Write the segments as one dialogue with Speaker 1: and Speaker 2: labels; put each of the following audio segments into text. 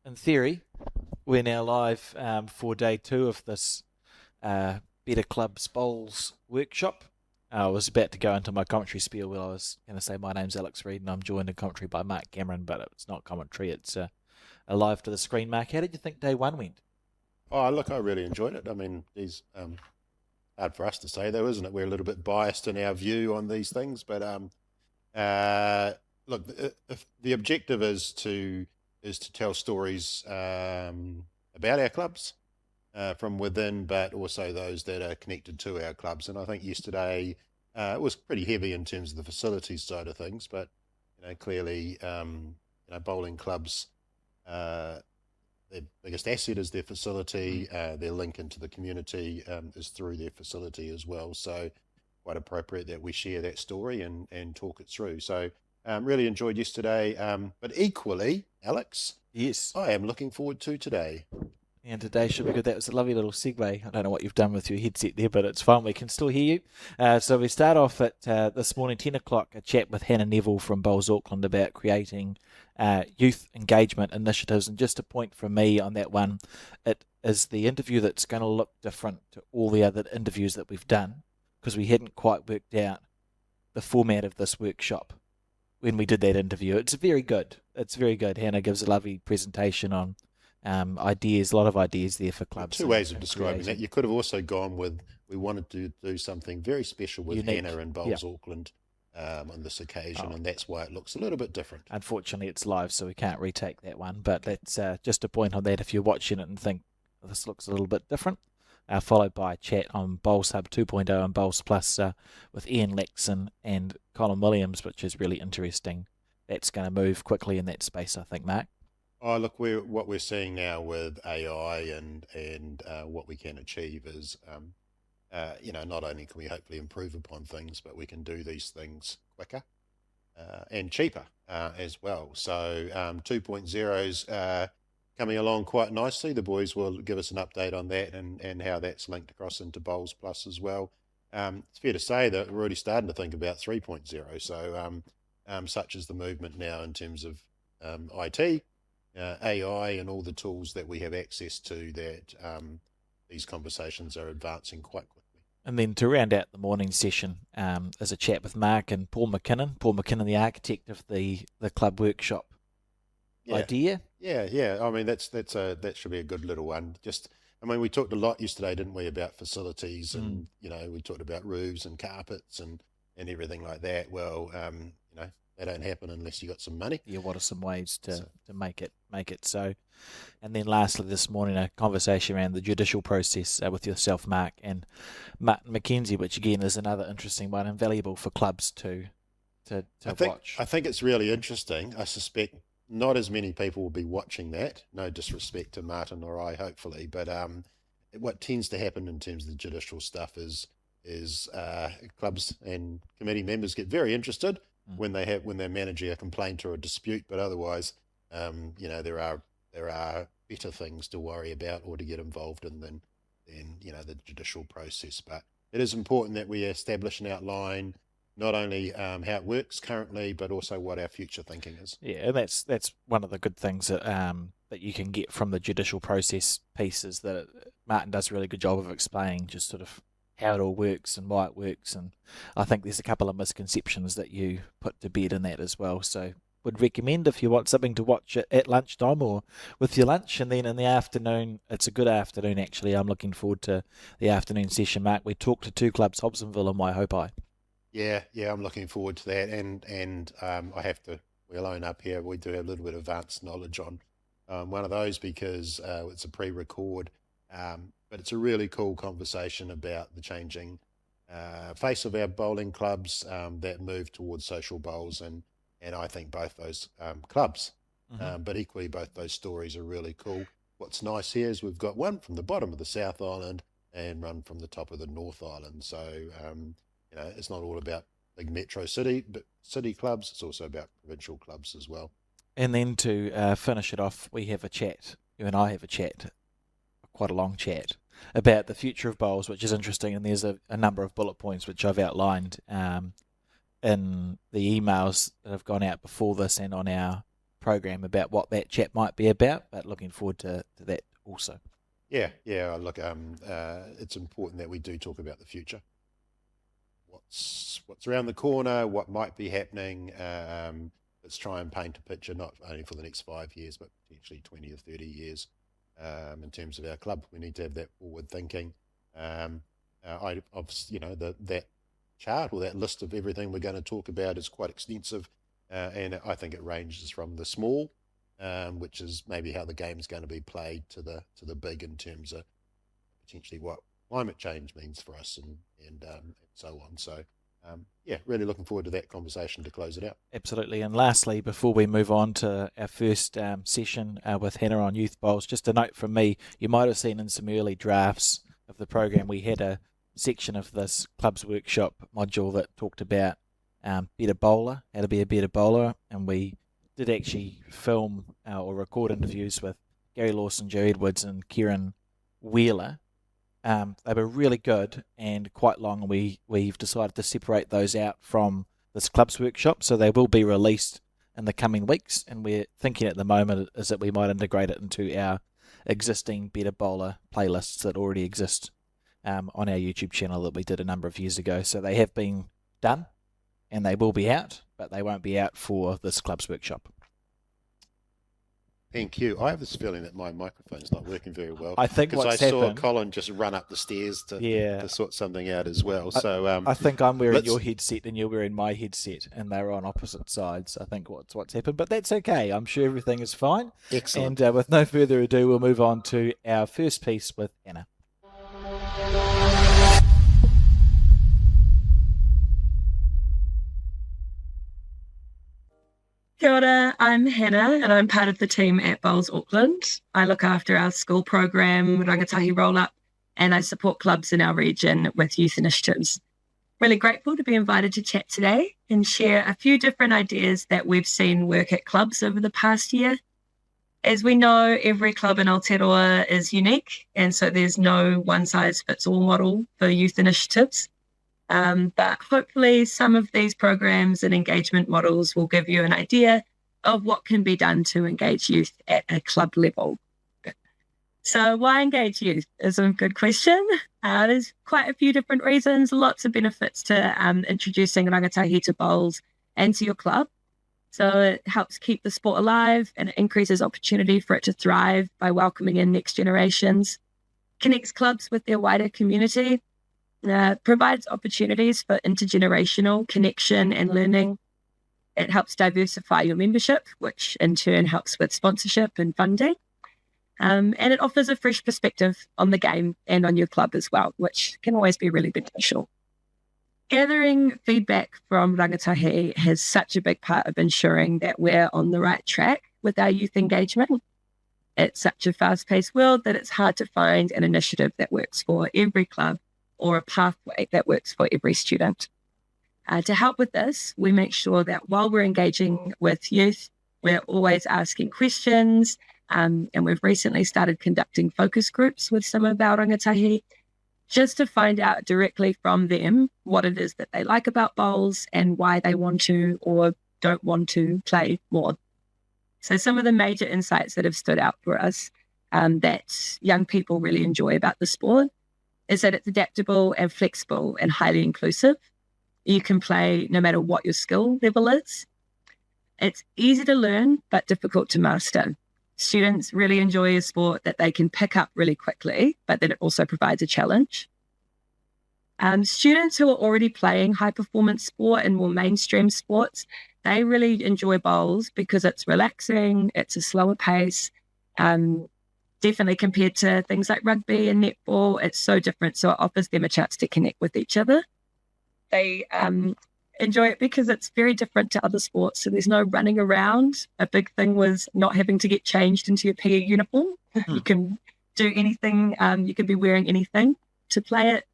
Speaker 1: in theory, we're now live for day two of this Better Clubs Bowls workshop. I was about to go into my commentary spiel where I was going to say my name's Alex Reid and I'm joined in commentary by Mark Cameron, but it's not commentary, it's a live to the screen. Mark, how did you think day one went?
Speaker 2: Oh, look, I really enjoyed it. I mean, these hard for us to say, though, isn't it? We're a little bit biased in our view on these things, but look, if the objective is to tell stories about our clubs from within, but also those that are connected to our clubs. And I think yesterday it was pretty heavy in terms of the facilities side of things, but clearly, bowling clubs. Their biggest asset is their facility. Their link into the community is through their facility as well. So quite appropriate that we share that story and talk it through. So really enjoyed yesterday. But equally, Alex,
Speaker 1: Yes.
Speaker 2: I am looking forward to today.
Speaker 1: And today should be good. That was a lovely little segue. I don't know what you've done with your headset there, but it's fine. We can still hear you. So we start off at this morning, 10 o'clock, a chat with Hannah Neville from Bowls Auckland about creating youth engagement initiatives. And just a point from me on that one, it is the interview that's going to look different to all the other interviews that we've done because we hadn't quite worked out the format of this workshop when we did that interview. It's very good. It's very good. Hannah gives a lovely presentation on ideas, a lot of ideas there for clubs.
Speaker 2: Two ways of describing that. You could have also gone with, we wanted to do something very special with
Speaker 1: Unique.
Speaker 2: Hannah and Bowls Auckland on this occasion, and that's why it looks a little bit different.
Speaker 1: Unfortunately, it's live, so we can't retake that one, but that's just a point on that if you're watching it and think this looks a little bit different. Followed by a chat on Bowlshub 2.0 and Bowls Plus with Iain, Laxon and Colin Williams, which is really interesting. That's going to move quickly in that space, I think, Mark.
Speaker 2: Oh, look, what we're seeing now with AI and what we can achieve is, not only can we hopefully improve upon things, but we can do these things quicker and cheaper as well. So 2.0's coming along quite nicely. The boys will give us an update on that and how that's linked across into Bowls Plus as well. It's fair to say that we're already starting to think about 3.0. So such is the movement now in terms of IT. AI and all the tools that we have access to, that these conversations are advancing quite quickly.
Speaker 1: And then to round out the morning session is a chat with Mark and Paul MacKinnon. Paul MacKinnon, the architect of the club workshop idea.
Speaker 2: Yeah. I mean, that should be a good little one. We talked a lot yesterday, didn't we, about facilities and we talked about roofs and carpets and everything like that. Well, they don't happen unless you got some money.
Speaker 1: Yeah, what are some ways to make it so? And then lastly this morning, a conversation around the judicial process with yourself, Mark, and Mackenzie, which again is another interesting one and valuable for clubs to watch.
Speaker 2: I think it's really interesting. I suspect not as many people will be watching that. No disrespect to Martin or I, hopefully, but what tends to happen in terms of the judicial stuff is clubs and committee members get very interested when they're managing a complaint or a dispute, but otherwise, there are better things to worry about or to get involved in than the judicial process. But it is important that we establish and outline not only how it works currently, but also what our future thinking is.
Speaker 1: Yeah, and that's one of the good things that you can get from the judicial process piece is that Martin does a really good job of explaining just sort of how it all works and why it works, and I think there's a couple of misconceptions that you put to bed in that as well. So would recommend if you want something to watch at lunchtime or with your lunch, and then in the afternoon, it's a good afternoon actually. I'm looking forward to the afternoon session, Mark. We talked to two clubs, Hobsonville and Waihopai.
Speaker 2: Yeah, I'm looking forward to that, and we'll own up here, we do have a little bit of advanced knowledge on one of those because it's a pre-record. But it's a really cool conversation about the changing face of our bowling clubs that move towards social bowls, and I think both those clubs, but equally both those stories are really cool. What's nice here is we've got one from the bottom of the South Island and one from the top of the North Island. So it's not all about big metro city clubs. It's also about provincial clubs as well.
Speaker 1: And then to finish it off, we have a chat. You and I have a chat. Quite a long chat about the future of bowls, which is interesting, and there's a number of bullet points which I've outlined in the emails that have gone out before this and on our program about what that chat might be about, but looking forward to that also.
Speaker 2: Yeah. Look, it's important that we do talk about the future. What's around the corner? What might be happening? Let's try and paint a picture not only for the next 5 years, but potentially 20 or 30 years. In terms of our club, we need to have that forward thinking. That chart or that list of everything we're going to talk about is quite extensive, and I think it ranges from the small, which is maybe how the game's going to be played, to the big in terms of potentially what climate change means for us and so on. So really looking forward to that conversation to close it out.
Speaker 1: Absolutely. And lastly, before we move on to our first session with Hannah on Youth Bowls, just a note from me, you might have seen in some early drafts of the program we had a section of this Clubs Workshop module that talked about better bowler, how to be a better bowler, and we did actually film or record interviews with Gary Lawson, Joe Edwards and Kieran Wheeler. They were really good and quite long, and we've decided to separate those out from this Clubs Workshop, so they will be released in the coming weeks, and we're thinking at the moment is that we might integrate it into our existing Better Bowler playlists that already exist on our YouTube channel that we did a number of years ago. So they have been done and they will be out, but they won't be out for this Clubs Workshop.
Speaker 2: Thank you. I have this feeling that my microphone's not working very well.
Speaker 1: I think
Speaker 2: because
Speaker 1: what's
Speaker 2: I saw
Speaker 1: happened,
Speaker 2: Colin just run up the stairs to sort something out as well. So
Speaker 1: I think I'm wearing your headset and you're wearing my headset, and they're on opposite sides. I think what's happened, but that's okay. I'm sure everything is fine.
Speaker 2: Excellent.
Speaker 1: And with no further ado, we'll move on to our first piece with Hannah.
Speaker 3: Kia ora, I'm Hannah and I'm part of the team at Bowls Auckland. I look after our school program, Rangatahi Roll-Up, and I support clubs in our region with youth initiatives. Really grateful to be invited to chat today and share a few different ideas that we've seen work at clubs over the past year. As we know, every club in Aotearoa is unique, and so there's no one-size-fits-all model for youth initiatives. But hopefully some of these programs and engagement models will give you an idea of what can be done to engage youth at a club level. So why engage youth is a good question. There's quite a few different reasons, lots of benefits to introducing rangatahi to bowls and to your club. So it helps keep the sport alive and it increases opportunity for it to thrive by welcoming in next generations, connects clubs with their wider community, provides opportunities for intergenerational connection and learning. It helps diversify your membership, which in turn helps with sponsorship and funding. And it offers a fresh perspective on the game and on your club as well, which can always be really beneficial. Gathering feedback from rangatahi has such a big part of ensuring that we're on the right track with our youth engagement. It's such a fast-paced world that it's hard to find an initiative that works for every club or a pathway that works for every student. To help with this, we make sure that while we're engaging with youth, we're always asking questions, and we've recently started conducting focus groups with some of our rangatahi just to find out directly from them what it is that they like about bowls and why they want to or don't want to play more. So some of the major insights that have stood out for us that young people really enjoy about the sport is that it's adaptable and flexible and highly inclusive. You can play no matter what your skill level is. It's easy to learn, but difficult to master. Students really enjoy a sport that they can pick up really quickly, but then it also provides a challenge. Students who are already playing high-performance sport and more mainstream sports, they really enjoy bowls because it's relaxing, it's a slower pace, definitely compared to things like rugby and netball, it's so different. So it offers them a chance to connect with each other. They enjoy it because it's very different to other sports. So there's no running around. A big thing was not having to get changed into your PE uniform. You can do anything. You can be wearing anything to play it.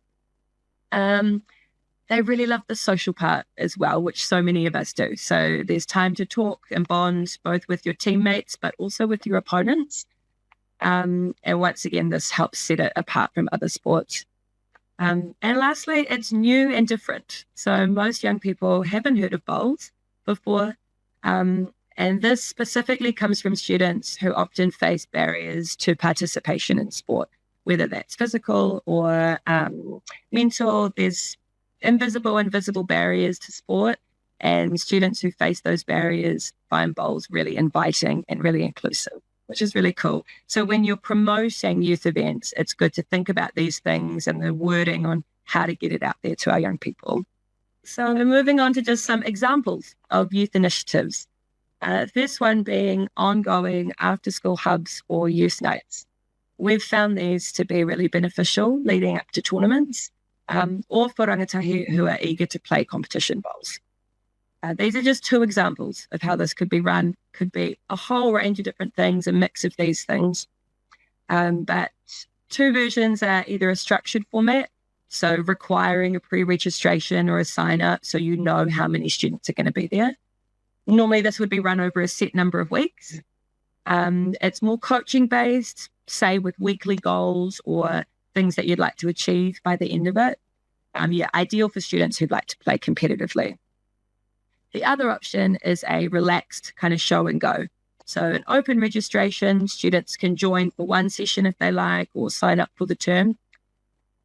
Speaker 3: They really love the social part as well, which so many of us do. So there's time to talk and bond both with your teammates, but also with your opponents. And once again, this helps set it apart from other sports. And lastly, it's new and different. So most young people haven't heard of bowls before. And And this specifically comes from students who often face barriers to participation in sport, whether that's physical or mental. There's invisible and visible barriers to sport, and students who face those barriers find bowls really inviting and really inclusive, which is really cool. So when you're promoting youth events, it's good to think about these things and the wording on how to get it out there to our young people. So moving on to just some examples of youth initiatives. First one being ongoing after-school hubs or youth nights. We've found these to be really beneficial leading up to tournaments or for rangatahi who are eager to play competition bowls. These are just two examples of how this could be run. Could be a whole range of different things, a mix of these things. But two versions are either a structured format, so requiring a pre-registration or a sign-up so you know how many students are going to be there. Normally, this would be run over a set number of weeks. It's more coaching-based, say with weekly goals or things that you'd like to achieve by the end of it. Ideal for students who'd like to play competitively. The other option is a relaxed kind of show and go. So an open registration, students can join for one session if they like or sign up for the term.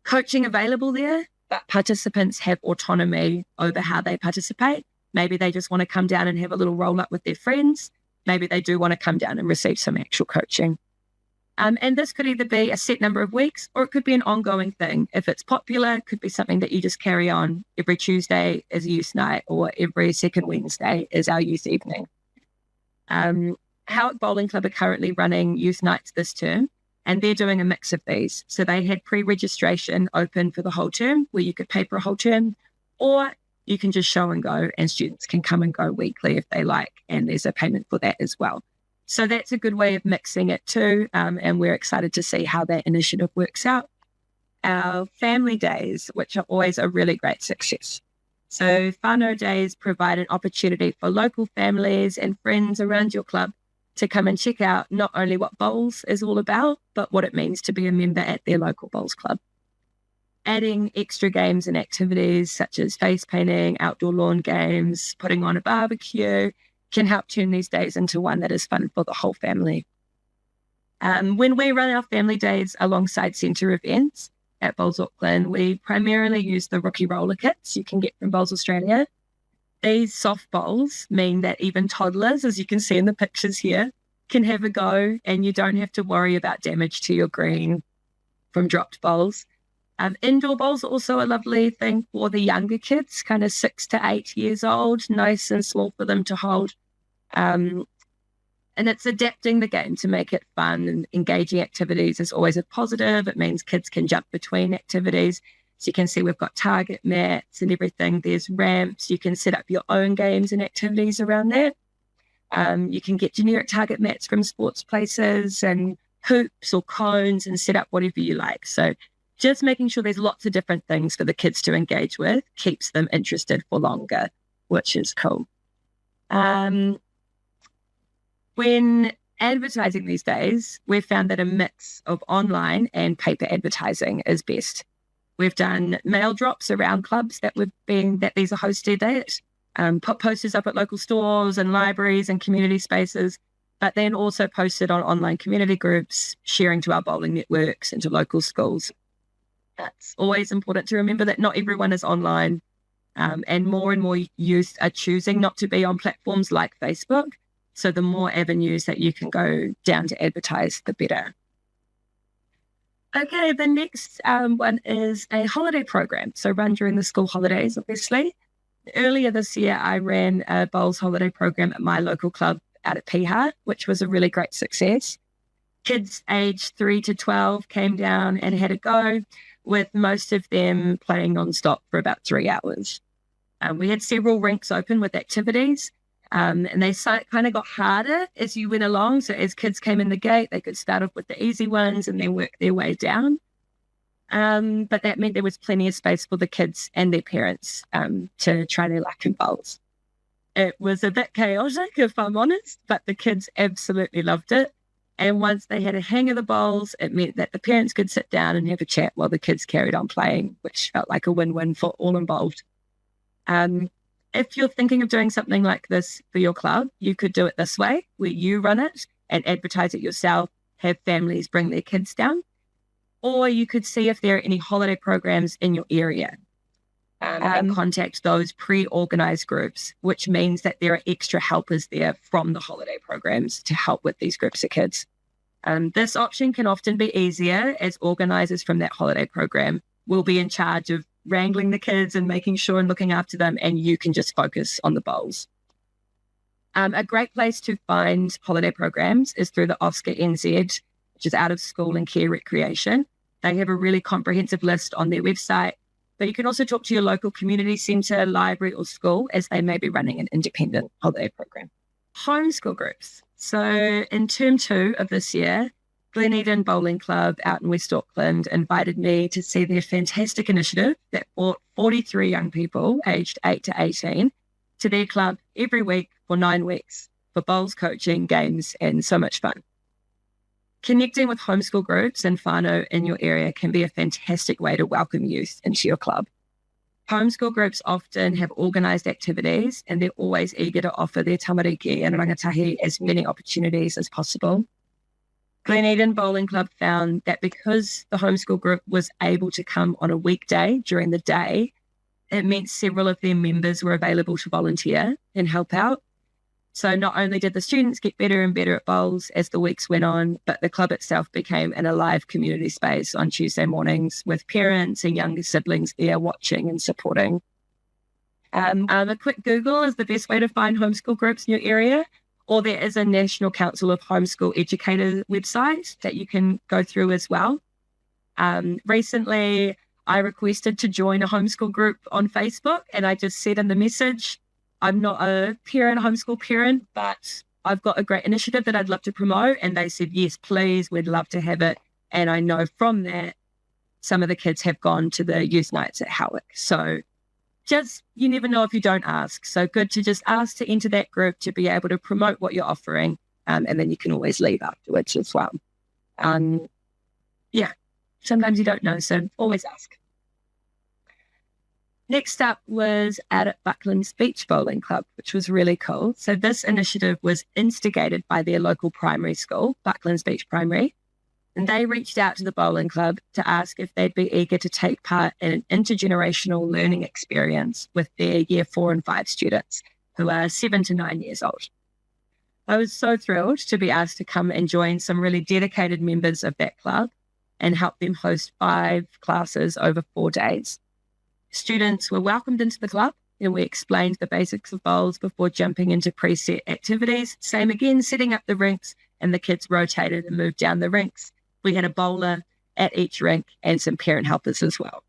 Speaker 3: Coaching available there, but participants have autonomy over how they participate. Maybe they just want to come down and have a little roll up with their friends. Maybe they do want to come down and receive some actual coaching. And this could either be a set number of weeks or it could be an ongoing thing. If it's popular, it could be something that you just carry on. Every Tuesday is a youth night or every second Wednesday is our youth evening. Howick Bowling Club are currently running youth nights this term, and they're doing a mix of these. So they had pre-registration open for the whole term where you could pay for a whole term, or you can just show and go and students can come and go weekly if they like, and there's a payment for that as well. So that's a good way of mixing it too, and we're excited to see how that initiative works out. Our family days, which are always a really great success. So whānau days provide an opportunity for local families and friends around your club to come and check out not only what bowls is all about, but what it means to be a member at their local bowls club. Adding extra games and activities such as face painting, outdoor lawn games, putting on a barbecue, can help turn these days into one that is fun for the whole family. When we run our family days alongside centre events at Bowls Auckland, we primarily use the rookie roller kits you can get from Bowls Australia. These soft bowls mean that even toddlers, as you can see in the pictures here, can have a go and you don't have to worry about damage to your green from dropped bowls. Indoor bowls are also a lovely thing for the younger kids, kind of 6 to 8 years old, nice and small for them to hold. And it's adapting the game to make it fun, and engaging activities is always a positive. It means kids can jump between activities. So you can see we've got target mats and everything. There's ramps. You can set up your own games and activities around that. You can get generic target mats from sports places and hoops or cones and set up whatever you like. So just making sure there's lots of different things for the kids to engage with keeps them interested for longer, which is cool. When advertising these days, we've found that a mix of online and paper advertising is best. We've done mail drops around clubs that these are hosted at, put posters up at local stores and libraries and community spaces, but then also posted on online community groups, sharing to our bowling networks and to local schools. It's always important to remember that not everyone is online, and more youth are choosing not to be on platforms like Facebook. So the more avenues that you can go down to advertise, the better. Okay, the next one is a holiday program. So run during the school holidays, obviously. Earlier this year, I ran a Bowls holiday program at my local club out at Piha, which was a really great success. Kids aged 3 to 12 came down and had a go, with most of them playing non-stop for about 3 hours. We had several rinks open with activities, and they kind of got harder as you went along. So as kids came in the gate, they could start off with the easy ones and then work their way down. But that meant there was plenty of space for the kids and their parents to try their luck in bowls. It was a bit chaotic, if I'm honest, but the kids absolutely loved it. And once they had a hang of the bowls, it meant that the parents could sit down and have a chat while the kids carried on playing, which felt like a win-win for all involved. if you're thinking of doing something like this for your club, you could do it this way, where you run it and advertise it yourself, have families bring their kids down. Or you could see if there are any holiday programs in your area and contact those pre-organised groups, which means that there are extra helpers there from the holiday programs to help with these groups of kids. This option can often be easier as organisers from that holiday program will be in charge of wrangling the kids and making sure and looking after them, and you can just focus on the bowls. A great place to find holiday programs is through the OSCA NZ, which is Out of School and Care Recreation. They have a really comprehensive list on their website, but you can also talk to your local community centre, library or school as they may be running an independent holiday program. Homeschool groups. So in term 2 of this year, Gleneden Bowling Club out in West Auckland invited me to see their fantastic initiative that brought 43 young people aged 8 to 18 to their club every week for 9 weeks for bowls coaching, games, and so much fun. Connecting with homeschool groups and whānau in your area can be a fantastic way to welcome youth into your club. Homeschool groups often have organised activities and they're always eager to offer their tamariki and rangatahi as many opportunities as possible. Gleneden Bowling Club found that because the homeschool group was able to come on a weekday during the day, it meant several of their members were available to volunteer and help out. So not only did the students get better and better at bowls as the weeks went on, but the club itself became an alive community space on Tuesday mornings with parents and younger siblings there watching and supporting. A quick Google is the best way to find homeschool groups in your area, or there is a National Council of Homeschool Educators website that you can go through as well. Recently, I requested to join a homeschool group on Facebook, and I just said in the message, I'm not a homeschool parent, but I've got a great initiative that I'd love to promote. And they said, yes, please, we'd love to have it. And I know from that, some of the kids have gone to the youth nights at Howick. So just, you never know if you don't ask. So good to just ask to enter that group to be able to promote what you're offering. And then you can always leave afterwards as well. Sometimes you don't know, so always ask. Next up was out at Buckland's Beach Bowling Club, which was really cool. So this initiative was instigated by their local primary school, Buckland's Beach Primary, and they reached out to the bowling club to ask if they'd be eager to take part in an intergenerational learning experience with their year 4 and 5 students, who are 7 to 9 years old. I was so thrilled to be asked to come and join some really dedicated members of that club and help them host 5 classes over 4 days. Students were welcomed into the club and we explained the basics of bowls before jumping into preset activities. Same again, setting up the rinks, and the kids rotated and moved down the rinks. We had a bowler at each rink and some parent helpers as well.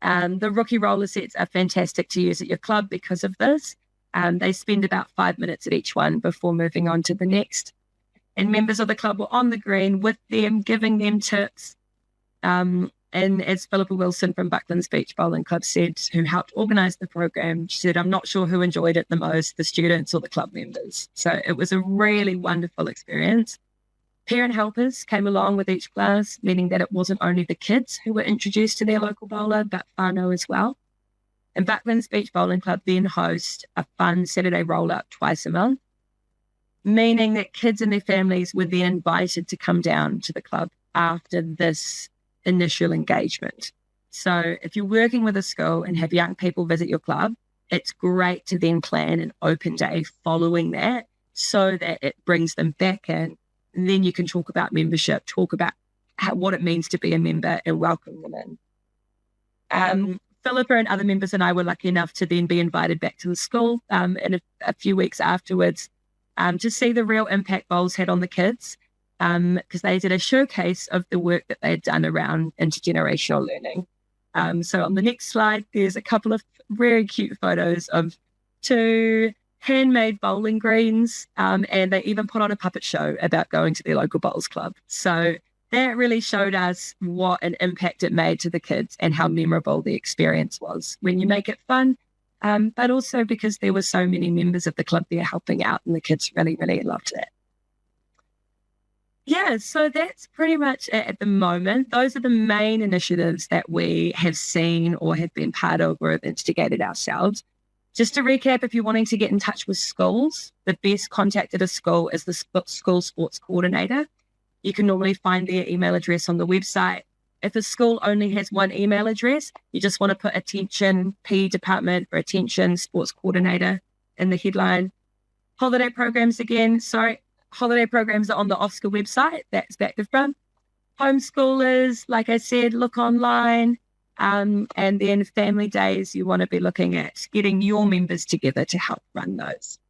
Speaker 3: The rookie roller sets are fantastic to use at your club because of this. They spend about 5 minutes at each one before moving on to the next. And members of the club were on the green with them, giving them tips. And as Philippa Wilson from Buckland's Beach Bowling Club said, who helped organise the program, she said, I'm not sure who enjoyed it the most, the students or the club members. So it was a really wonderful experience. Parent helpers came along with each class, meaning that it wasn't only the kids who were introduced to their local bowler, but whānau as well. And Buckland's Beach Bowling Club then host a fun Saturday roll-up twice a month, meaning that kids and their families were then invited to come down to the club after this initial engagement. So if you're working with a school and have young people visit your club, it's great to then plan an open day following that so that it brings them back in. And then you can talk about membership, talk about what it means to be a member and welcome them in. Philippa and other members and I were lucky enough to then be invited back to the school in a few weeks afterwards to see the real impact bowls had on the kids, because they did a showcase of the work that they had done around intergenerational learning. So on the next slide, there's a couple of very cute photos of 2 handmade bowling greens, and they even put on a puppet show about going to their local bowls club. So that really showed us what an impact it made to the kids and how memorable the experience was when you make it fun, but also because there were so many members of the club there helping out, and the kids really, really loved it. Yeah, so that's pretty much it at the moment. Those are the main initiatives that we have seen or have been part of or have instigated ourselves. Just to recap, if you're wanting to get in touch with schools, the best contact at a school is the school sports coordinator. You can normally find their email address on the website. If a school only has one email address, you just want to put attention PE department or attention sports coordinator in the headline. Holiday programs holiday programs are on the Oscar website. That's back to front. Homeschoolers, like I said, look online. And then family days, you want to be looking at getting your members together to help run those.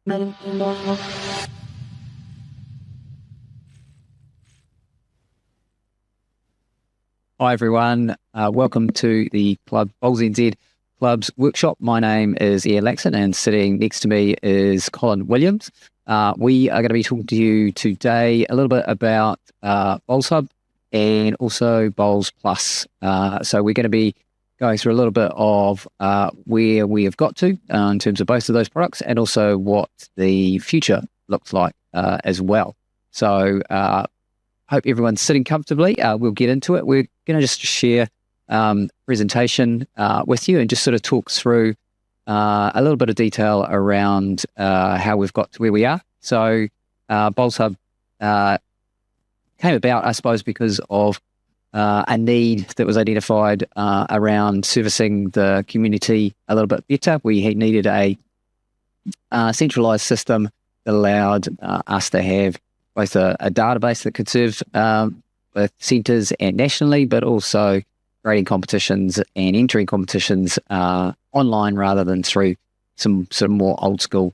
Speaker 4: Hi everyone, welcome to the Club Bowls NZ Club's workshop. My name is Iain Laxon and sitting next to me is Colin Williams. We are going to be talking to you today a little bit about Bowlshub and also Bowls Plus. So we're going to be going through a little bit of where we have got to in terms of both of those products and also what the future looks like as well. So hope everyone's sitting comfortably. We'll get into it. We're going to just share presentation with you and just sort of talk through a little bit of detail around how we've got to where we are. So Bowlshub came about, I suppose, because of a need that was identified around servicing the community a little bit better. We needed a centralised system that allowed us to have both a database that could serve both centres and nationally, but also grading competitions and entering competitions online rather than through some sort of more old school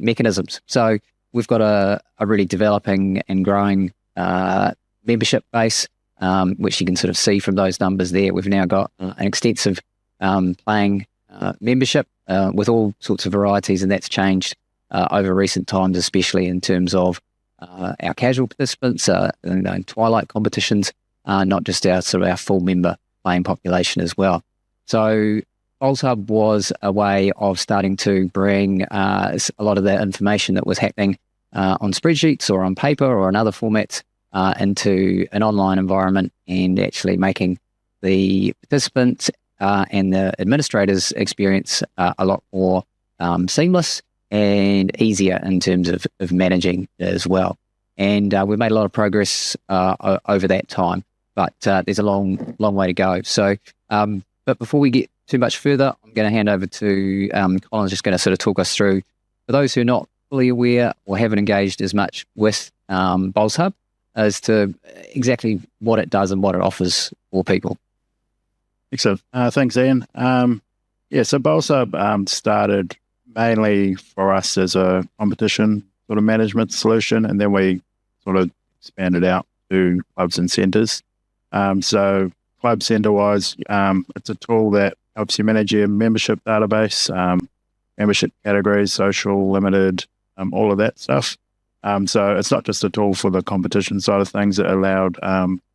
Speaker 4: mechanisms. So we've got a really developing and growing membership base, which you can sort of see from those numbers there. We've now got an extensive playing membership with all sorts of varieties, and that's changed over recent times, especially in terms of our casual participants, in Twilight competitions, not just our full member playing population as well. So Bowlshub was a way of starting to bring a lot of the information that was happening on spreadsheets or on paper or in other formats into an online environment and actually making the participants and the administrators' experience a lot more seamless and easier in terms of managing as well. And we've made a lot of progress over that time, but there's a long way to go. So, but before we get too much further, I'm going to hand over to Colin's just going to sort of talk us through, for those who are not fully aware or haven't engaged as much with Bowlshub, as to exactly what it does and what it offers for people.
Speaker 5: Excellent. Thanks, Ian. So Bowlshub started mainly for us as a competition sort of management solution, and then we sort of expanded out to clubs and centres. So club centre-wise, it's a tool that helps you manage your membership database, membership categories, social, limited, all of that stuff. So it's not just a tool for the competition side of things. It allowed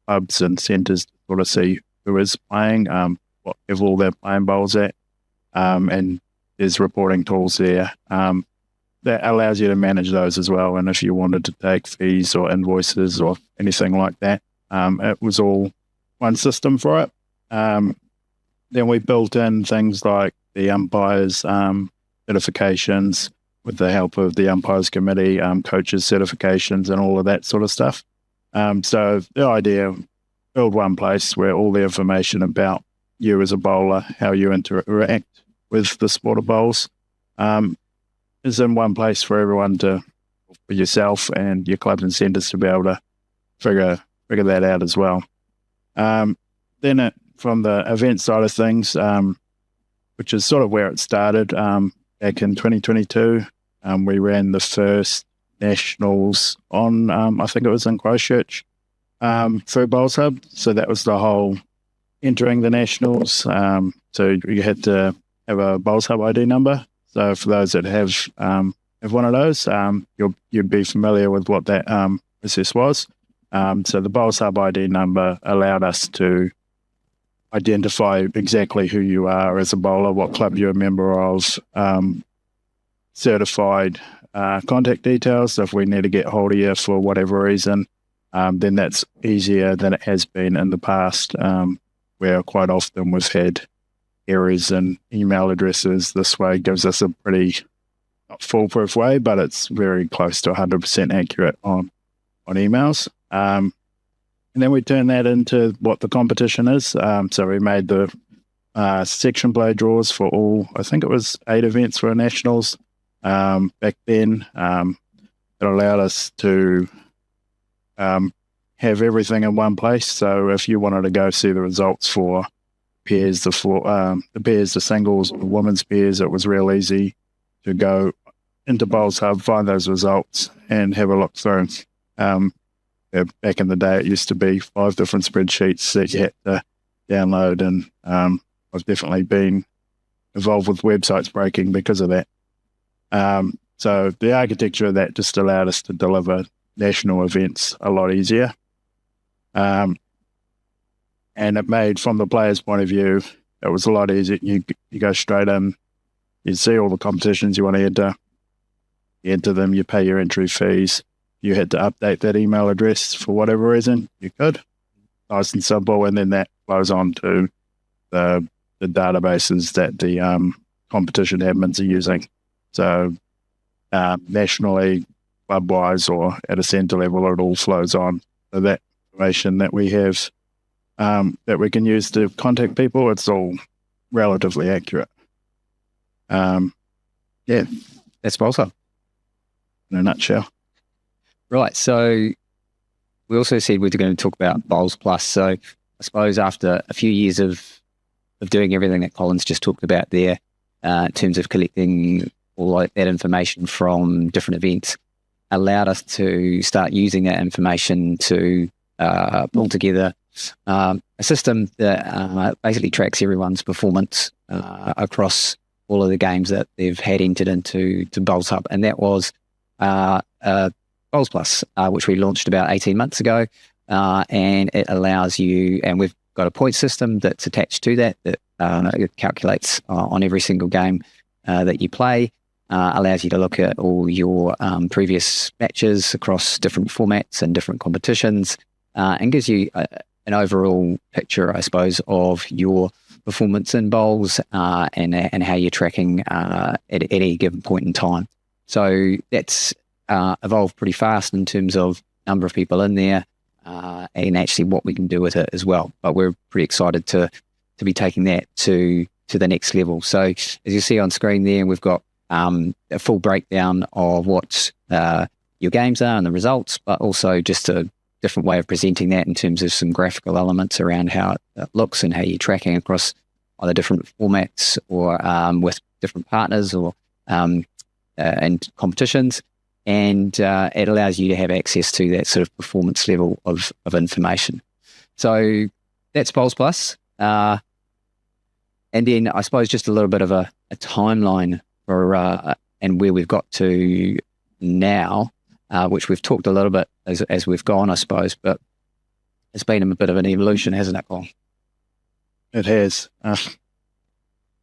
Speaker 5: clubs and centres to sort of see who is playing, what level they're playing bowls at, and there's reporting tools there that allows you to manage those as well. And if you wanted to take fees or invoices or anything like that, it was all one system for it. Then we built in things like the umpires certifications with the help of the umpires committee, coaches certifications and all of that sort of stuff. So the idea, build one place where all the information about you as a bowler, how you interact with the sport of bowls, is in one place for everyone for yourself and your clubs and centres to be able to figure that out as well. Then from the event side of things, which is sort of where it started, back in 2022, we ran the first nationals on, I think it was in Christchurch, through Bowlshub. So that was the whole entering the nationals. So you had to have a Bowlshub ID number. So for those that have one of those, you'd be familiar with what that process was. So the Bowlshub ID number allowed us to identify exactly who you are as a bowler, what club you're a member of, certified contact details. So if we need to get hold of you for whatever reason, then that's easier than it has been in the past, where quite often we've had errors in email addresses. This way gives us a pretty, not foolproof way, but it's very close to 100% accurate on emails. And then we turn that into what the competition is. So we made the section play draws for all, I think it was 8 events for nationals back then. It allowed us to have everything in one place. So if you wanted to go see the results for pairs, the pairs, the singles, the women's pairs, it was real easy to go into Bowlshub, find those results, and have a look through. Back in the day, it used to be 5 different spreadsheets that you had to download, and I've definitely been involved with websites breaking because of that. So the architecture of that just allowed us to deliver national events a lot easier. And it made, from the player's point of view, it was a lot easier. You go straight in, you see all the competitions you want to enter, you enter them, you pay your entry fees. You had to update that email address for whatever reason, you could. Nice and simple, and then that flows on to the databases that the competition admins are using. So nationally, club-wise, or at a centre level, it all flows on. So that information that we have that we can use to contact people, it's all relatively accurate. Yeah,
Speaker 4: That's Bowlshub.
Speaker 5: in a nutshell.
Speaker 4: Right. So we also said we were going to talk about Bowls Plus. So I suppose after a few years of doing everything that Colin's just talked about there, in terms of collecting all that information from different events, allowed us to start using that information to pull together a system that basically tracks everyone's performance across all of the games that they've had entered into Bowlshub. And that was Bowls Plus, which we launched about 18 months ago. And it allows you, and we've got a point system that's attached to that it calculates on every single game that you play, allows you to look at all your previous matches across different formats and different competitions, and gives you an overall picture, I suppose, of your performance in bowls and how you're tracking at any given point in time. So that's evolved pretty fast in terms of number of people in there and actually what we can do with it as well. But we're pretty excited to be taking that to the next level. So as you see on screen there, we've got a full breakdown of what your games are and the results, but also just a different way of presenting that in terms of some graphical elements around how it looks and how you're tracking across either different formats or with different partners or and competitions. And it allows you to have access to that sort of performance level of information. So that's Bowls Plus. And then I suppose just a little bit of a timeline for and where we've got to now, which we've talked a little bit as we've gone, I suppose, but it's been a bit of an evolution, hasn't it, Colin?
Speaker 5: It has.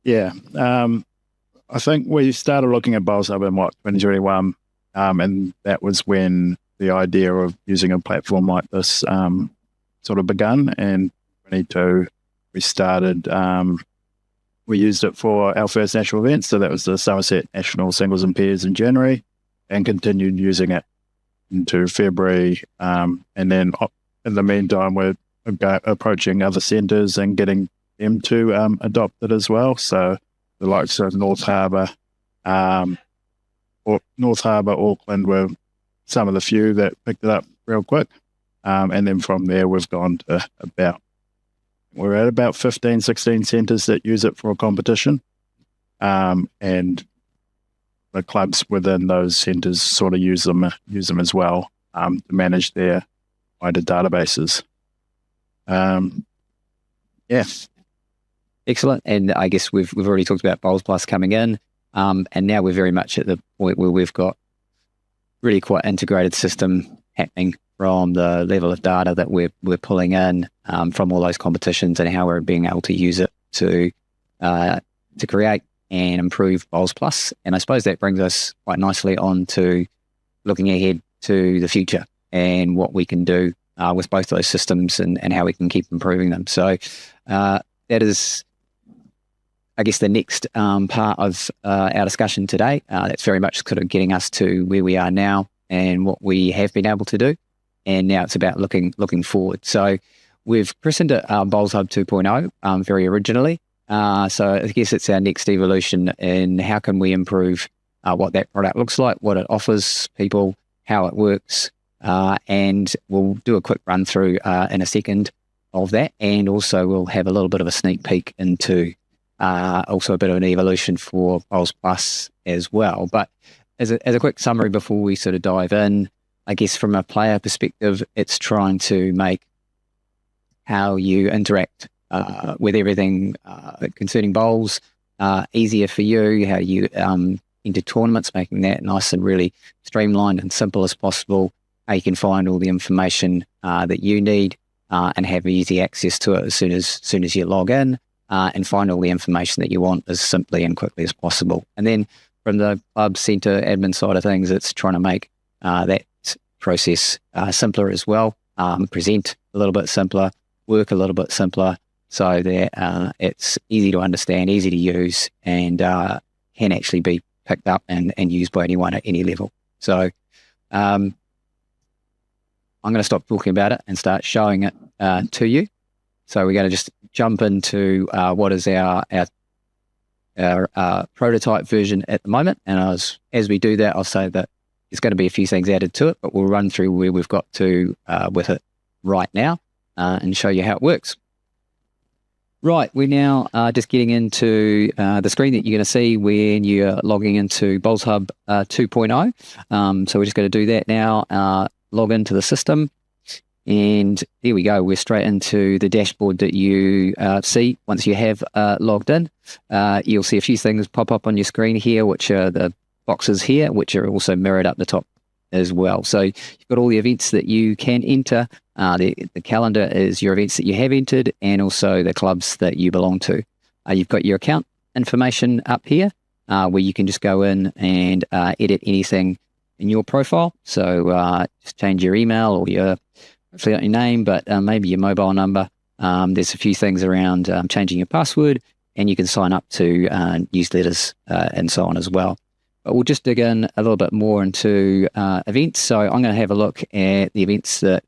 Speaker 5: Yeah. I think we started looking at Bowlshub in 2021, and that was when the idea of using a platform like this sort of begun. And 2022, we started. We used it for our first national event, so that was the Somerset National Singles and Pairs in January, and continued using it into February. And then in the meantime, we're approaching other centres and getting them to adopt it as well. So the likes of North Harbour, Auckland were some of the few that picked it up real quick. And then from there, we've gone to we're at about 15, 16 centres that use it for a competition. And the clubs within those centres sort of use them as well to manage their wider databases. Yeah.
Speaker 4: Excellent. And I guess we've already talked about Bowls Plus coming in, and now we're very much at the point where we've got really quite integrated system happening from the level of data that we're pulling in from all those competitions and how we're being able to use it to create and improve Bowls Plus. And I suppose that brings us quite nicely on to looking ahead to the future and what we can do with both those systems and how we can keep improving them. So that is, I guess, the next part of our discussion today. That's very much sort of getting us to where we are now and what we have been able to do. And now it's about looking forward. So we've christened it Bowlshub 2.0 very originally. So I guess it's our next evolution in how can we improve what that product looks like, what it offers people, how it works. And we'll do a quick run through in a second of that. And also we'll have a little bit of a sneak peek into also a bit of an evolution for Bowls Plus as well. But as a quick summary before we sort of dive in, I guess from a player perspective, it's trying to make how you interact with everything concerning bowls easier for you, how you enter tournaments, making that nice and really streamlined and simple as possible, how you can find all the information that you need and have easy access to it as soon as you log in, and find all the information that you want as simply and quickly as possible. And then from the club centre admin side of things, it's trying to make that process simpler as well, present a little bit simpler, work a little bit simpler, so that it's easy to understand, easy to use, and can actually be picked up and used by anyone at any level. So I'm going to stop talking about it and start showing it to you. So we're going to just jump into what is our prototype version at the moment. And as we do that, I'll say that there's going to be a few things added to it, but we'll run through where we've got to with it right now and show you how it works. Right, we're now just getting into the screen that you're going to see when you're logging into Bowlshub 2.0. So we're just going to do that now, log into the system. And there we go. We're straight into the dashboard that you see once you have logged in. You'll see a few things pop up on your screen here, which are the boxes here, which are also mirrored up the top as well. So you've got all the events that you can enter. The calendar is your events that you have entered, and also the clubs that you belong to. You've got your account information up here, where you can just go in and edit anything in your profile. So just change your email or hopefully not your name, but maybe your mobile number. There's a few things around changing your password, and you can sign up to newsletters and so on as well. But we'll just dig in a little bit more into events. So I'm going to have a look at the events that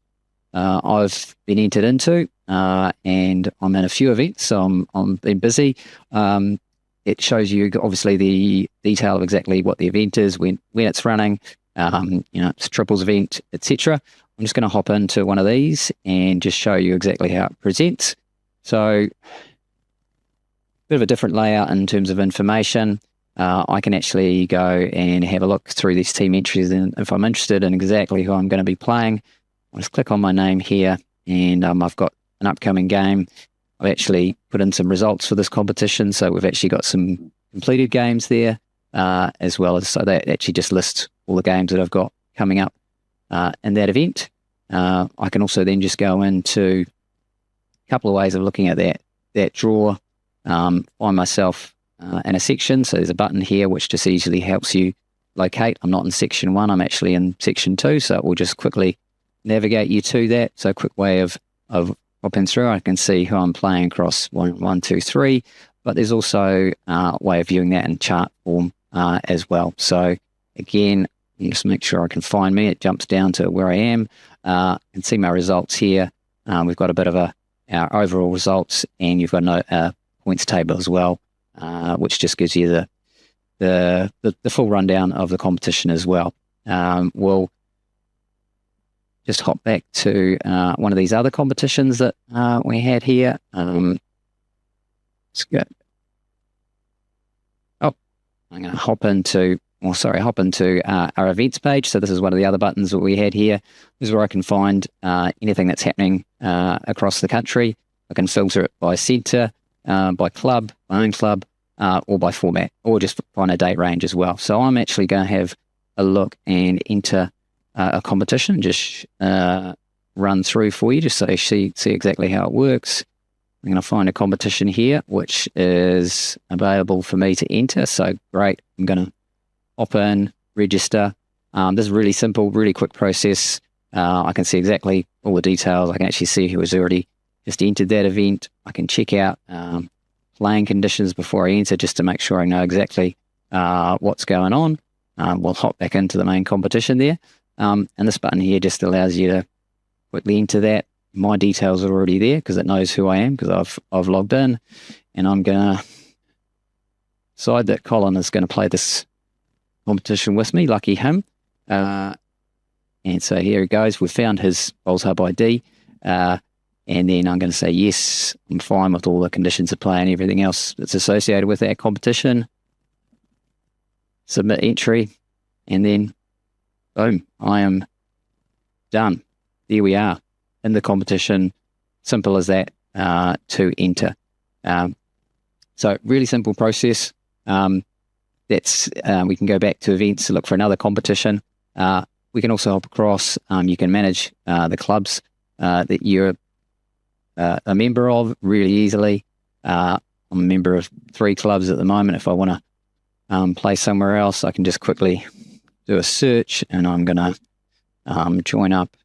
Speaker 4: I've been entered into, and I'm in a few events, so I'm been busy. It shows you obviously the detail of exactly what the event is, when it's running, it's triples event, etc. I'm just going to hop into one of these and just show you exactly how it presents. So, bit of a different layout in terms of information. I can actually go and have a look through these team entries, and if I'm interested in exactly who I'm going to be playing, I'll just click on my name here, and I've got an upcoming game. I've actually put in some results for this competition, so we've actually got some completed games there, as well as, so that actually just lists all the games that I've got coming up in that event. I can also then just go into a couple of ways of looking at that draw, find myself in a section. So there's a button here which just easily helps you locate. I'm not in section 1, I'm actually in section 2, so it will just quickly navigate you to that. So a quick way of popping through. I can see who I'm playing across 1, 2, 3, but there's also a way of viewing that in chart form as well. So again, just make sure I can find me. It jumps down to where I am. I can see my results here. We've got a bit of our overall results, and you've got a points table as well, which just gives you the full rundown of the competition as well. We'll just hop back to one of these other competitions that we had here. Let's go. Oh, I'm going to hop into our events page. So this is one of the other buttons that we had here. This is where I can find anything that's happening across the country. I can filter it by centre, by club, my own club, or by format, or just find a date range as well. So I'm actually going to have a look and enter a competition, just run through for you, just so you see exactly how it works. I'm going to find a competition here, which is available for me to enter. So great. I'm going to hop in, register. This is really simple, really quick process. I can see exactly all the details. I can actually see who has already just entered that event. I can check out playing conditions before I enter, just to make sure I know exactly what's going on. We'll hop back into the main competition there. And this button here just allows you to quickly enter that. My details are already there because it knows who I am, because I've logged in, and I'm going to decide that Colin is going to play this competition with me. Lucky him. And so here it goes. We've found his Bowlshub ID. And then I'm going to say, yes, I'm fine with all the conditions of play and everything else that's associated with that competition. Submit entry. and then boom, I am done. There we are in the competition. Simple as that to enter. So really simple process. We can go back to events to look for another competition. We can also hop across. You can manage the clubs that you're a member of really easily. I'm a member of 3 clubs at the moment. If I want to play somewhere else, I can just quickly do a search, and I'm going to join up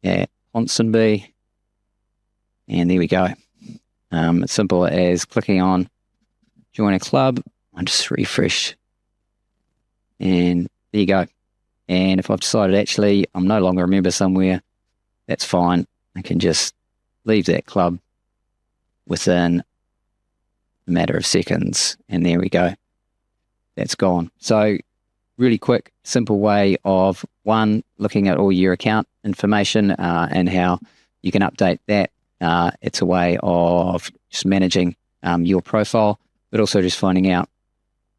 Speaker 4: at Hobsonville, and there we go. It's simple as clicking on join a club. I just refresh, and there you go. And if I've decided actually I'm no longer a member somewhere, that's fine. I can just leave that club within a matter of seconds, and there we go. That's gone. So really quick, simple way of, one, looking at all your account information and how you can update that. It's a way of just managing your profile, but also just finding out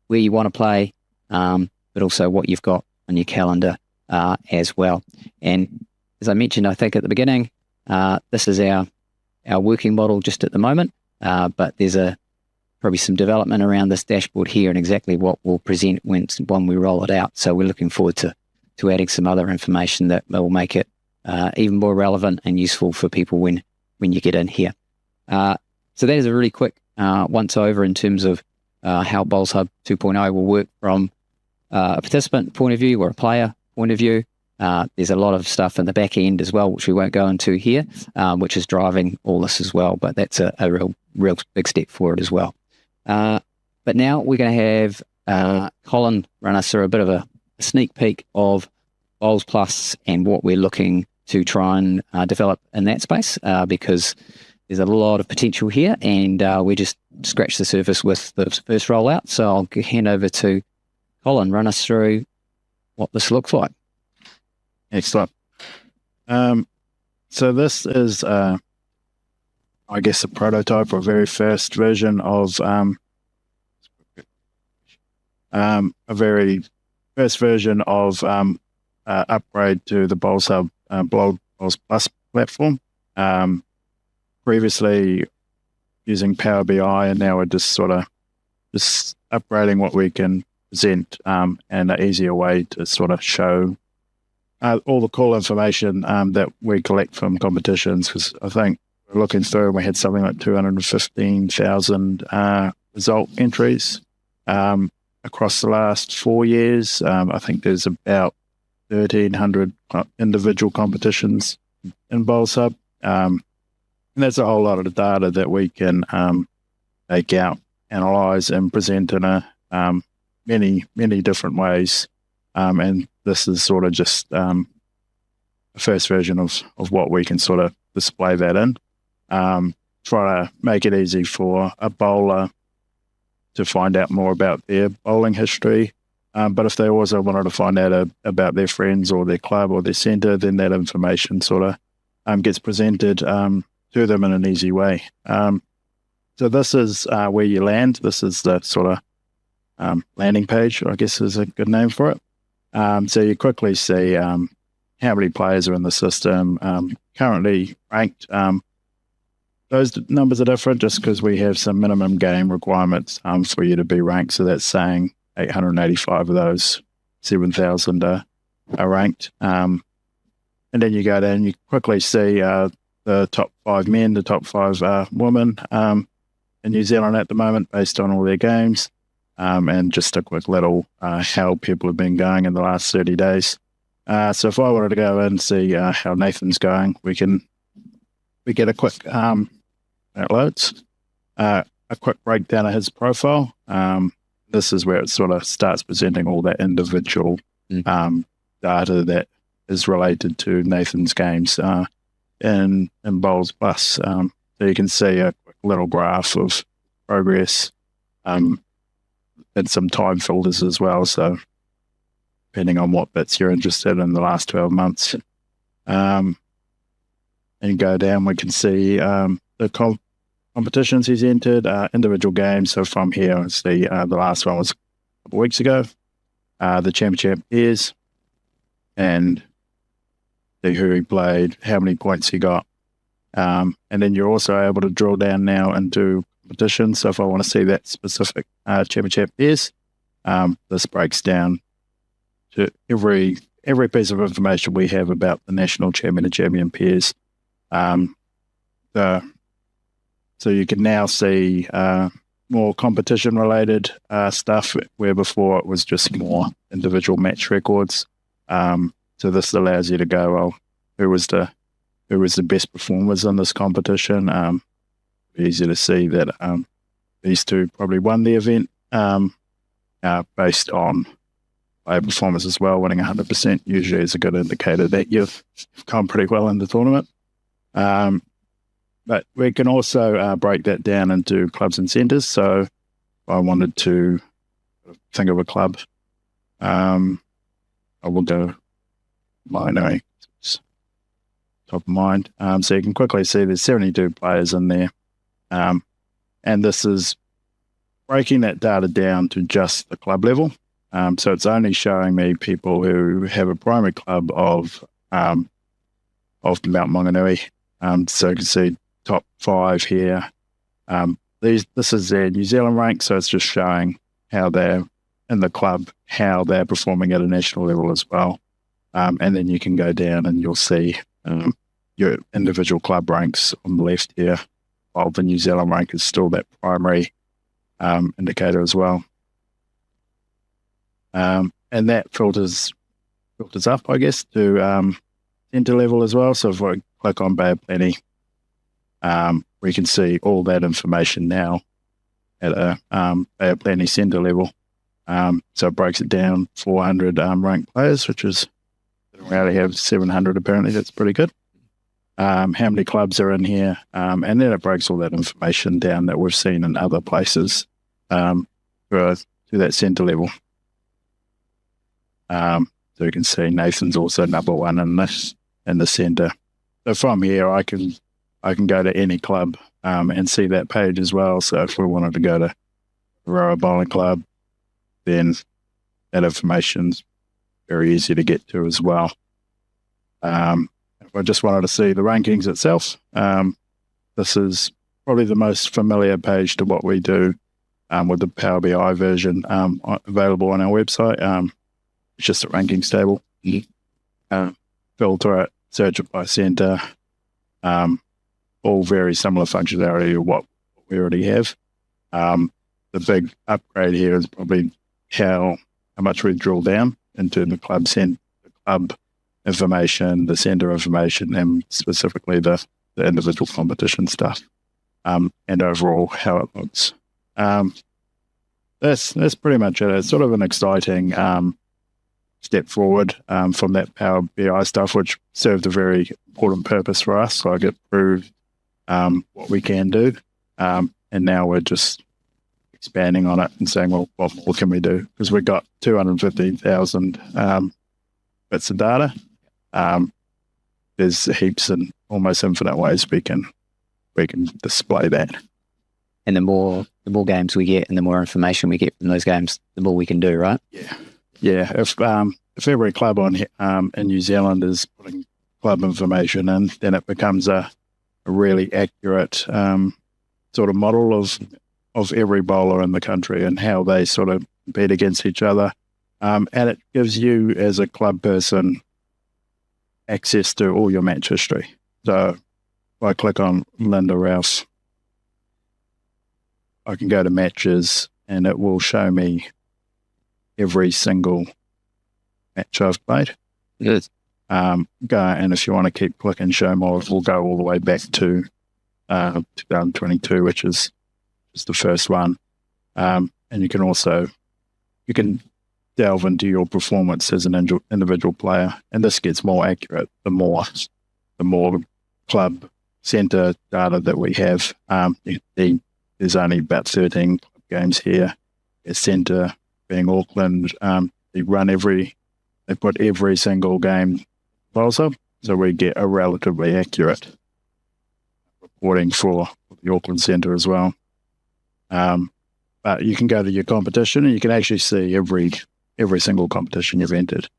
Speaker 4: where you want to play, but also what you've got on your calendar as well. And as I mentioned, I think at the beginning, this is our working model just at the moment, but there's probably some development around this dashboard here and exactly what we'll present when we roll it out. So we're looking forward to adding some other information that will make it even more relevant and useful for people when you get in here. So that is a really quick once over in terms of how Bowlshub 2.0 will work from a participant point of view or a player point of view. There's a lot of stuff in the back end as well, which we won't go into here, which is driving all this as well. But that's a real big step forward as well. But now we're going to have Colin run us through a bit of a sneak peek of Bowls Plus and what we're looking to try and develop in that space, because there's a lot of potential here, and we just scratched the surface with the first rollout. So I'll hand over to Colin, run us through what this looks like.
Speaker 5: Excellent. So this is, I guess, a prototype or very first version of upgrade to the Bowlshub Bowls Plus platform. Previously using Power BI, and now we're just upgrading what we can present and an easier way to sort of show all the cool information that we collect from competitions, because I think we're looking through and we had something like 215,000 result entries across the last 4 years. I think there's about 1,300 individual competitions in Bowlshub. And that's a whole lot of the data that we can take out, analyse and present in many different ways. And this is sort of just a first version of what we can sort of display that in. Try to make it easy for a bowler to find out more about their bowling history. But if they also wanted to find out about their friends or their club or their centre, then that information sort of gets presented to them in an easy way. So this is where you land. This is the sort of landing page, I guess is a good name for it. So you quickly see how many players are in the system, currently ranked. Those numbers are different just because we have some minimum game requirements for you to be ranked. So that's saying 885 of those 7,000 are ranked. And then you go down and you quickly see the top 5 men, the top 5 women in New Zealand at the moment based on all their games. And just a quick little how people have been going in the last 30 days. So if I wanted to go and see how Nathan's going, we get a quick, that loads, a quick breakdown of his profile. This is where it sort of starts presenting all that individual data that is related to Nathan's games in Bowls Plus. So you can see a quick little graph of progress and some time filters as well. So depending on what bits you're interested in the last 12 months. And go down, we can see the competitions he's entered, individual games. So from here, it's the last one was a couple of weeks ago. the championship pairs and see who he played, how many points he got. And then you're also able to drill down now into competition. So if I want to see that specific championship pairs, this breaks down to every piece of information we have about the national champion and champion pairs. So you can now see more competition-related stuff, where before it was just more individual match records. So this allows you to go, well, who was the best performers in this competition? Easy to see that these two probably won the event based on player performance as well. Winning 100% usually is a good indicator that you've gone pretty well in the tournament. But we can also break that down into clubs and centres. So if I wanted to think of a club, I will go minor, top of mind. So you can quickly see there's 72 players in there. And this is breaking that data down to just the club level. So it's only showing me people who have a primary club of Mount Maunganui. So you can see top 5 here. This is their New Zealand rank, so it's just showing how they're in the club, how they're performing at a national level as well. And then you can go down and you'll see your individual club ranks on the left here, while the New Zealand rank is still that primary indicator as well. And that filters up, I guess, to centre level as well. So if I click on Bay of Plenty, we can see all that information now at a Bay of Plenty centre level. So it breaks it down 400 ranked players, which is, we only have 700 apparently. That's pretty good. How many clubs are in here? And then it breaks all that information down that we've seen in other places to that centre level. So you can see Nathan's also number 1 in the centre. So from here, I can go to any club and see that page as well. So if we wanted to go to Roa Bowling Club, then that information's very easy to get to as well. If I just wanted to see the rankings itself, this is probably the most familiar page to what we do with the Power BI version available on our website. It's just a rankings table. Filter it, search it by centre, all very similar functionality to what we already have. The big upgrade here is probably how much we drill down into the club information, the centre information, and specifically the individual competition stuff, and overall how it looks. That's pretty much it. It's sort of an exciting step forward from that Power BI stuff, which served a very important purpose for us. Like it proved what we can do, and now we're just expanding on it and saying, well, what more can we do? Because we've got 215,000 bits of data. There's heaps and almost infinite ways we can display that.
Speaker 4: And the more games we get and the more information we get from those games, the more we can do, right?
Speaker 5: Yeah. If every club in New Zealand is putting club information in, then it becomes a really accurate sort of model of every bowler in the country and how they sort of compete against each other. And it gives you as a club person access to all your match history. So if I click on Linda Ralph, I can go to matches and it will show me every single match I've played.
Speaker 4: Good.
Speaker 5: And if you want to keep clicking show more, it will go all the way back to 2022, which is the first one. And you can delve into your performance as an individual player, and this gets more accurate the more club centre data that we have. There's only about 13 club games here. At centre being Auckland, they put every single game Bowlshub, so we get a relatively accurate reporting for the Auckland centre as well. But you can go to your competition and you can actually see every every single competition you've entered.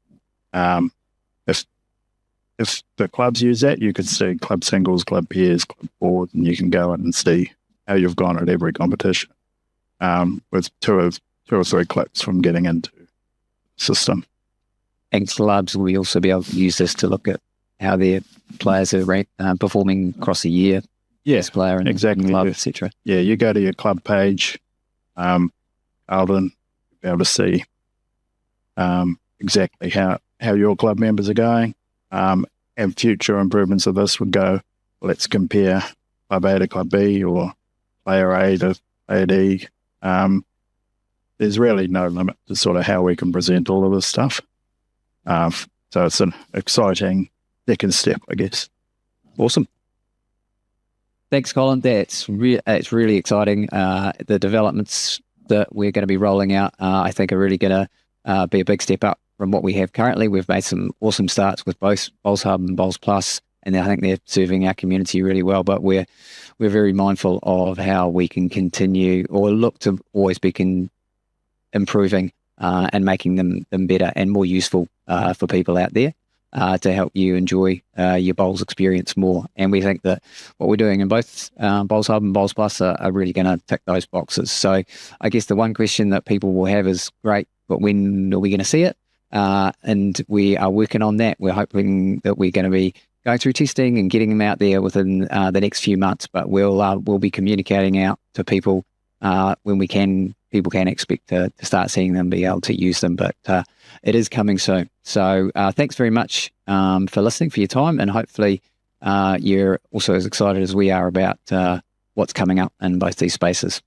Speaker 5: If the clubs use that, you could see club singles, club pairs, club board, and you can go in and see how you've gone at every competition, with two or three clicks from getting into the system.
Speaker 4: And clubs will also be able to use this to look at how their players are performing across the year.
Speaker 5: Yes,
Speaker 4: player and
Speaker 5: exactly.
Speaker 4: club, etc.
Speaker 5: Yeah, you go to your club page, Alden, you'll be able to see exactly how your club members are going. And future improvements of this would go, let's compare Club A to Club B or Player A to Player D. There's really no limit to sort of how we can present all of this stuff. So it's an exciting second step, I guess.
Speaker 4: Awesome. Thanks, Colin. It's really exciting. The developments that we're going to be rolling out, I think, are really going to be a big step up from what we have currently. We've made some awesome starts with both Bowlshub and Bowls Plus, and I think they're serving our community really well. But we're very mindful of how we can continue or look to always be improving and making them better and more useful for people out there to help you enjoy your bowls experience more. And we think that what we're doing in both Bowlshub and Bowls Plus are really going to tick those boxes. So I guess the one question that people will have is, great, but when are we going to see it? And we are working on that. We're hoping that we're going to be going through testing and getting them out there within the next few months, but we'll be communicating out to people when we can. People can expect to start seeing them, be able to use them, but it is coming soon. So thanks very much for listening, for your time, and hopefully you're also as excited as we are about what's coming up in both these spaces.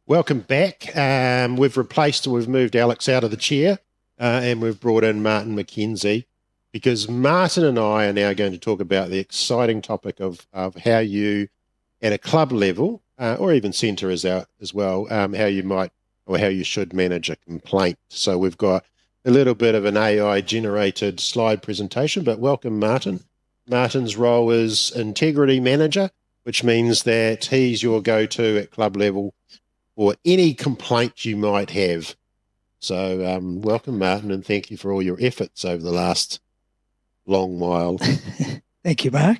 Speaker 2: Welcome back. We've moved Alex out of the chair and we've brought in Martin Mackenzie, because Martin and I are now going to talk about the exciting topic of how you, at a club level, or even centre as well, how you might or how you should manage a complaint. So we've got a little bit of an AI-generated slide presentation, but welcome, Martin. Martin's role is integrity manager, which means that he's your go-to at club level for any complaint you might have. So welcome, Martin, and thank you for all your efforts over the last long while.
Speaker 6: Thank you, Mark.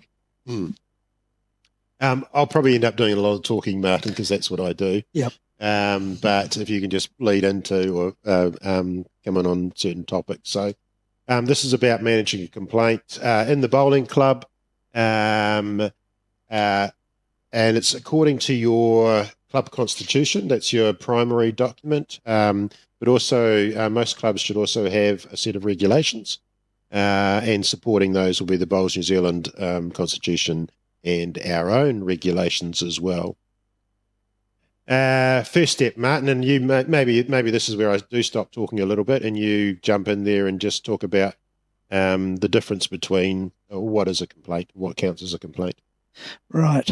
Speaker 2: I'll probably end up doing a lot of talking, Martin, because that's what I do.
Speaker 6: Yep.
Speaker 2: But if you can just lead into or come on certain topics. So this is about managing a complaint in the bowling club, and it's according to your club constitution. That's your primary document. But also most clubs should also have a set of regulations, and supporting those will be the Bowls New Zealand constitution and our own regulations as well. First step, Martin, and you maybe this is where I do stop talking a little bit and you jump in there and just talk about the difference between what is a complaint, what counts as a complaint.
Speaker 6: Right.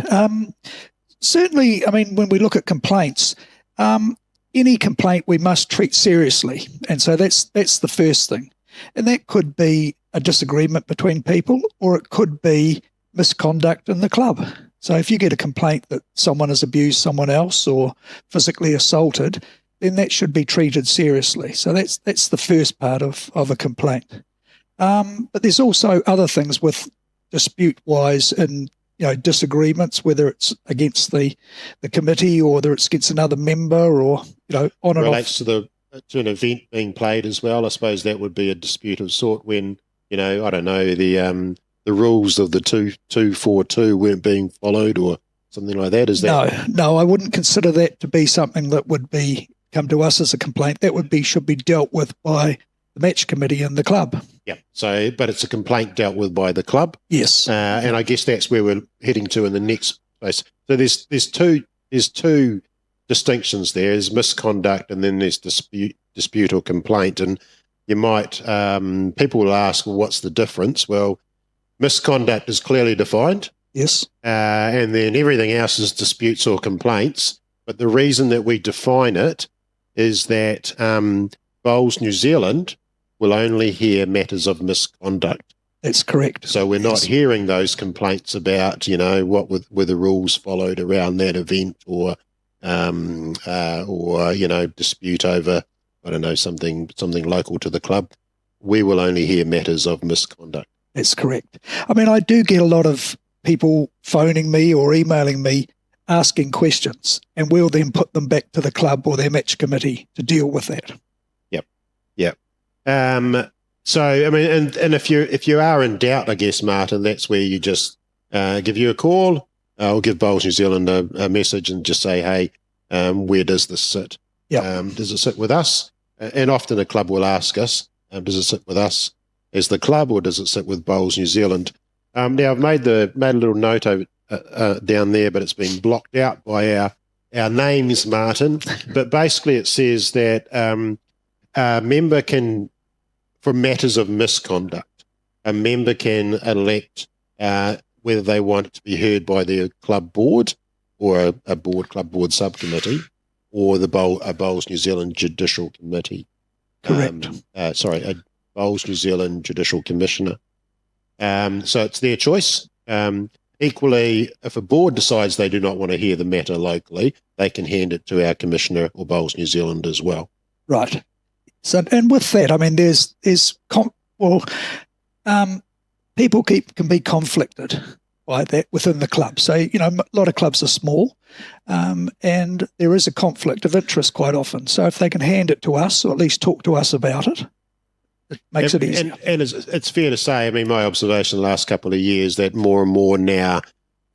Speaker 6: Certainly, I mean, when we look at complaints, any complaint we must treat seriously, and so that's the first thing. And that could be a disagreement between people, or it could be misconduct in the club. So if you get a complaint that someone has abused someone else or physically assaulted, then that should be treated seriously. So that's the first part of a complaint. But there's also other things with dispute-wise and disagreements, whether it's against the committee or whether it's against another member, or on and
Speaker 2: relates
Speaker 6: off.
Speaker 2: to an event being played as well. I suppose that would be a dispute of sort when I don't know, the rules of the 2-4-2 weren't being followed or something like that. Is that
Speaker 6: no? I wouldn't consider that to be something that would come to us as a complaint. That should be dealt with by the match committee and the club.
Speaker 2: Yeah. So, but it's a complaint dealt with by the club.
Speaker 6: Yes.
Speaker 2: And I guess that's where we're heading to in the next place. So there's two distinctions there. There's misconduct and then there's dispute or complaint. And you might people will ask, well, what's the difference? Well, misconduct is clearly defined.
Speaker 6: Yes.
Speaker 2: And then everything else is disputes or complaints. But the reason that we define it is that Bowls New Zealand will only hear matters of misconduct.
Speaker 6: That's correct.
Speaker 2: So we're not hearing those complaints about, what were the rules followed around that event or dispute over, I don't know, something local to the club. We will only hear matters of misconduct.
Speaker 6: That's correct. I mean, I do get a lot of people phoning me or emailing me asking questions, and we'll then put them back to the club or their match committee to deal with that.
Speaker 2: Yep. So, I mean, and if you are in doubt, I guess, Martin, that's where you just give you a call. I'll give Bowls New Zealand a message and just say, hey, where does this sit?
Speaker 6: Yep.
Speaker 2: Does it sit with us? And often a club will ask us, does it sit with us as the club, or does it sit with Bowls New Zealand? Now I've made a little note over down there, but it's been blocked out by our names, Martin. But basically, it says that a member can, for matters of misconduct, a member can elect whether they want it to be heard by their club board or a club board subcommittee, or a Bowls New Zealand Judicial Committee.
Speaker 6: Correct.
Speaker 2: A Bowls New Zealand Judicial Commissioner. So it's their choice. Equally, if a board decides they do not want to hear the matter locally, they can hand it to our commissioner or Bowls New Zealand as well.
Speaker 6: Right. So, and with that, I mean, people can be conflicted by that within the club. So, a lot of clubs are small, and there is a conflict of interest quite often. So if they can hand it to us, or at least talk to us about it, it makes it easier.
Speaker 2: And it's fair to say, I mean, my observation the last couple of years that more and more now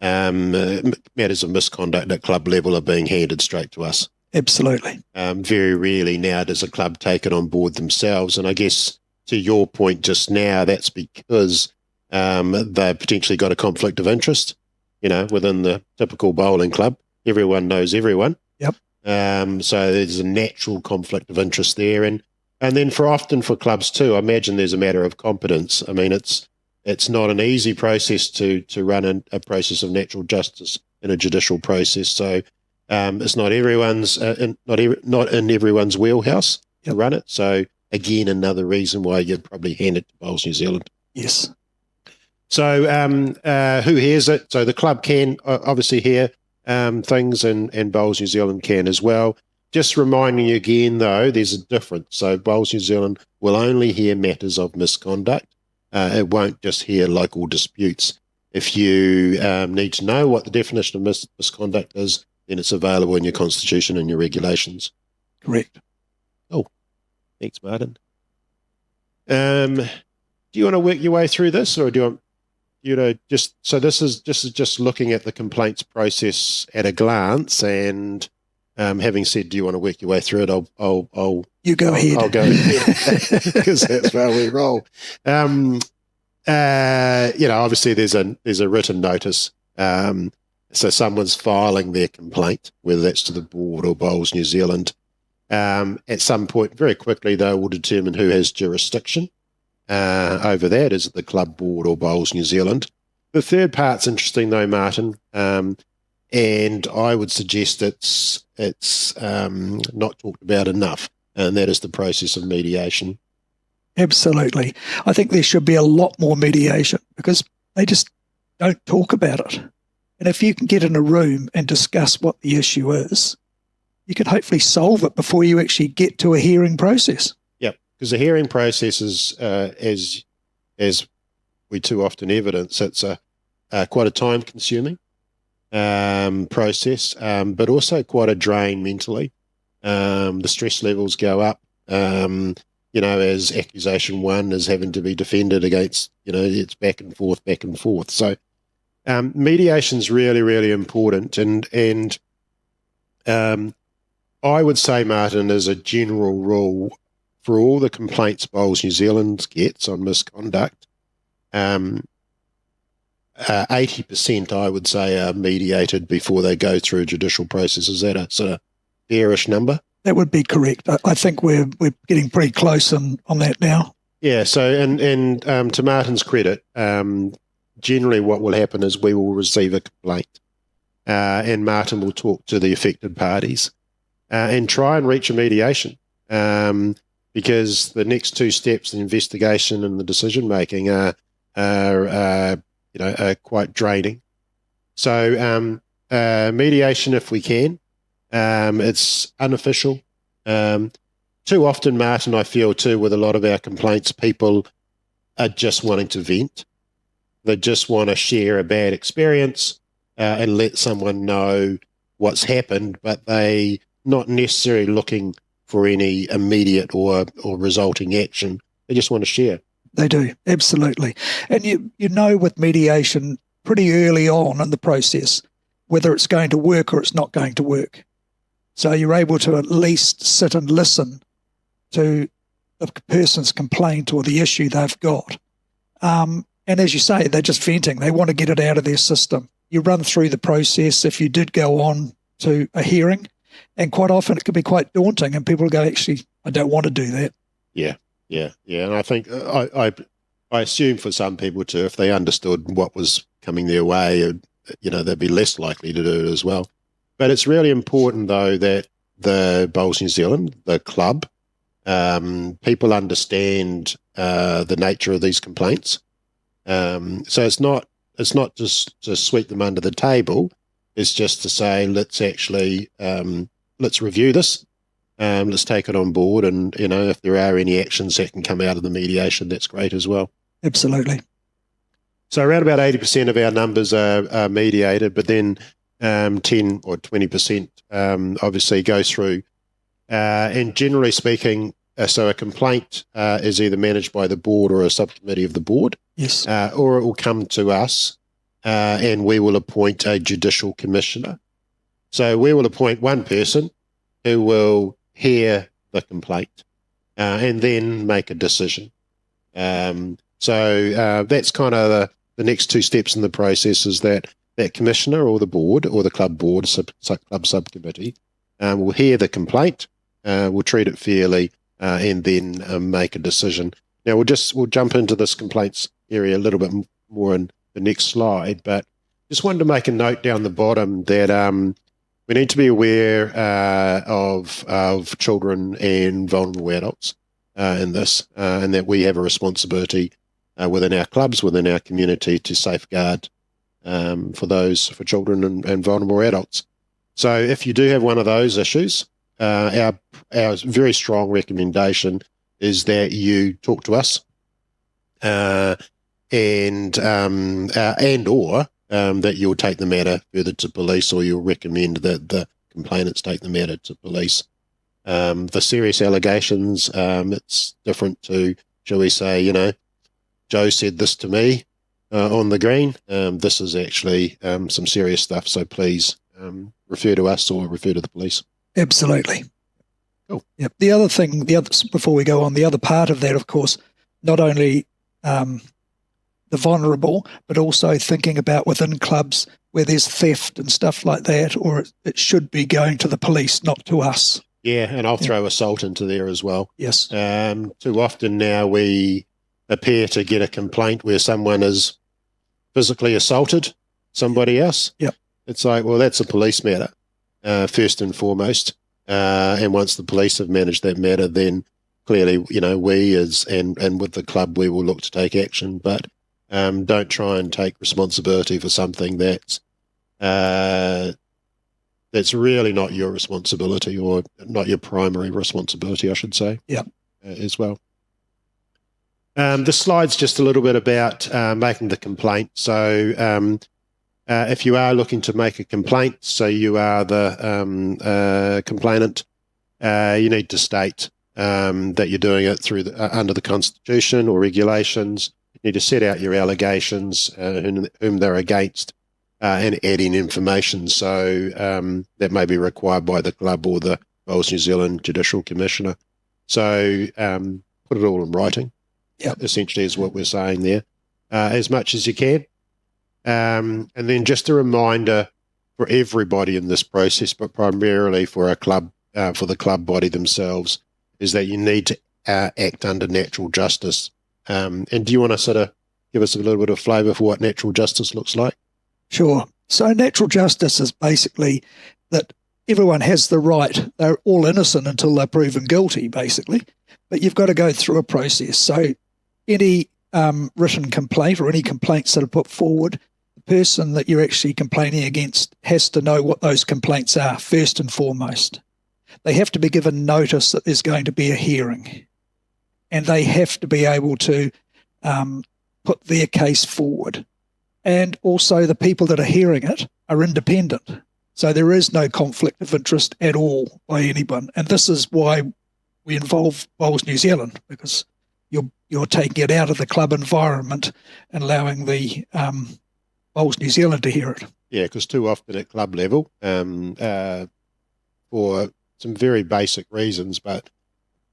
Speaker 2: matters of misconduct at club level are being handed straight to us.
Speaker 6: Absolutely.
Speaker 2: Very rarely now does a club take it on board themselves. And I guess to your point just now, that's because they've potentially got a conflict of interest, within the typical bowling club. Everyone knows everyone.
Speaker 6: Yep.
Speaker 2: So there's a natural conflict of interest there. And then often for clubs too, I imagine there's a matter of competence. I mean, it's not an easy process to run a process of natural justice in a judicial process. So it's not everyone's not in everyone's wheelhouse to run it. So again, another reason why you'd probably hand it to Bowls New Zealand.
Speaker 6: Yes.
Speaker 2: So who hears it? So the club can obviously hear things, and Bowls New Zealand can as well. Just reminding you again, though, there's a difference. So Bowls New Zealand will only hear matters of misconduct. It won't just hear local disputes. If you need to know what the definition of misconduct is, then it's available in your constitution and your regulations.
Speaker 6: Correct.
Speaker 2: Oh, thanks, Martin. Do you want to work your way through this, or do you want, just so this is just looking at the complaints process at a glance, and having said, do you want to work your way through it? I'll
Speaker 6: you go ahead.
Speaker 2: I'll go ahead because that's how we roll. Obviously there's a written notice. So someone's filing their complaint, whether that's to the board or Bowls New Zealand. At some point, very quickly, they will determine who has jurisdiction over that. Is it the club board or Bowls New Zealand? The third part's interesting, though, Martin, and I would suggest it's not talked about enough, and that is the process of mediation.
Speaker 6: Absolutely. I think there should be a lot more mediation because they just don't talk about it. And if you can get in a room and discuss what the issue is, you can hopefully solve it before you actually get to a hearing process.
Speaker 2: Yep, because the hearing process is, as we too often evidence, it's quite a time-consuming process, but also quite a drain mentally. The stress levels go up, as accusation one is having to be defended against, it's back and forth. So mediation's really, really important. And I would say, Martin, as a general rule, for all the complaints Bowls New Zealand gets on misconduct, 80%, I would say, are mediated before they go through judicial process. Is that a sort of fairish number?
Speaker 6: That would be correct. I think we're getting pretty close on that now.
Speaker 2: Yeah. So, and to Martin's credit, generally what will happen is we will receive a complaint, and Martin will talk to the affected parties and try and reach a mediation, because the next two steps, the investigation and the decision making, are quite draining. So mediation, if we can. It's unofficial. Too often, Martin, I feel too, with a lot of our complaints, people are just wanting to vent. They just want to share a bad experience and let someone know what's happened, but they not necessarily looking for any immediate or resulting action. They just want to share.
Speaker 6: They do, absolutely. And you know with mediation pretty early on in the process whether it's going to work or it's not going to work. So you're able to at least sit and listen to the person's complaint or the issue they've got. And as you say, they're just venting. They want to get it out of their system. You run through the process if you did go on to a hearing, and quite often it can be quite daunting, and people go, actually, I don't want to do that.
Speaker 2: Yeah. And I think I assume for some people too, if they understood what was coming their way, they'd be less likely to do it as well. But it's really important, though, that the Bowls New Zealand, the club, people understand the nature of these complaints. So it's not just to sweep them under the table. It's just to say, let's actually let's review this. Let's take it on board, and if there are any actions that can come out of the mediation, that's great as well.
Speaker 6: Absolutely.
Speaker 2: So around about 80% of our numbers are mediated, but then 10 or 20% obviously go through. And generally speaking, so a complaint is either managed by the board or a subcommittee of the board.
Speaker 6: Yes.
Speaker 2: Or it will come to us, and we will appoint a judicial commissioner. So we will appoint one person who will hear the complaint and then make a decision. So that's kind of the next two steps in the process, is that commissioner or the board or the club board, club subcommittee, We'll hear the complaint, we'll treat it fairly, and then make a decision. Now we'll jump into this complaints area a little bit more in the next slide, but just wanted to make a note down the bottom that we need to be aware of children and vulnerable adults in this, and that we have a responsibility within our clubs, within our community, to safeguard for children and vulnerable adults. So if you do have one of those issues, our very strong recommendation is that you talk to us, or that you'll take the matter further to police, or you'll recommend that the complainants take the matter to police. For serious allegations, it's different to, shall we say, Joe said this to me on the green. This is actually some serious stuff, so please refer to us or refer to the police.
Speaker 6: Absolutely.
Speaker 2: Cool.
Speaker 6: Yep. Before we go on, the other part of that, of course, not only the vulnerable, but also thinking about within clubs where there's theft and stuff like that, or it should be going to the police, not to us.
Speaker 2: Yeah, and I'll throw assault into there as well.
Speaker 6: Yes.
Speaker 2: Too often now we appear to get a complaint where someone has physically assaulted somebody else.
Speaker 6: Yep.
Speaker 2: It's like, well, that's a police matter, first and foremost. And once the police have managed that matter, then clearly, we and with the club, we will look to take action. But don't try and take responsibility for something that's really not your responsibility, or not your primary responsibility, I should say.
Speaker 6: Yeah.
Speaker 2: As well. The slide's just a little bit about making the complaint. So if you are looking to make a complaint, so you are the complainant, you need to state that you're doing it through under the Constitution or regulations. You need to set out your allegations, whom they're against, and add in information. So that may be required by the club or the Bowls New Zealand Judicial Commissioner. So put it all in writing.
Speaker 6: Yeah,
Speaker 2: essentially is what we're saying there, as much as you can. And then just a reminder for everybody in this process, but primarily for our club, for the club body themselves, is that you need to act under natural justice. And do you want to sort of give us a little bit of flavour for what natural justice looks like?
Speaker 6: Sure. So natural justice is basically that everyone has the right. They're all innocent until they're proven guilty, basically. But you've got to go through a process. So any written complaint or any complaints that are put forward, the person that you're actually complaining against has to know what those complaints are, first and foremost. They have to be given notice that there's going to be a hearing, and they have to be able to put their case forward. And also the people that are hearing it are independent. So there is no conflict of interest at all by anyone. And this is why we involve Bowls New Zealand, because you're taking it out of the club environment and allowing the Bowls New Zealand to hear it.
Speaker 2: Yeah, because too often at club level, for some very basic reasons, but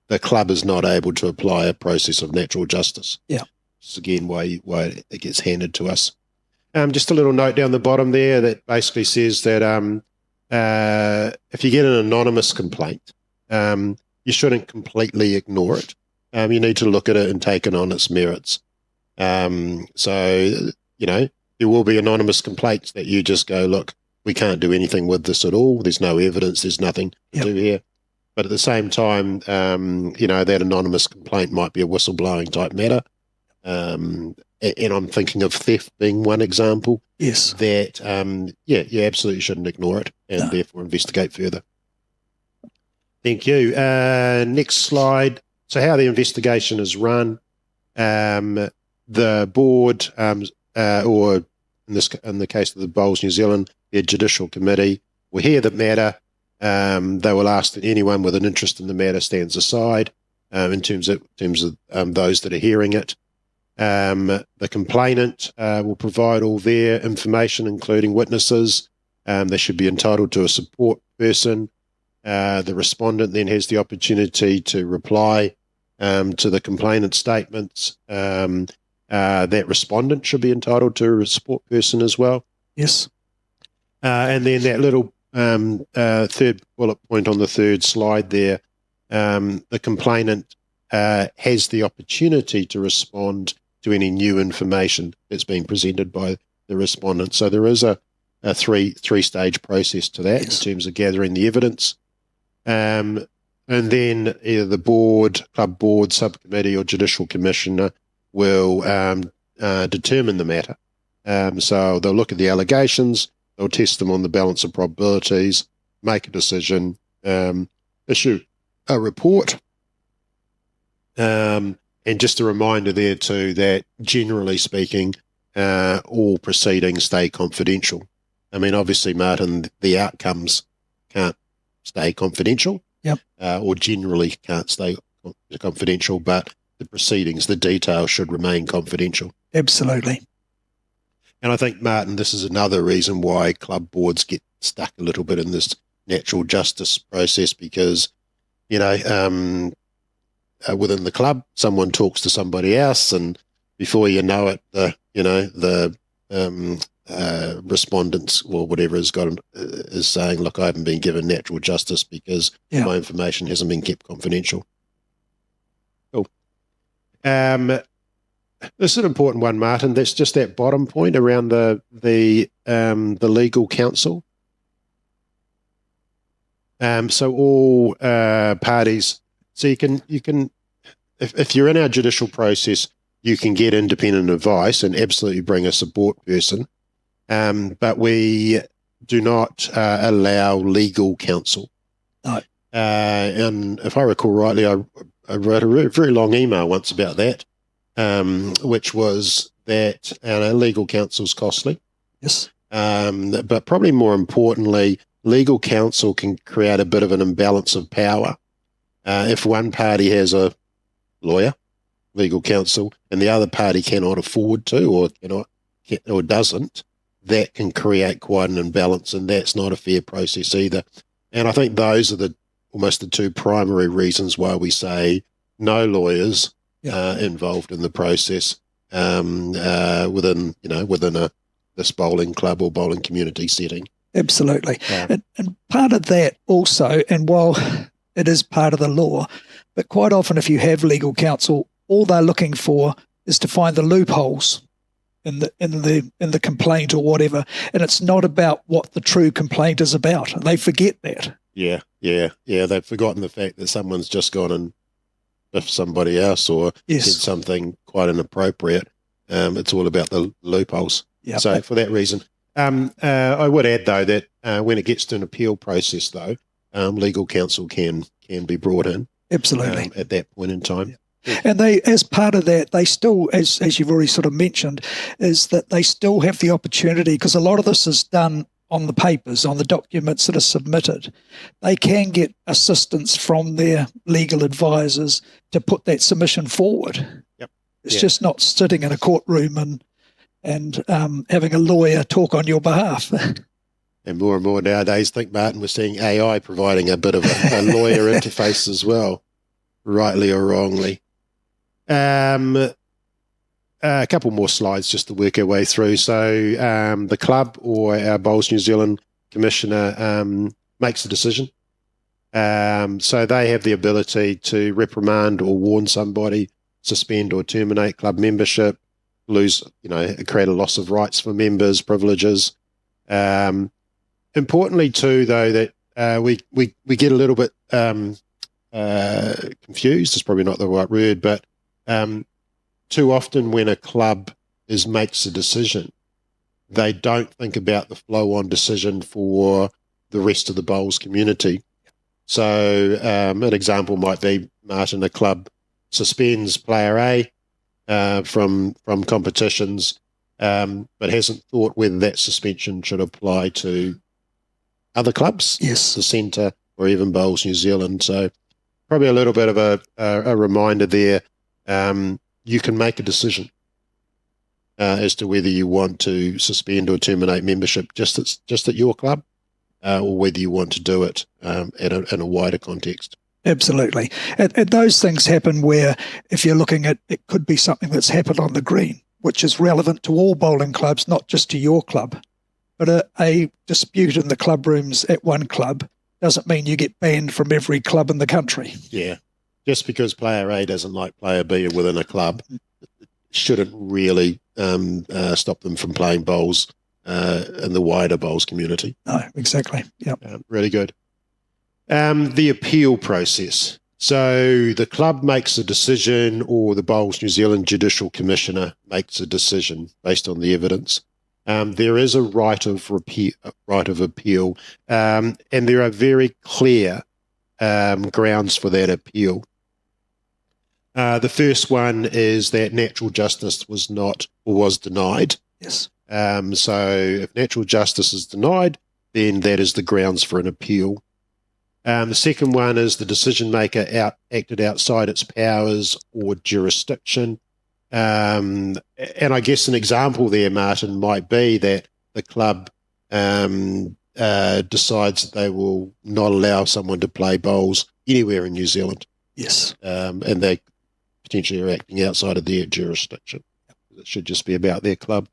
Speaker 2: the club is not able to apply a process of natural justice.
Speaker 6: Yeah.
Speaker 2: Which is again why it gets handed to us. Just a little note down the bottom there that basically says that if you get an anonymous complaint, you shouldn't completely ignore it. You need to look at it and take it on its merits. So, there will be anonymous complaints that you just go, look, we can't do anything with this at all. There's no evidence. There's nothing to do here. But at the same time, that anonymous complaint might be a whistleblowing type matter. And I'm thinking of theft being one example.
Speaker 6: Yes.
Speaker 2: That, you absolutely shouldn't ignore it and therefore investigate further. Thank you. Next slide. So how the investigation is run, the board, or in the case of the Bowls New Zealand, their Judicial Committee will hear the matter. They will ask that anyone with an interest in the matter stands aside in terms of those that are hearing it. The complainant will provide all their information, including witnesses. They should be entitled to a support person. The respondent then has the opportunity to reply to the complainant's statements. That respondent should be entitled to a support person as well.
Speaker 6: Yes.
Speaker 2: And then that little third bullet point on the third slide there, the complainant has the opportunity to respond to any new information that's been presented by the respondent. So there is a three-stage process to that in terms of gathering the evidence. And then either the board, club board, subcommittee or judicial commissioner will determine the matter. So they'll look at the allegations, they'll test them on the balance of probabilities, make a decision, issue a report. And just a reminder there too that generally speaking, all proceedings stay confidential. I mean, obviously, Martin, the outcomes can't stay confidential, or generally can't stay confidential, but the proceedings, the details should remain confidential.
Speaker 6: Absolutely.
Speaker 2: And I think, Martin, this is another reason why club boards get stuck a little bit in this natural justice process because, you know, within the club, someone talks to somebody else, and before you know it, the respondents or whatever is saying, "Look, I haven't been given natural justice because my information hasn't been kept confidential." Cool. This is an important one, Martin. That's just that bottom point around the legal counsel. So all parties. So you can, if you're in our judicial process, you can get independent advice and absolutely bring a support person. But we do not allow legal counsel.
Speaker 6: No.
Speaker 2: And if I recall rightly, I wrote a very long email once about that, which was that legal counsel is costly.
Speaker 6: Yes.
Speaker 2: But probably more importantly, legal counsel can create a bit of an imbalance of power. If one party has a lawyer, legal counsel, and the other party cannot afford to or doesn't, that can create quite an imbalance, and that's not a fair process either. And I think those are almost the two primary reasons why we say no lawyers involved in the process within this bowling club or bowling community setting.
Speaker 6: Absolutely. And part of that also, and while it is part of the law, but quite often if you have legal counsel, all they're looking for is to find the loopholes in the complaint or whatever, and it's not about what the true complaint is about. They forget that.
Speaker 2: Yeah. They've forgotten the fact that someone's just gone and biffed somebody else or said something quite inappropriate. It's all about the loopholes.
Speaker 6: Yeah.
Speaker 2: So for that reason, I would add though that when it gets to an appeal process, though, legal counsel can be brought in.
Speaker 6: Absolutely.
Speaker 2: At that point in time.
Speaker 6: Yeah. And they, as part of that, they still, as you've already sort of mentioned, is that they still have the opportunity, because a lot of this is done on the papers, on the documents that are submitted. They can get assistance from their legal advisors to put that submission forward.
Speaker 2: Yep.
Speaker 6: It's just not sitting in a courtroom and having a lawyer talk on your behalf.
Speaker 2: And more nowadays, I think, Martin, we're seeing AI providing a bit of a lawyer interface as well, rightly or wrongly. A couple more slides just to work our way through. So the club or our Bowls New Zealand commissioner makes a decision. So they have the ability to reprimand or warn somebody, suspend or terminate club membership, create a loss of rights for members, privileges. Importantly too, though, that we get a little bit confused, is probably not the right word, but too often when a club makes a decision, they don't think about the flow-on decision for the rest of the bowls community. So an example might be, Martin, a club suspends player A from competitions, but hasn't thought whether that suspension should apply to other clubs, the centre, or even Bowls New Zealand. So probably a little bit of a reminder there. You can make a decision as to whether you want to suspend or terminate membership just at your club, or whether you want to do it in a wider context.
Speaker 6: Absolutely. And those things happen where, if you're looking at, it could be something that's happened on the green, which is relevant to all bowling clubs, not just to your club. But a dispute in the club rooms at one club doesn't mean you get banned from every club in the country.
Speaker 2: Yeah. Just because player A doesn't like player B within a club shouldn't really stop them from playing bowls in the wider bowls community.
Speaker 6: No, exactly. Yep.
Speaker 2: Really good. The appeal process. So the club makes a decision, or the Bowls New Zealand Judicial Commissioner makes a decision based on the evidence. There is a right of appeal, and there are very clear grounds for that appeal. The first one is that natural justice was not or was denied.
Speaker 6: Yes.
Speaker 2: So if natural justice is denied, then that is the grounds for an appeal. The second one is the decision maker acted outside its powers or jurisdiction. And I guess an example there, Martin, might be that the club decides that they will not allow someone to play bowls anywhere in New Zealand.
Speaker 6: Yes.
Speaker 2: And they potentially are acting outside of their jurisdiction. It should just be about their club.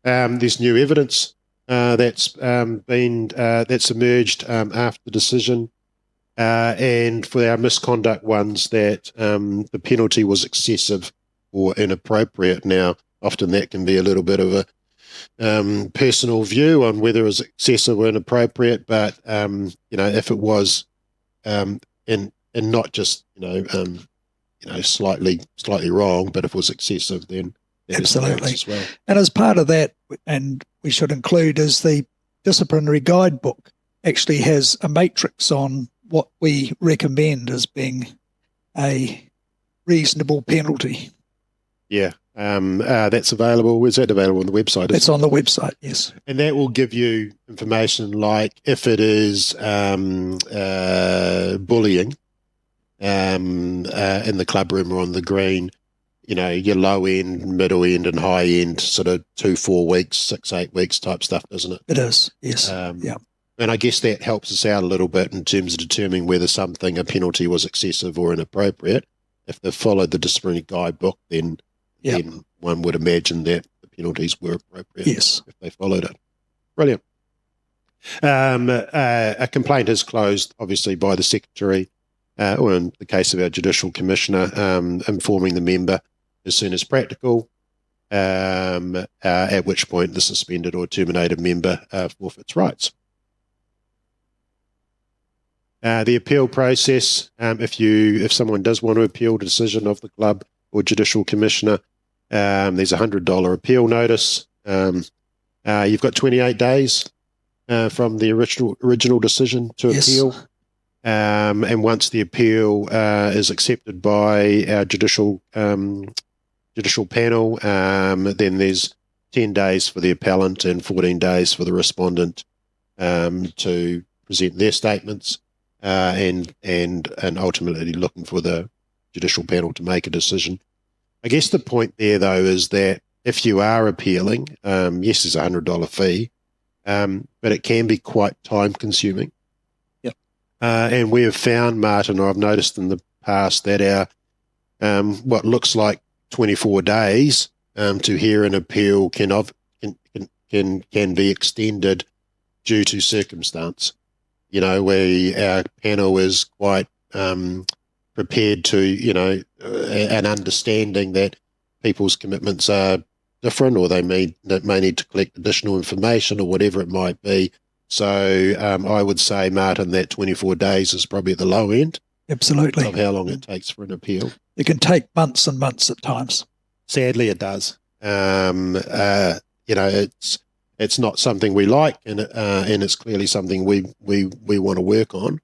Speaker 2: There's new evidence that's emerged after the decision, and for our misconduct ones, that the penalty was excessive or inappropriate. Now, often that can be a little bit of a personal view on whether it was excessive or inappropriate, but if it was, and not just slightly wrong, but if it was excessive, then
Speaker 6: absolutely
Speaker 2: as well.
Speaker 6: And as part of that, and we should include, is the disciplinary guidebook actually has a matrix on what we recommend as being a reasonable penalty.
Speaker 2: Yeah, that's available. Is that available on the website?
Speaker 6: It's on the website, yes.
Speaker 2: And that will give you information like if it is bullying in the club room or on the green, your low end, middle end, and high end, sort of 2-4 weeks, 6-8 weeks type stuff, doesn't it?
Speaker 6: It is, yes.
Speaker 2: Yeah. And I guess that helps us out a little bit in terms of determining whether a penalty was excessive or inappropriate. If they followed the disciplinary guidebook, then one would imagine that the penalties were appropriate.
Speaker 6: Yes.
Speaker 2: If they followed it. Brilliant. A complaint is closed, obviously, by the secretary, or in the case of our Judicial Commissioner, informing the member as soon as practical, at which point the suspended or terminated member forfeits rights. The appeal process, if someone does want to appeal the decision of the club or Judicial Commissioner, there's a $100 appeal notice. You've got 28 days from the original decision to appeal. And once the appeal is accepted by our judicial panel, then there's 10 days for the appellant and 14 days for the respondent to present their statements, and ultimately looking for the judicial panel to make a decision. I guess the point there, though, is that if you are appealing, yes, there's a $100 fee, but it can be quite time-consuming. And we have found, Martin, or I've noticed in the past, that our what looks like 24 days to hear an appeal can be extended due to circumstance. Where our panel is quite prepared to, an understanding that people's commitments are different, or they may need to collect additional information, or whatever it might be. So I would say, Martin, that 24 days is probably at the low end.
Speaker 6: Absolutely.
Speaker 2: Of how long it takes for an appeal.
Speaker 6: It can take months and months at times.
Speaker 2: Sadly, it does. It's not something we like, and it's clearly something we want to work on.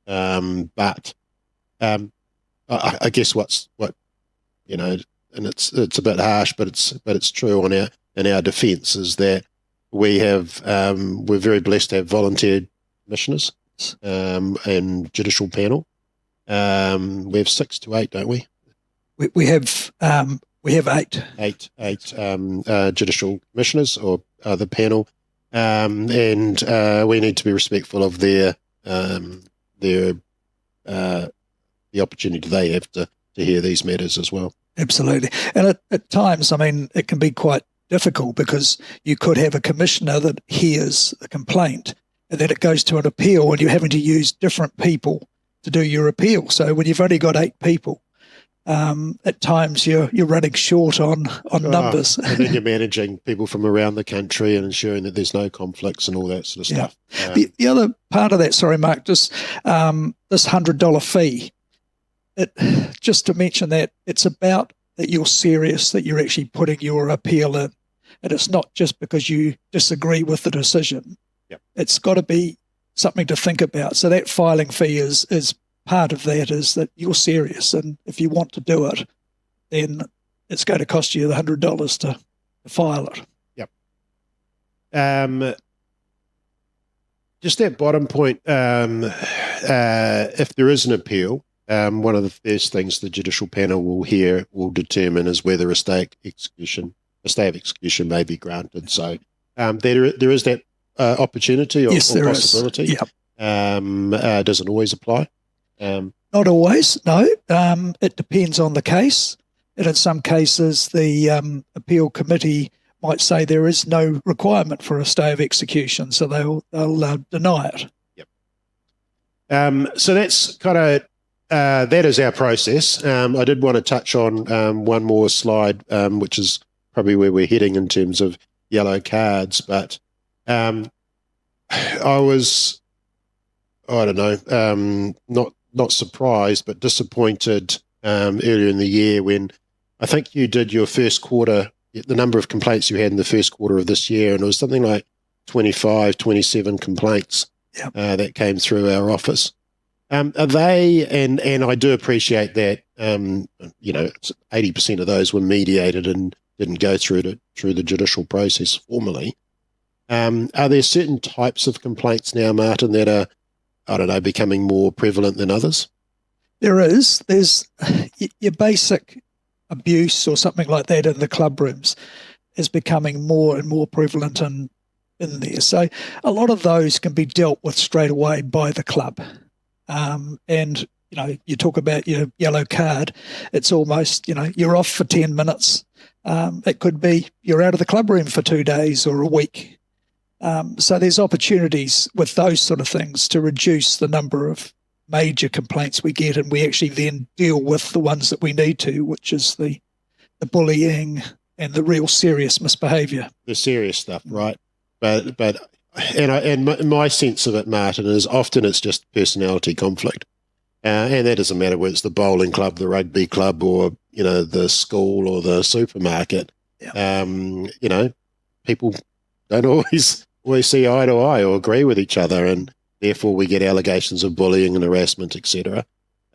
Speaker 2: But I guess and it's a bit harsh, but it's true in our defence, is that we're very blessed to have volunteer commissioners and judicial panel. We have 6 to 8, don't we?
Speaker 6: We have 8.
Speaker 2: 8 judicial commissioners, or the panel, and we need to be respectful of the opportunity they have to hear these matters as well.
Speaker 6: Absolutely. And at times, it can be quite difficult because you could have a commissioner that hears a complaint and then it goes to an appeal and you're having to use different people to do your appeal. So when you've only got 8 people, at times you're running short on numbers.
Speaker 2: And then you're managing people from around the country and ensuring that there's no conflicts and all that sort of stuff.
Speaker 6: The other part of that, sorry, Mark, just this $100 fee, just to mention that it's about that you're serious, that you're actually putting your appeal in. And it's not just because you disagree with the decision.
Speaker 2: Yep.
Speaker 6: It's got to be something to think about. So that filing fee is part of that, is that you're serious. And if you want to do it, then it's going to cost you the $100 to file it.
Speaker 2: Yep. Just that bottom point, if there is an appeal, one of the first things the judicial panel will determine is whether a stay of execution may be granted. So there is that opportunity or possibility.
Speaker 6: Yep.
Speaker 2: Doesn't always apply.
Speaker 6: Not always, no. It depends on the case. And in some cases, the appeal committee might say there is no requirement for a stay of execution, so they'll deny it.
Speaker 2: Yep. So that's kind of that is our process. I did want to touch on one more slide, which is probably where we're heading in terms of yellow cards. But I don't know, not surprised, but disappointed earlier in the year when I think you did your first quarter, the number of complaints you had in the first quarter of this year, and it was something like 25, 27 complaints that came through our office. Are they, and I do appreciate that, 80% of those were mediated and didn't go through the judicial process formally. Are there certain types of complaints now, Martin, that are, I don't know, becoming more prevalent than others?
Speaker 6: There is. There's your basic abuse or something like that in the club rooms is becoming more and more prevalent in there. So a lot of those can be dealt with straight away by the club. And, you talk about your yellow card, it's almost, you're off for 10 minutes. It could be you're out of the club room for 2 days or a week. So there's opportunities with those sort of things to reduce the number of major complaints we get, and we actually then deal with the ones that we need to, which is the bullying and the real serious misbehaviour.
Speaker 2: The serious stuff, right? But my sense of it, Martin, is often it's just personality conflict. And that doesn't matter whether it's the bowling club, the rugby club, or, the school or the supermarket.
Speaker 6: Yeah.
Speaker 2: People don't always see eye to eye or agree with each other, and therefore we get allegations of bullying and harassment, etc.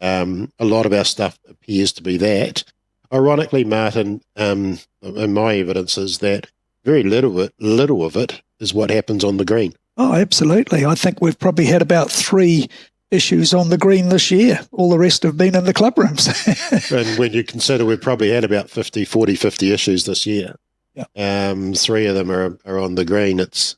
Speaker 2: A lot of our stuff appears to be that. Ironically, Martin, and my evidence is that very little of it is what happens on the green.
Speaker 6: Oh, absolutely. I think we've probably had about 3 issues on the green this year. All the rest have been in the club rooms.
Speaker 2: And when you consider we've probably had about 50 issues this year.
Speaker 6: Yeah.
Speaker 2: 3 of them are on the green. It's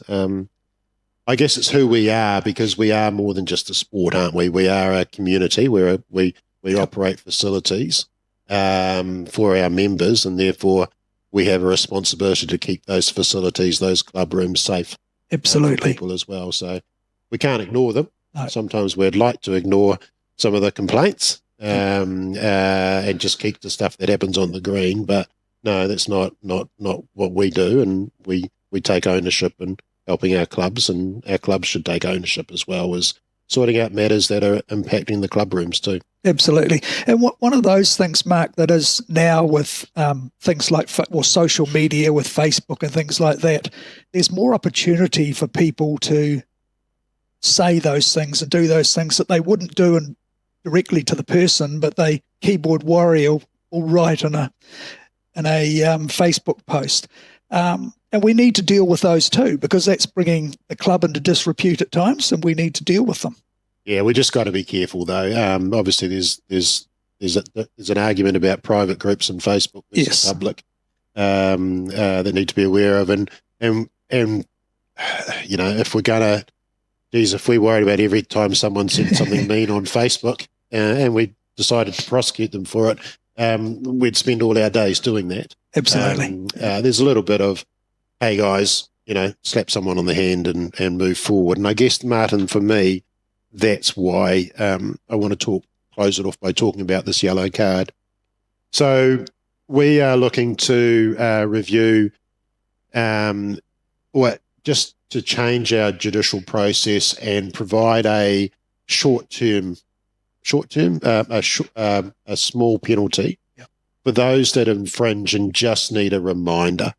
Speaker 2: I guess it's who we are, because we are more than just a sport, aren't we? We are a community where we operate facilities for our members, and therefore we have a responsibility to keep those facilities, those club rooms safe.
Speaker 6: Absolutely.
Speaker 2: For people as well. So we can't ignore them.
Speaker 6: No.
Speaker 2: Sometimes we'd like to ignore some of the complaints and just keep the stuff that happens on the green. But no, that's not what we do, and we take ownership in helping our clubs, and our clubs should take ownership as well as sorting out matters that are impacting the club rooms too.
Speaker 6: Absolutely. And one of those things, Mark, that is now with things like social media, with Facebook and things like that, there's more opportunity for people to say those things and do those things that they wouldn't do directly to the person, but they keyboard warrior will write in a Facebook post. And we need to deal with those too, because that's bringing the club into disrepute at times, and we need to deal with them.
Speaker 2: Yeah, we just got to be careful though. Obviously, there's an argument about private groups and Facebook versus public that need to be aware of, and if we're gonna, if we worried about every time someone said something mean on Facebook and we decided to prosecute them for it, we'd spend all our days doing that.
Speaker 6: Absolutely.
Speaker 2: There's a little bit of, hey guys, slap someone on the hand and move forward. And I guess, Martin, for me, that's why I want to close it off by talking about this yellow card. So we are looking to review just to change our judicial process and provide a a small penalty for those that infringe and just need a reminder.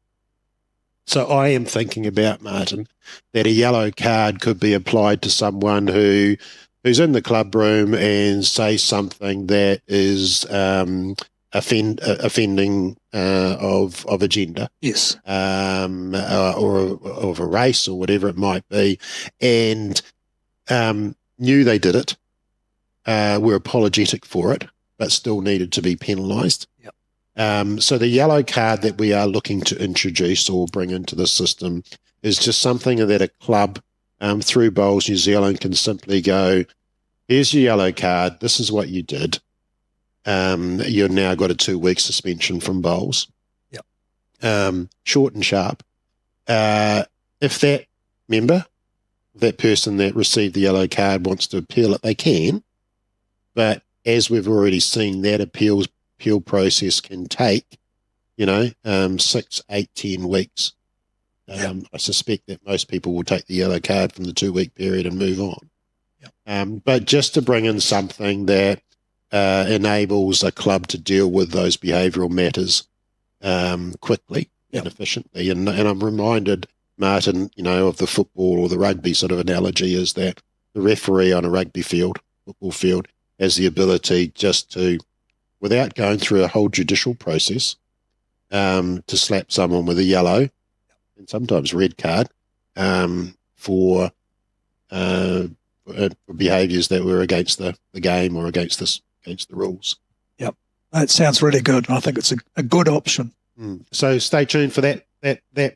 Speaker 2: So I am thinking about, Martin, that a yellow card could be applied to someone who's in the club room and say something that is offending of a gender,
Speaker 6: Yes.
Speaker 2: or of a race or whatever it might be, and knew they did it, were apologetic for it, but still needed to be penalised.
Speaker 6: Yep.
Speaker 2: So the yellow card that we are looking to introduce or bring into the system is just something that a club through Bowls New Zealand can simply go, here's your yellow card, this is what you did. You've now got a 2-week suspension from Bowls.
Speaker 6: Yep.
Speaker 2: Short and sharp. If that member, that person that received the yellow card wants to appeal it, they can. But as we've already seen, that appeal process can take, 6, 8, 10 weeks. I suspect that most people will take the yellow card from the 2-week period and move on.
Speaker 6: Yep.
Speaker 2: But just to bring in something that enables a club to deal with those behavioural matters quickly and efficiently. And I'm reminded, Martin, of the football or the rugby sort of analogy is that the referee on a football field, has the ability just to, without going through a whole judicial process, to slap someone with a yellow and sometimes red card for behaviours that were against the game or against the rules.
Speaker 6: Yep, that sounds really good. I think it's a good option.
Speaker 2: So stay tuned for that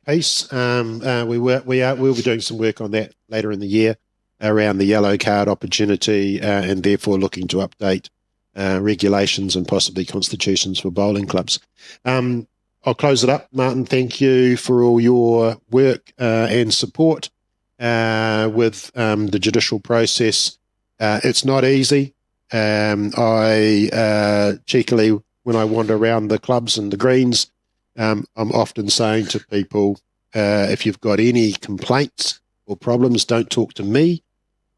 Speaker 2: piece. We'll be doing some work on that later in the year around the yellow card opportunity, and therefore looking to update regulations and possibly constitutions for bowling clubs. I'll close it up. Martin, thank you for all your work and support with the judicial process. It's not easy. I cheekily, when I wander around the clubs and the greens, I'm often saying to people, if you've got any complaints or problems, don't talk to me.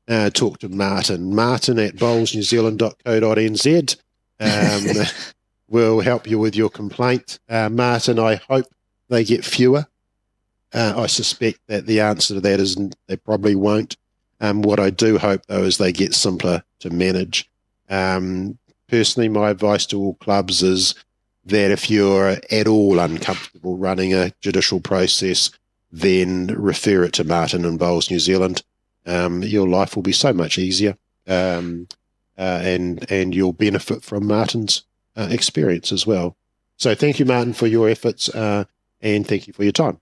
Speaker 2: Talk to Martin at bowlsnewzealand.co.nz. Will help you with your complaint. Martin, I hope they get fewer. I suspect that the answer to that is they probably won't. What I do hope, though, is they get simpler to manage. Personally, my advice to all clubs is that if you're at all uncomfortable running a judicial process, then refer it to Martin and Bowls New Zealand. Your life will be so much easier, and you'll benefit from Martin's experience as well. So thank you, Martin, for your efforts, and thank you for your time.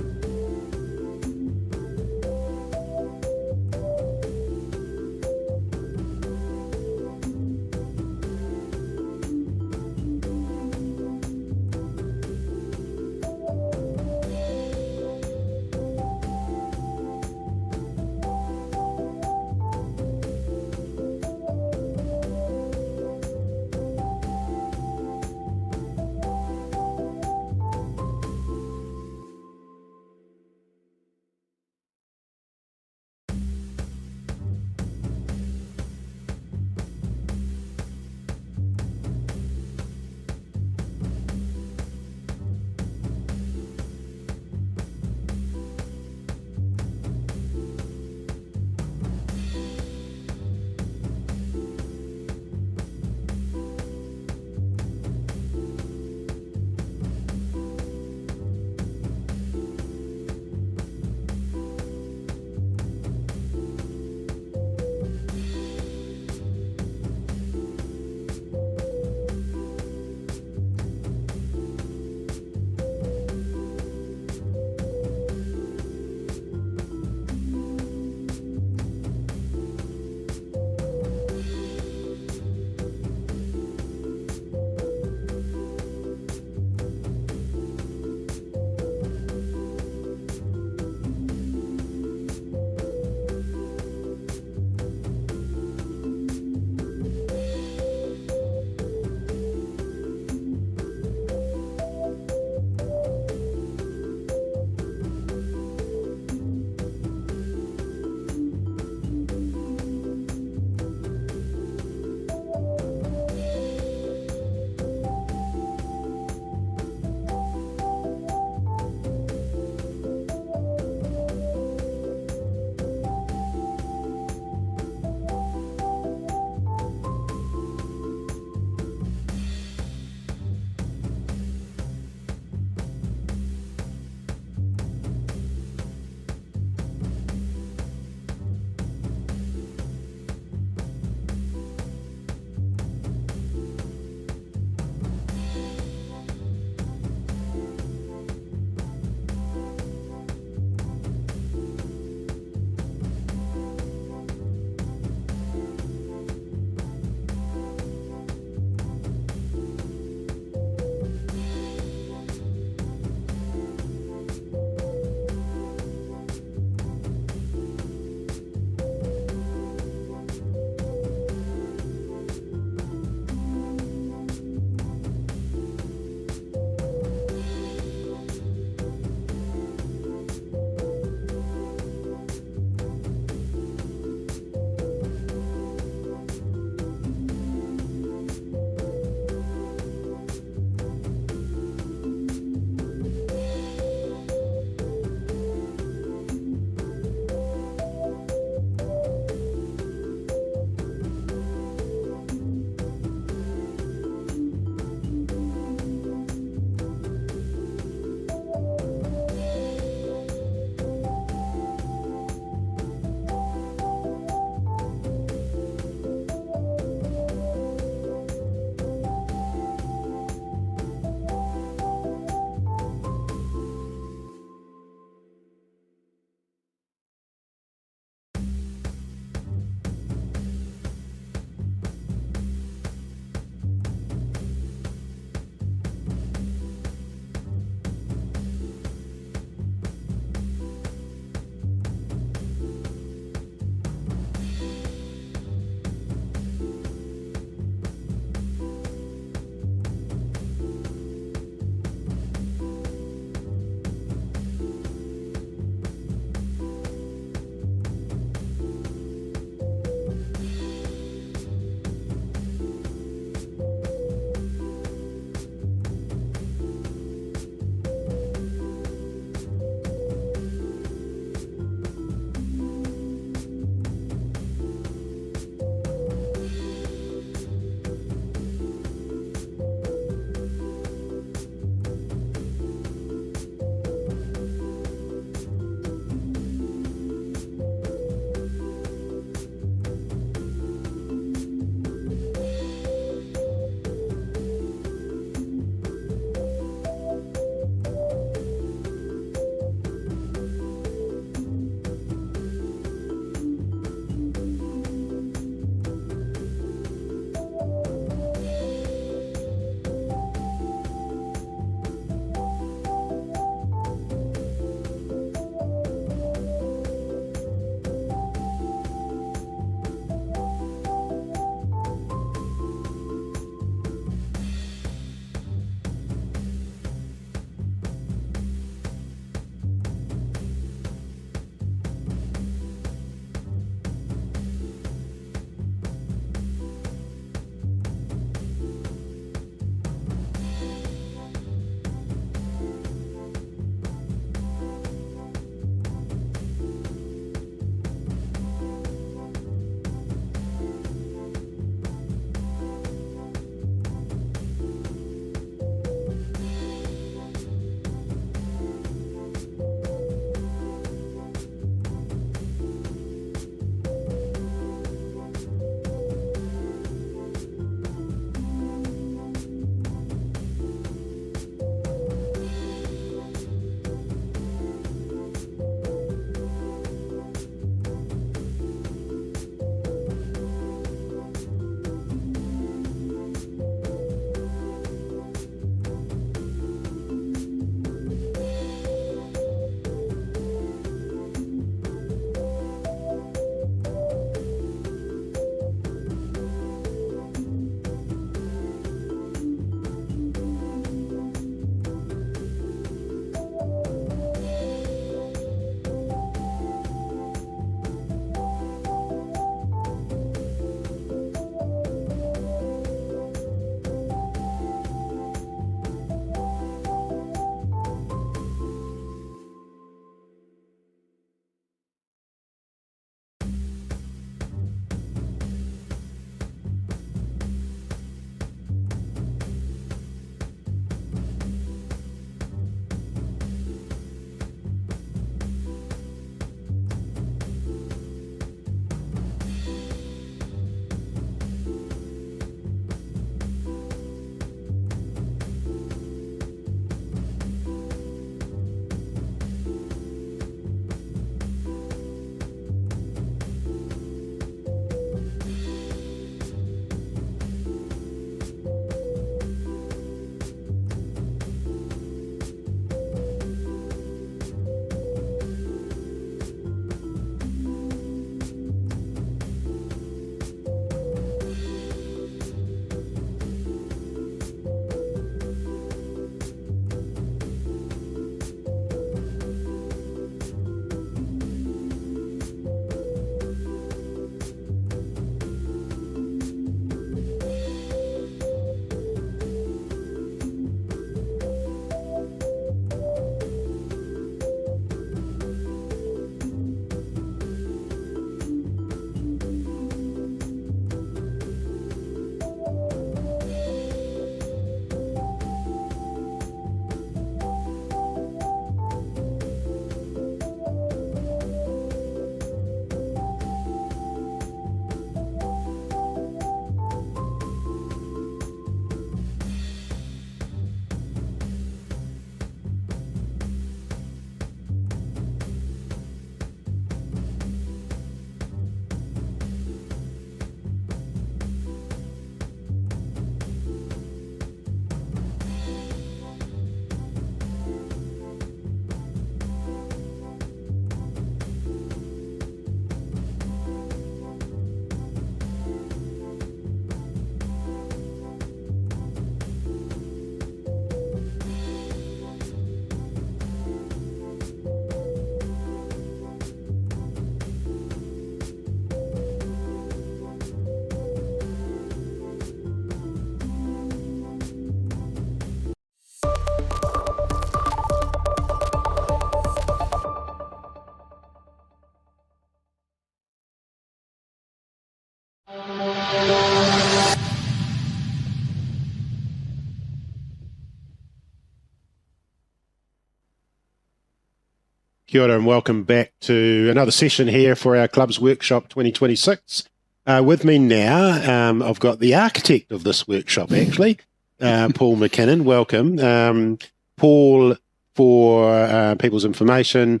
Speaker 7: Kia ora and welcome back to another session here for our Clubs Workshop 2026. With me now, I've got the architect of this workshop, actually, Paul MacKinnon. Welcome. Paul, for people's information,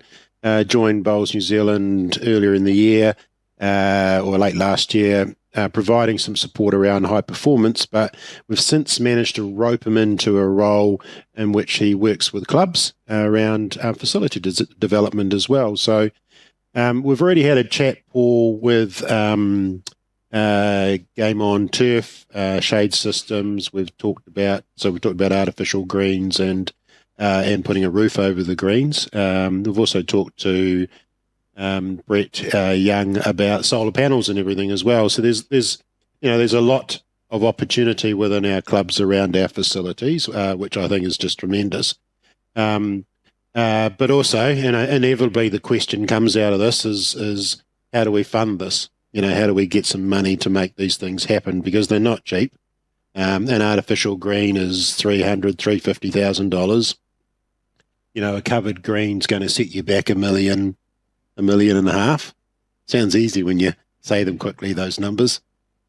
Speaker 7: joined Bowls New Zealand earlier in the year, or late last year, providing some support around high performance, but we've since managed to rope him into a role in which he works with clubs around facility development as well. So we've already had a chat, Paul, with Game on Turf, shade systems. We've talked about artificial greens and putting a roof over the greens. We've also talked to Brett Young about solar panels and everything as well. So there's a lot of opportunity within our clubs around our facilities, which I think is just tremendous. But also, inevitably the question comes out of this is how do we fund this? How do we get some money to make these things happen? Because they're not cheap. An artificial green is $350,000. A covered green's going to set you back $1 million and a half. Sounds easy when you say them quickly, those numbers.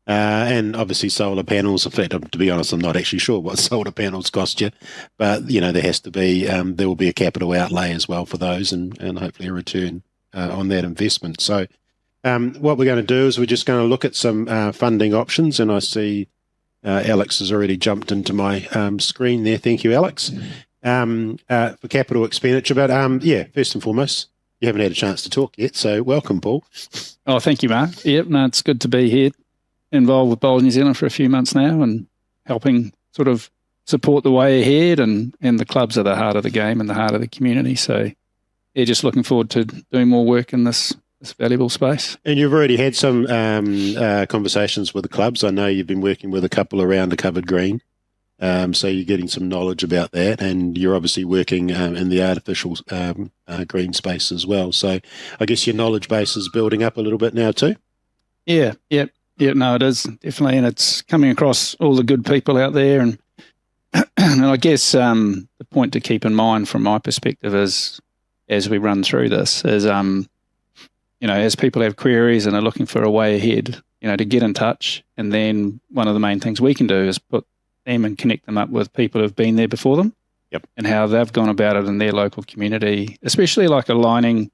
Speaker 7: And obviously solar panels, in fact, to be honest, I'm not actually sure what solar panels cost you, but there has to be, there will be a capital outlay as well for those and hopefully a return on that investment. So what we're going to do is we're just going to look at some funding options, and I see Alex has already jumped into my screen there. Thank you, Alex, for capital expenditure. But first and foremost, you haven't had a chance to talk yet, so welcome, Paul.
Speaker 8: Oh, thank you, Mark. Yep, no, it's good to be here, involved with Bowls New Zealand for a few months now and helping sort of support the way ahead, and the clubs are the heart of the game and the heart of the community. So, just looking forward to doing more work in this valuable space. And
Speaker 7: you've already had some conversations with the clubs. I know you've been working with a couple around a covered green. So you're getting some knowledge about that, and you're obviously working in the artificial green space as well. So I guess your knowledge base is building up a little bit now too?
Speaker 8: Yeah, no, it is, definitely, and it's coming across all the good people out there. And, and I guess the point to keep in mind from my perspective is, as we run through this, is, as people have queries and are looking for a way ahead, to get in touch. And then one of the main things we can do is put them and connect them up with people who've been there before them.
Speaker 7: Yep.
Speaker 8: And how they've gone about it in their local community, especially like aligning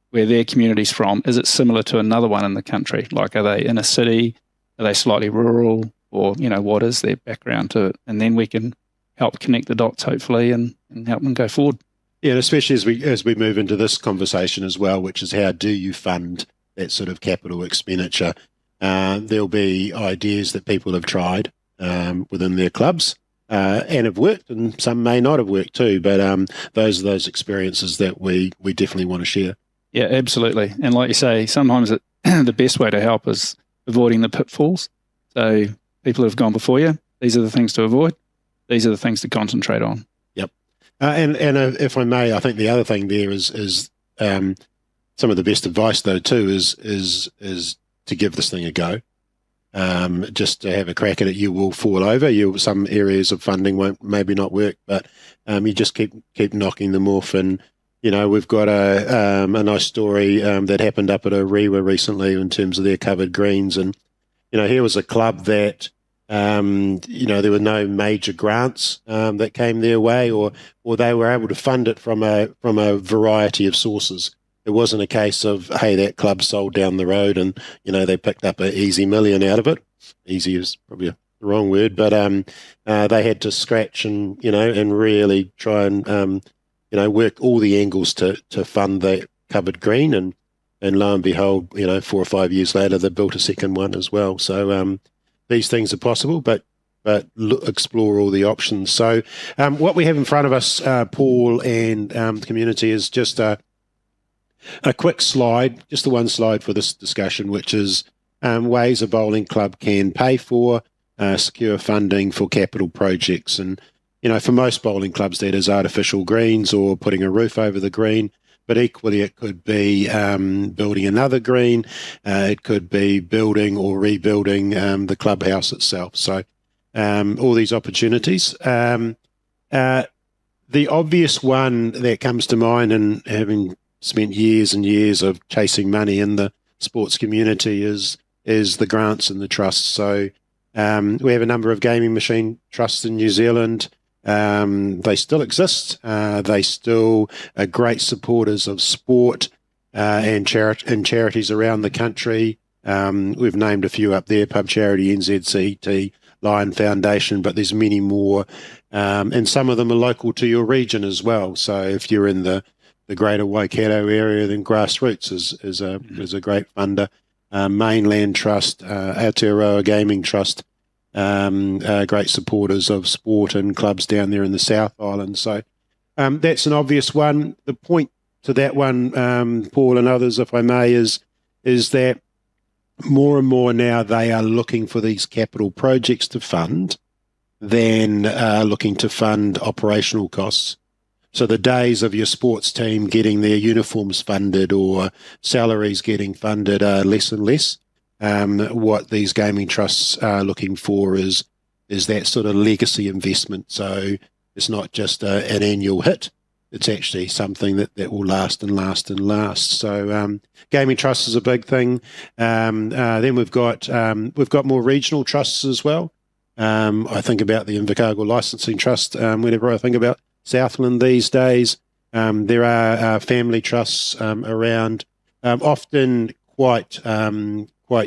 Speaker 8: where their community's from. Is it similar to another one in the country? Like, are they in a city? Are they slightly rural? Or, what is their background to it? And then we can help connect the dots, hopefully, and help them go forward.
Speaker 7: Yeah, and especially as we move into this conversation as well, which is how do you fund that sort of capital expenditure? There'll be ideas that people have tried within their clubs and have worked, and some may not have worked too, but those are those experiences that we definitely want to share.
Speaker 8: Yeah, absolutely. And like you say, sometimes the best way to help is avoiding the pitfalls. So people who've gone before you, these are the things to avoid. These are the things to concentrate on.
Speaker 7: Yep. And if I may, I think the other thing there is some of the best advice though too is to give this thing a go. Just to have a crack at it. You will fall over. Some areas of funding won't maybe not work, but you just keep knocking them off. And we've got a nice story that happened up at Orewa recently in terms of their covered greens. And here was a club that there were no major grants that came their way, or they were able to fund it from a variety of sources. It wasn't a case of, hey, that club sold down the road and, they picked up an easy $1 million out of it. Easy is probably the wrong word, but they had to scratch and really try and, work all the angles to fund the covered green. And lo and behold, 4 or 5 years later, they built a second one as well. So these things are possible, but explore all the options. So what we have in front of us, Paul and the community, is just a quick slide, just the one slide for this discussion, which is ways a bowling club can pay for, secure funding for capital projects. And, for most bowling clubs, that is artificial greens or putting a roof over the green. But equally, it could be building another green. It could be building or rebuilding the clubhouse itself. So all these opportunities. The obvious one that comes to mind, and having spent years and years of chasing money in the sports community is the grants and the trusts. So we have a number of gaming machine trusts in New Zealand. They still exist. They still are great supporters of sport and charities around the country. We've named a few up there: Pub Charity, NZCT, Lion Foundation, but there's many more. And some of them are local to your region as well. So if you're in the greater Waikato area, then Grassroots is a great funder. Mainland Trust, Aotearoa Gaming Trust, great supporters of sport and clubs down there in the South Island. So that's an obvious one. The point to that one, Paul and others, if I may, is that more and more now they are looking for these capital projects to fund than looking to fund operational costs. So the days of your sports team getting their uniforms funded or salaries getting funded are less and less. What these gaming trusts are looking for is that sort of legacy investment. So it's not just an annual hit. It's actually something that will last and last and last. So gaming trusts is a big thing. Then we've got more regional trusts as well. I think about the Invercargill Licensing Trust whenever I think about Southland these days. There are family trusts around, often quite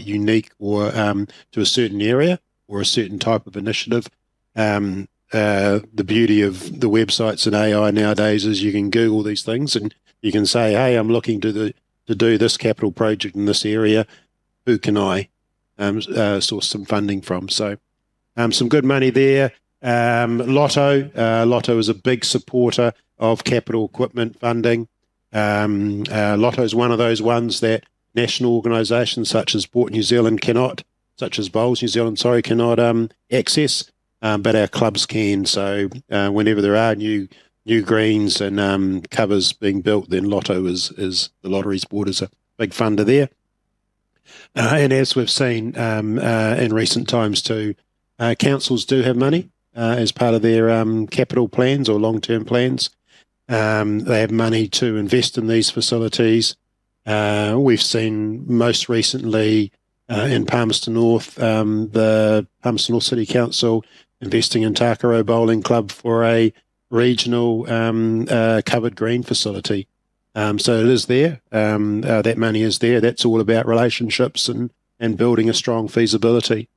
Speaker 7: unique or to a certain area or a certain type of initiative. The beauty of the websites and AI nowadays is you can Google these things and you can say, hey, I'm looking to do this capital project in this area. Who can I source some funding from? So some good money there. Lotto is a big supporter of capital equipment funding. Lotto is one of those ones that national organisations such as Bowls New Zealand cannot access, but our clubs can. So whenever there are new greens and covers being built, then Lotto is the Lotteries Board is a big funder there. And as we've seen in recent times too, councils do have money as part of their capital plans or long-term plans. They have money to invest in these facilities. We've seen most recently in Palmerston North, the Palmerston North City Council investing in Takaro Bowling Club for a regional covered green facility. So it is there. That money is there. That's all about relationships and building a strong feasibility.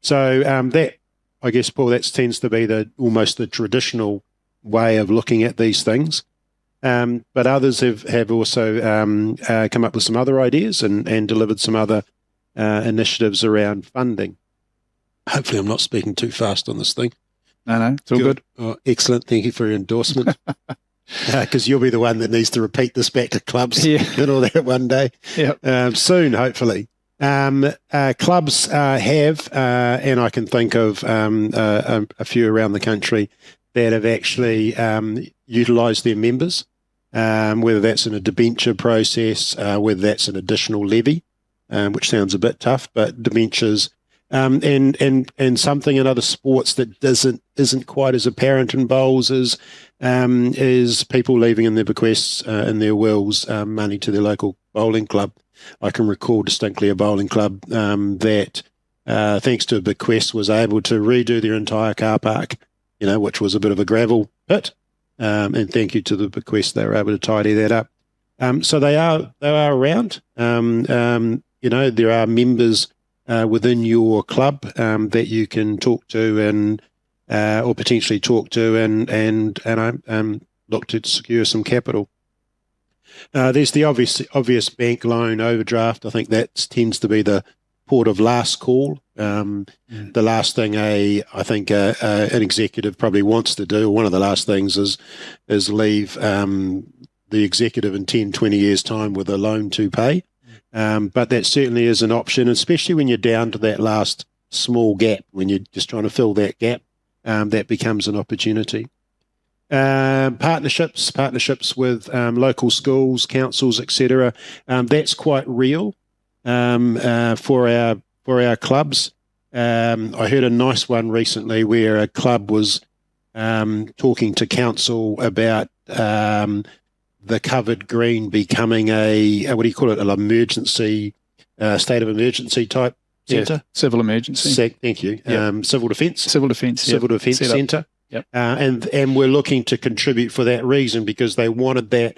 Speaker 7: So that, I guess, Paul, that tends to be almost the traditional way of looking at these things. But others have also come up with some other ideas and delivered some other initiatives around funding. Hopefully I'm not speaking too fast on this thing.
Speaker 8: No, it's all good.
Speaker 7: Oh, excellent. Thank you for your endorsement. Because you'll be the one that needs to repeat this back to clubs and all that one day.
Speaker 8: Yep.
Speaker 7: Soon, hopefully. Clubs have, and I can think of a few around the country that have actually utilised their members, whether that's in a debenture process, whether that's an additional levy, which sounds a bit tough, but debentures, and something in other sports that isn't quite as apparent in bowls is people leaving in their bequests, in their wills, money to their local bowling club. I can recall distinctly a bowling club that, thanks to a bequest, was able to redo their entire car park, which was a bit of a gravel pit. And thank you to the bequest, they were able to tidy that up. So they are around. There are members within your club that you can talk to and or potentially talk to and look to secure some capital. There's the obvious bank loan overdraft. I think that tends to be the port of last call. The last thing an executive probably wants to do, or one of the last things is leave the executive in 10, 20 years' time with a loan to pay. But that certainly is an option, especially when you're down to that last small gap, when you're just trying to fill that gap, that becomes an opportunity. Partnerships with local schools, councils, etc. That's quite real for our clubs. I heard a nice one recently where a club was talking to council about the covered green becoming a what do you call it, an emergency, state of emergency type centre?
Speaker 8: Yeah, civil emergency.
Speaker 7: Thank you.
Speaker 8: Yep.
Speaker 7: Civil defence?
Speaker 8: Civil defence.
Speaker 7: Civil defence centre.
Speaker 8: Yep.
Speaker 7: And we're looking to contribute for that reason, because they wanted that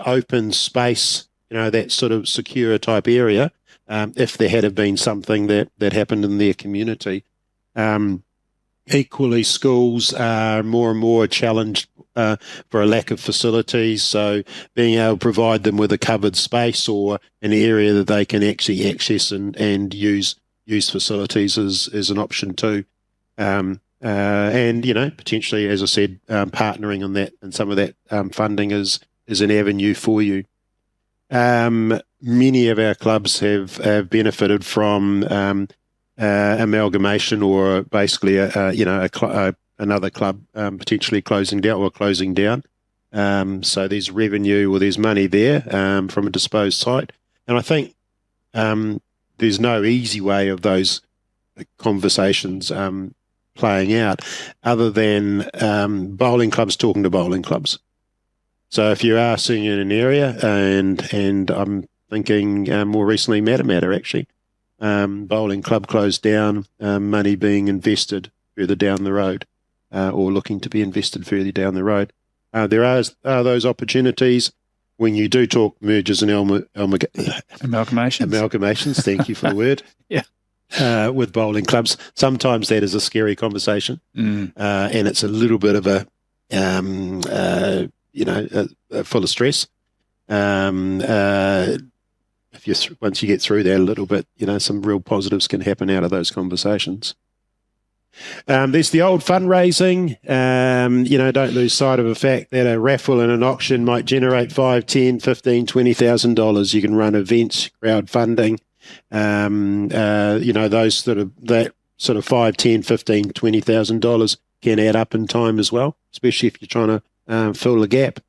Speaker 7: open space, that sort of secure type area, if there had been something that happened in their community. Equally, schools are more and more challenged for a lack of facilities, so being able to provide them with a covered space or an area that they can actually access and use facilities is an option too. And potentially, as I said, partnering on that and some of that funding is an avenue for you. Many of our clubs have benefited from amalgamation, or basically another club potentially closing down. So there's revenue, or there's money there from a disposed site, and I think there's no easy way of those conversations playing out, other than bowling clubs talking to bowling clubs. So if you are seeing in an area, and I'm thinking more recently, Matamata actually, bowling club closed down, money being invested further down the road, or looking to be invested further down the road. There are those opportunities when you do talk mergers and amalgamations. Thank you for the word.
Speaker 8: Yeah.
Speaker 7: With bowling clubs, sometimes that is a scary conversation, and it's a little bit of a full of stress. Once you get through that a little bit, some real positives can happen out of those conversations. There's the old fundraising. Don't lose sight of the fact that a raffle and an auction might generate $5, $10, $15, $20,000. You can run events, crowdfunding. Those that sort of $5, $10, $15, $20,000 can add up in time as well, especially if you're trying to fill the gap.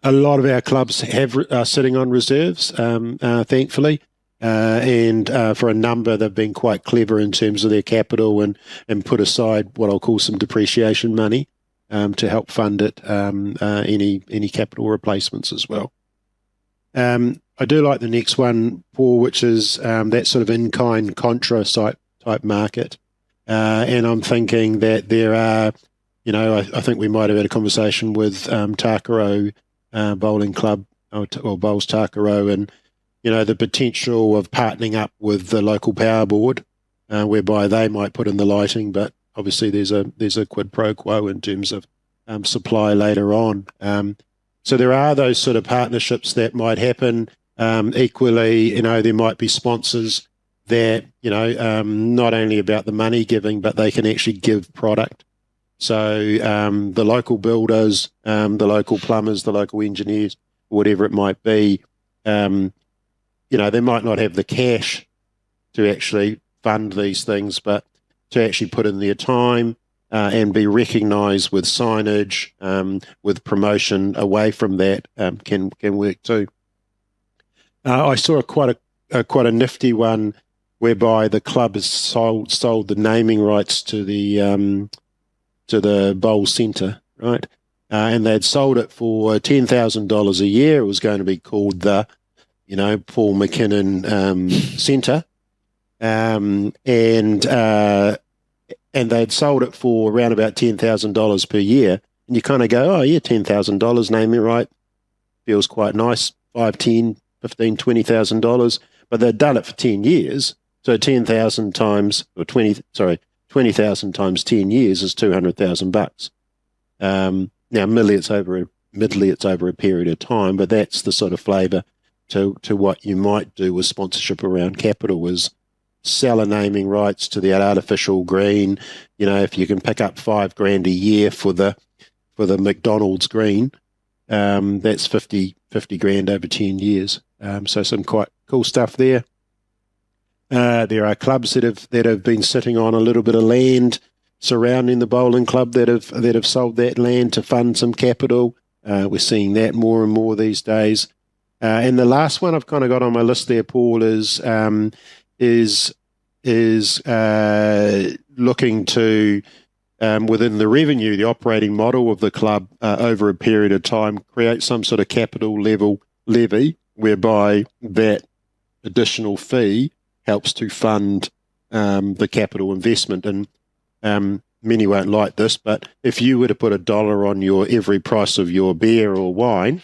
Speaker 7: A lot of our clubs are sitting on reserves, thankfully, and for a number, they've been quite clever in terms of their capital and put aside what I'll call some depreciation money to help fund it, any capital replacements as well. I do like the next one, Paul, which is that sort of in-kind contra type market, and I'm thinking that there are, I think we might have had a conversation with Takaro Bowling Club or Bowls Takaro, and the potential of partnering up with the local power board, whereby they might put in the lighting, but obviously there's a quid pro quo in terms of supply later on. So there are those sort of partnerships that might happen. Equally, there might be sponsors that not only about the money giving, but they can actually give product. So the local builders, the local plumbers, the local engineers, whatever it might be, they might not have the cash to actually fund these things, but to actually put in their time and be recognised with signage, with promotion away from that, can work too. I saw quite a nifty one whereby the club has sold the naming rights to the bowl centre, right? And they'd sold it for $10,000 a year. It was going to be called the, Paul MacKinnon Centre, and they'd sold it for around about $10,000 per year. And you kind of go, oh yeah, $10,000 naming right, feels quite nice. $5,000, $10,000, $15,000, $20,000, but they'd done it for 10 years. So 10,000 times, or 20,000 times 10 years is $200,000. Now, admittedly, it's over a period of time, but that's the sort of flavour to what you might do with sponsorship around capital, is sell a naming rights to the artificial green. If you can pick up $5,000 a year for the McDonald's green, that's $50,000 over 10 years. So some quite cool stuff there. There are clubs that have been sitting on a little bit of land surrounding the bowling club that have sold that land to fund some capital. We're seeing that more and more these days. And the last one I've kind of got on my list there, Paul, is looking to within the revenue, the operating model of the club over a period of time, create some sort of capital level levy whereby that additional fee helps to fund the capital investment. And many won't like this, but if you were to put $1 on your every price of your beer or wine,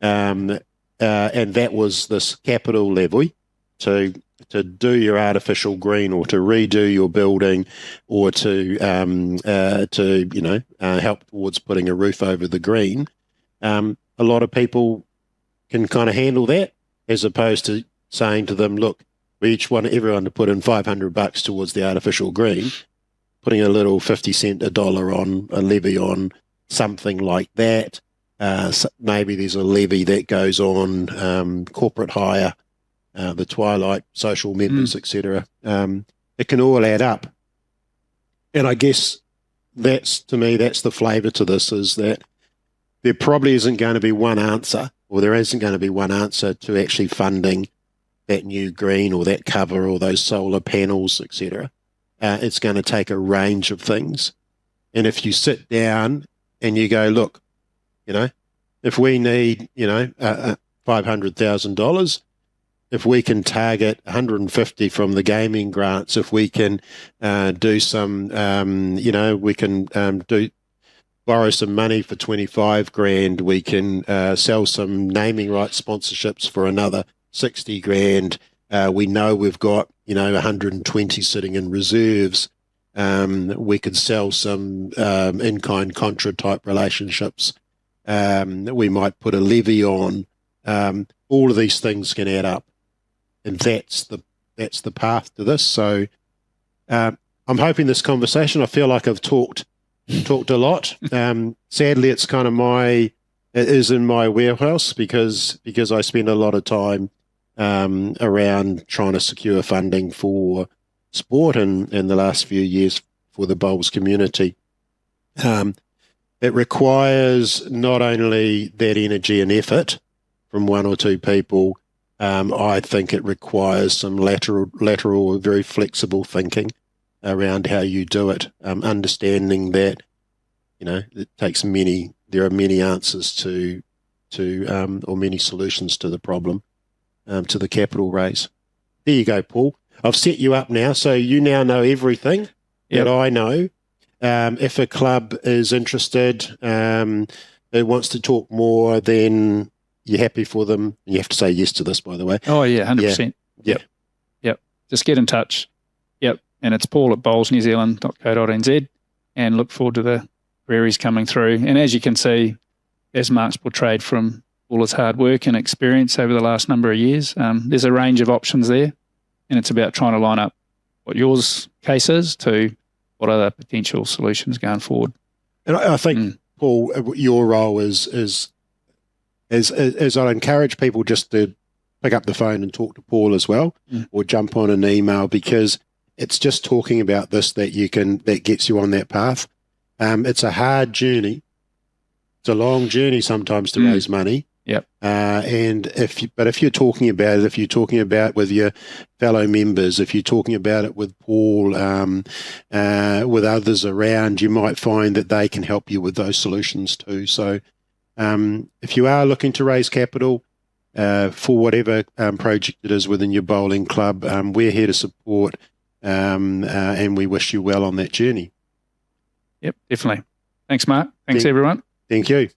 Speaker 7: and that was this capital levy to do your artificial green or to redo your building or to help towards putting a roof over the green, a lot of people can kind of handle that, as opposed to saying to them, look, we each want everyone to put in $500 towards the artificial green, putting a little 50 cent, $1 on a levy on something like that. So maybe there's a levy that goes on corporate hire, the Twilight social members, etc. It can all add up. And I guess that's the flavour to this, is that there probably isn't going to be one answer, or there isn't going to be one answer to actually funding that new green or that cover or those solar panels, etc. It's going to take a range of things. And if you sit down and you go, look, if we need, $500,000, if we can target 150 from the gaming grants, if we can do some, we can borrow some money for 25 grand, we can sell some naming rights sponsorships for another 60 grand. We know we've got, 120 sitting in reserves. We could sell some in-kind contra type relationships. We might put a levy on. All of these things can add up, and that's the path to this. So I'm hoping this conversation, I feel like I've talked a lot. Sadly, it's kind of it is in my warehouse because I spend a lot of time around trying to secure funding for sport and in the last few years for the bowls community. It requires not only that energy and effort from one or two people, I think it requires some lateral, very flexible thinking around how you do it, understanding that, it takes there are many answers or many solutions to the problem, to the capital raise. There you go, Paul. I've set you up now, so you now know everything that I know. If a club is interested, who wants to talk more, then you're happy for them. You have to say yes to this, by the way.
Speaker 8: Oh, yeah, 100%.
Speaker 7: Yep.
Speaker 8: Just get in touch. Yep. And it's Paul at bowlsnewzealand.co.nz, and look forward to the queries coming through. And as you can see, as Mark's portrayed from all his hard work and experience over the last number of years, there's a range of options there, and it's about trying to line up what yours case is to what other potential solutions going forward.
Speaker 7: And I think, Paul, your role is I encourage people just to pick up the phone and talk to Paul as well, or jump on an email, because it's just talking about this that gets you on that path. It's a hard journey. It's a long journey sometimes to raise money.
Speaker 8: Yep.
Speaker 7: And if you're talking about it, if you're talking about it with your fellow members, if you're talking about it with Paul, with others around, you might find that they can help you with those solutions too. So if you are looking to raise capital for whatever project it is within your bowling club, we're here to support, and we wish you well on that journey.
Speaker 8: Yep, definitely. Thanks, Mark. Thanks, everyone.
Speaker 7: Thank you.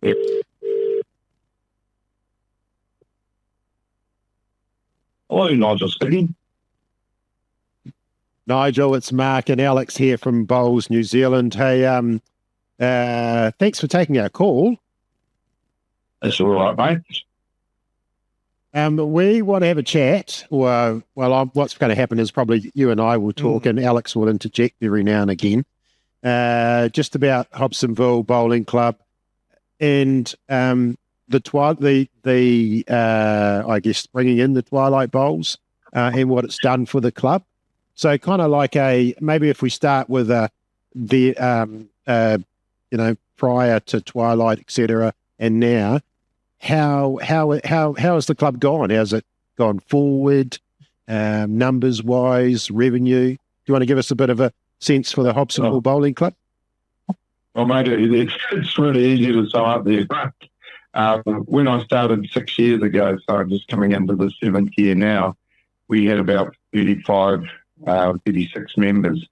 Speaker 9: Hello, Nigel speaking.
Speaker 7: Nigel, it's Mark and Alex here from Bowls, New Zealand. Hey, thanks for taking our call.
Speaker 9: That's all right, mate.
Speaker 7: We want to have a chat. What's going to happen is probably you and I will talk, and Alex will interject every now and again, just about Hobsonville Bowling Club and I guess bringing in the Twilight Bowls and what it's done for the club. So kind of like maybe if we start with prior to Twilight, etc., and now, how has the club gone? How's it gone forward, numbers wise, revenue? Do you want to give us a bit of a sense for the Hobsonville Bowling Club?
Speaker 9: Well, mate, it's really easy to sum up there. When I started 6 years ago, so I'm just coming into the 7th year now, we had about 36 members.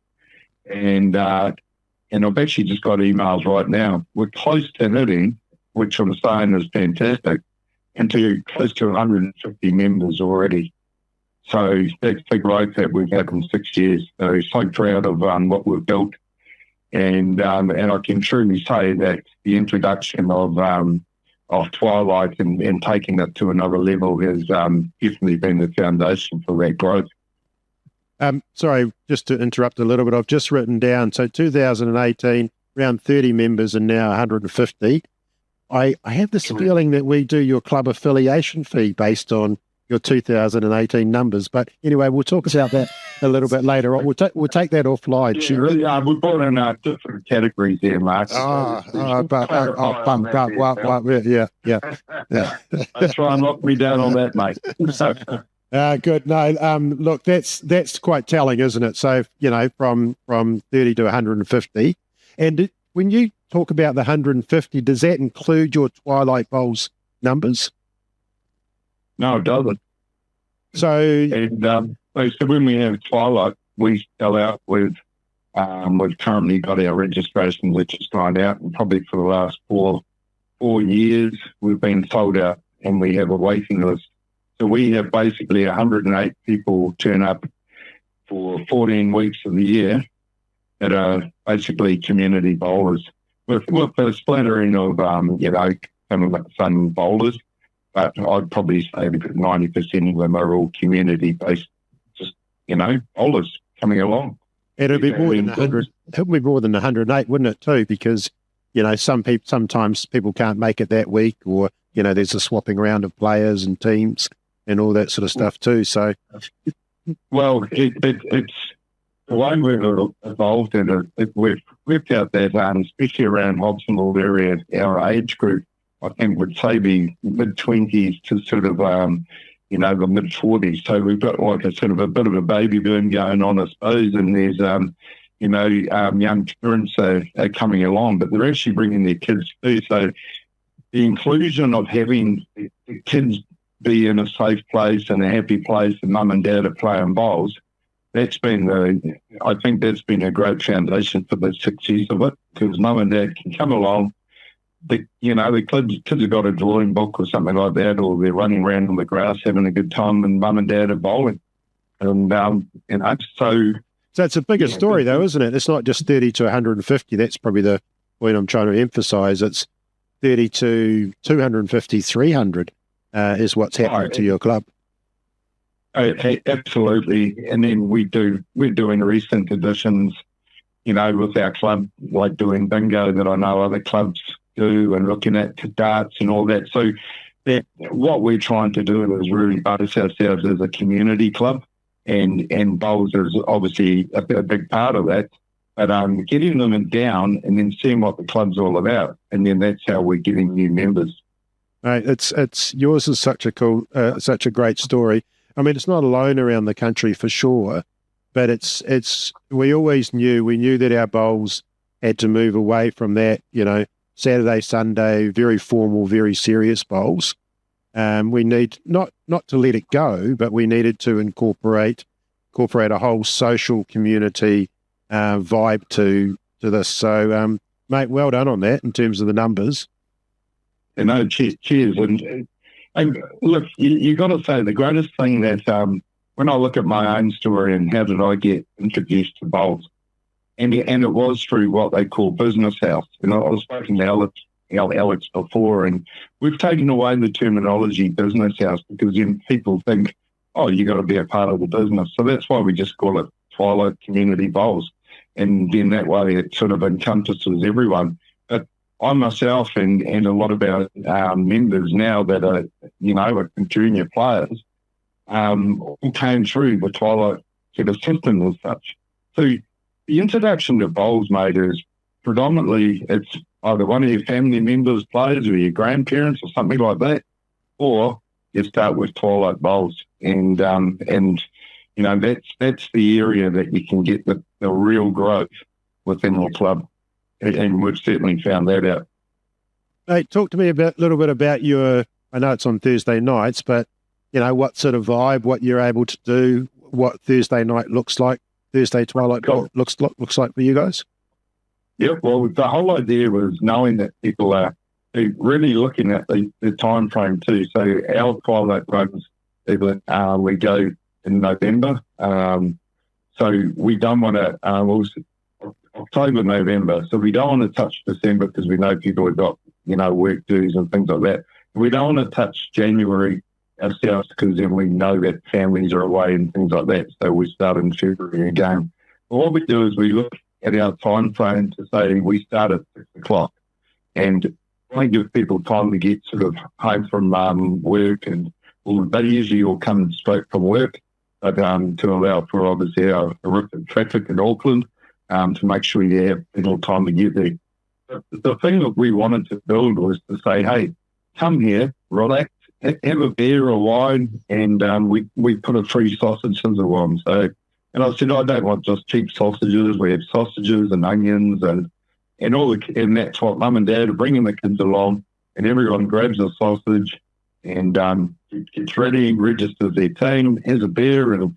Speaker 9: And I've actually just got emails right now. We're close to hitting, which I'm saying is fantastic, into close to 150 members already. So that's the growth that we've had in 6 years. So proud of what we've built. And I can truly say that the introduction of Twilight and taking it to another level has definitely been the foundation for that growth.
Speaker 7: Sorry, just to interrupt a little bit, I've just written down, so 2018, around 30 members and now 150. I have this feeling that we do your club affiliation fee based on your 2018 numbers. But anyway, we'll talk about that a little bit later on. We'll take that offline.
Speaker 9: Yeah, we brought in different categories there, Mark.
Speaker 7: Yeah.
Speaker 9: Try and lock me down on that, mate.
Speaker 7: Good. No, look, that's quite telling, isn't it? So, from 30 to 150. And when you talk about the 150, does that include your Twilight Bowls numbers?
Speaker 9: No, it doesn't.
Speaker 7: So,
Speaker 9: so when we have Twilight, we sell out with, we've currently got our registration list signed out, and probably for the last four years, we've been sold out and we have a waiting list. So we have basically 108 people turn up for 14 weeks of the year that are basically community bowlers with a splattering of, some bowlers. But I'd probably say that 90% of them are all community-based, just, bowlers coming along.
Speaker 7: It'll be more than 100. It'll be more than 108, wouldn't it, too? Because, sometimes people can't make it that week, or, there's a swapping around of players and teams and all that sort of stuff, too. So,
Speaker 9: well, it's the way we've evolved in it. We've worked out that, especially around Hobsonville area, our age group, I think would say be mid-20s to sort of, the mid-40s. So we've got like a sort of a bit of a baby boom going on, I suppose, and there's, young parents are coming along, but they're actually bringing their kids too. So the inclusion of having the kids be in a safe place and a happy place and mum and dad are playing bowls, I think that's been a great foundation for the success of it, because mum and dad can come along. The kids have got a drawing book or something like that, or they're running around on the grass having a good time, and mum and dad are bowling. And, so
Speaker 7: it's a bigger story, though, isn't it? It's not just 30 to 150. That's probably the point I'm trying to emphasise. It's 30 to 250, 300 is what's happening to your club.
Speaker 9: Absolutely. And then we're doing recent additions, with our club, like doing bingo that I know other clubs do, and looking at darts and all that. So what we're trying to do is really base ourselves as a community club, and bowls is obviously a big part of that. But getting them down and then seeing what the club's all about, and then that's how we're getting new members.
Speaker 7: Right, it's yours is such a great story. I mean, it's not alone around the country for sure, but we knew that our bowls had to move away from that, Saturday, Sunday, very formal, very serious bowls. We need not to let it go, but we needed to incorporate a whole social community vibe to this. So, mate, well done on that in terms of the numbers.
Speaker 9: Cheers. And look, you got to say the greatest thing that when I look at my own story and how did I get introduced to bowls, and it was through what they call business house. I was speaking to Alex before, and we've taken away the terminology business house because then people think, oh, you got to be a part of the business. So that's why we just call it Twilight Community Bowls, and then that way it sort of encompasses everyone. But I myself and a lot of our members now that are, are junior players, all came through the Twilight sort of system as such. So the introduction to bowls, mate, is predominantly it's either one of your family members plays or your grandparents or something like that, or you start with Twilight Bowls, and that's the area that you can get the real growth within the club, and we've certainly found that out.
Speaker 7: Hey, talk to me a little bit about your. I know it's on Thursday nights, but what sort of vibe, what you're able to do, what Thursday night looks like, Thursday Twilight Bowl looks like for you guys.
Speaker 9: Yeah, well, the whole idea was knowing that people are really looking at the time frame too. So our Twilight runs, we go in November. So we don't want to, October, November. So we don't want to touch December because we know people have got, work dues and things like that. We don't want to touch January ourselves because then we know that families are away and things like that. So we start in February again. But what we do is we look at our time frame to say we start at 6 o'clock, and I give people time to get sort of home from work, and they usually all come straight from work, but to allow for obviously our horrific traffic in Auckland, to make sure you have little time to get there. But the thing that we wanted to build was to say, hey, come here, relax, have a beer or wine, and we put a free sausage sizzle on. So, and I said, I don't want just cheap sausages. We have sausages and onions and and that's what mum and dad are bringing the kids along, and everyone grabs a sausage and gets ready, registers their team, has a beer, and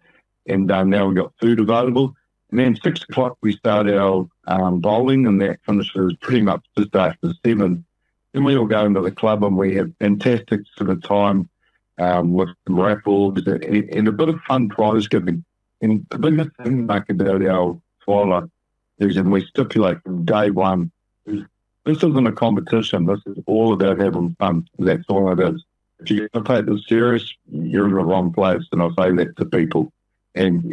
Speaker 9: now we've got food available. And then 6 o'clock we start our bowling, and that finishes pretty much just after 7. Then we all go into the club and we have fantastic sort of time with some raffles and a bit of fun prize giving. And the biggest thing like about our Twilight is, and we stipulate from day one, is this isn't a competition. This is all about having fun. That's all it is. If you're going to take this serious, you're in the wrong place, and I say that to people. And,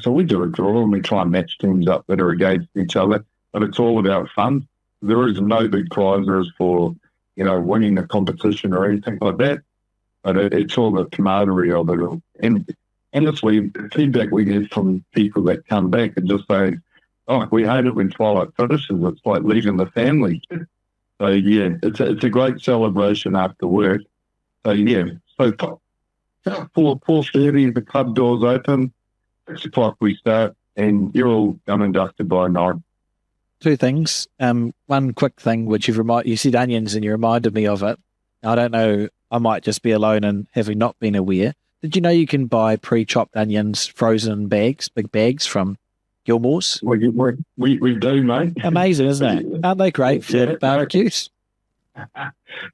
Speaker 9: so we do a draw and we try and match teams up that are against each other, but it's all about fun. There is no big prizes for, winning a competition or anything like that, but it's all the camaraderie of it. And honestly, the feedback we get from people that come back and just say, oh, we hate it when Twilight finishes. It's like leaving the family. So, yeah, it's a great celebration after work. So, yeah, so 4:30, the club doors open, 6 o'clock we start, and you're all done and dusted by 9.
Speaker 1: Two things. One quick thing, which you said onions and you reminded me of it. I don't know, I might just be alone and having not been aware. Did you know you can buy pre-chopped onions, frozen bags, big bags from Gilmore's?
Speaker 9: We do, mate.
Speaker 1: Amazing, isn't it? Aren't they great for barbecues?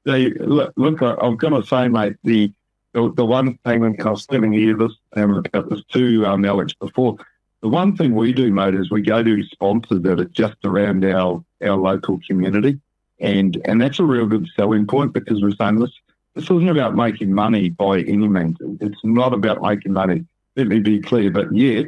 Speaker 9: Look, I'm going to say, mate, the one thing, and I was telling you this about this too, Alex, before. The one thing we do, mate, is we go to sponsors that are just around our local community, and that's a real good selling point because we're saying this isn't about making money by any means. It's not about making money. Let me be clear, but yet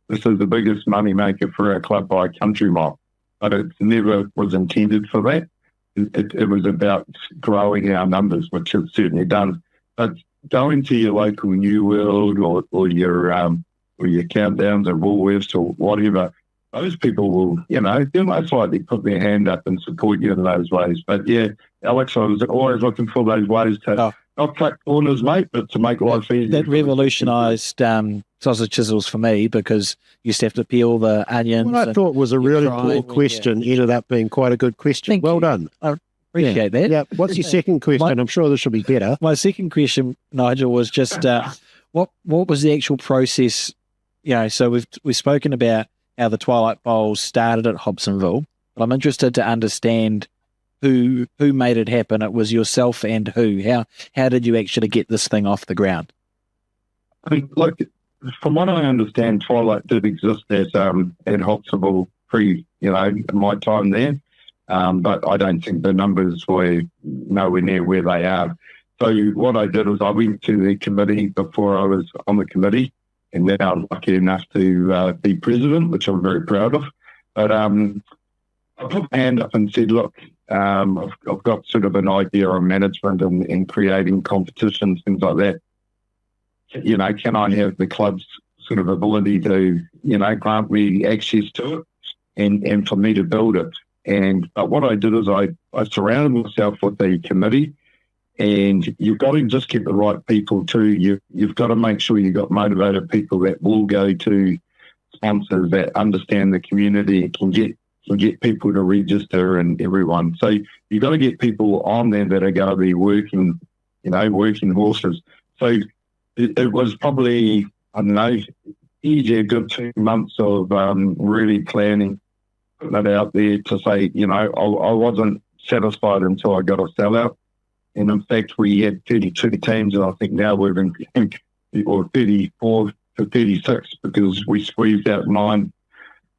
Speaker 9: this is the biggest money maker for our club by a country mile. But it never was intended for that. It was about growing our numbers, which it's certainly done. But going to your local New World or your Countdowns or Woolworths or whatever, those people will, they'll most likely put their hand up and support you in those ways. But yeah, Alex, I was always looking for those ways to not cut corners, mate, but to make life easier.
Speaker 1: That revolutionised sausage chisels for me because you used to have to peel the onions.
Speaker 7: What I thought was a really cool question ended up being quite a good question. Well done.
Speaker 1: I appreciate that.
Speaker 7: Yeah. What's your second question? I'm sure this will be better.
Speaker 1: My second question, Nigel, was just what was the actual process? So we've spoken about how the Twilight Bowls started at Hobsonville, but I'm interested to understand, who made it happen? It was yourself and who? How did you actually get this thing off the ground?
Speaker 9: I mean, like, from what I understand, Twilight did exist at Hobsonville in my time there. But I don't think the numbers were nowhere near where they are. So what I did was I went to the committee before I was on the committee, and then I was lucky enough to be president, which I'm very proud of. But I put my hand up and said, look, I've got sort of an idea on management and creating competitions, things like that. Can I have the club's sort of ability to, grant me access to it and for me to build it? But what I did is I surrounded myself with the committee, and you've got to just get the right people too. You've got to make sure you've got motivated people that will go to sponsors that understand the community, can get people to register and everyone. So you've got to get people on there that are going to be working horses. So it was probably, I don't know, easier, a good 2 months of really planning, putting it out there to say, I wasn't satisfied until I got a sellout. And in fact, we had 32 teams, and I think now we're in, or 34 to 36, because we squeezed out nine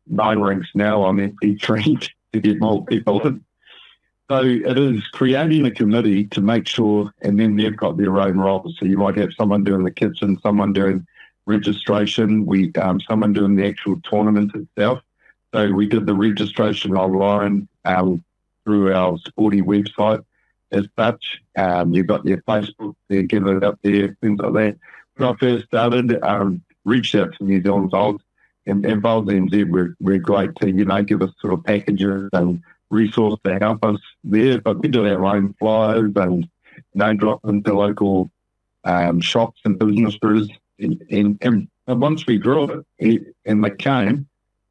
Speaker 9: ranks now on MP3 to get more people in. So it is creating a committee to make sure, and then they've got their own roles. So you might have someone doing the kitchen, someone doing registration, someone doing the actual tournament itself. So we did the registration online through our sporty website as such. You've got your Facebook, they give it up there, things like that. When I first started, reached out to New Zealand Bowls, and Bowls NZ were great to, give us sort of packages and resource to help us there. But we did our own flyers and drop them to local shops and businesses. And once we grew it, and they came,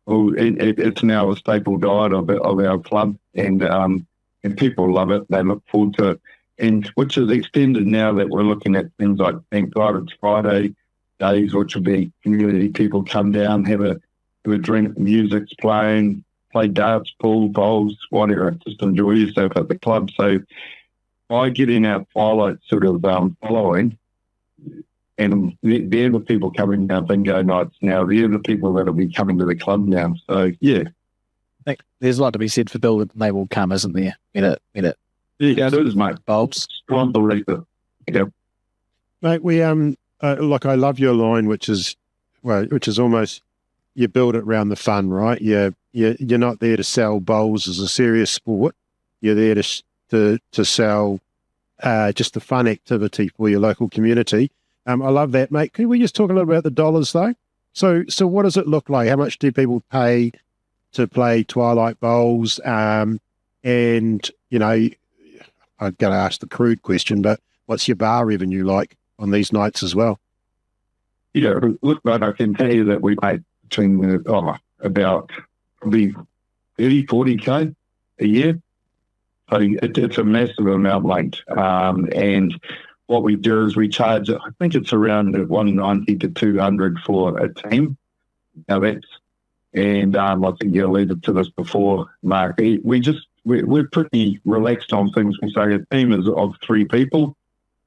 Speaker 9: well, it's now a staple diet of our club, and people love it. They look forward to it, and which is extended now that we're looking at things like Thank God It's Friday days, which will be community people come down, have a drink, music's playing, play darts, pool, bowls, whatever. Just enjoy yourself at the club. So by getting our Twilight sort of following, and they're the people coming down bingo nights now. They're the people that will be coming to the club now. So, yeah.
Speaker 1: I think there's a lot to be said for build and they will come, isn't there? Get it.
Speaker 9: Yeah, it is, mate.
Speaker 1: Bulbs.
Speaker 9: Strong believer. Yeah.
Speaker 7: Mate, we I love your line, which is almost, you build it around the fun, right? You're not there to sell bowls as a serious sport. You're there to sell just a fun activity for your local community. I love that, mate. Can we just talk a little about the dollars, though? So what does it look like? How much do people pay to play Twilight Bowls? And, I'm going to ask the crude question, but what's your bar revenue like on these nights as well?
Speaker 9: Yeah, look, mate, I can tell you that we make between about probably 30, 40K a year. So it's a massive amount, mate. And what we do is we charge, I think it's around 190 to 200 for a team. Now I think you alluded to this before, Mark. We're pretty relaxed on things. We say a team is of 3 people.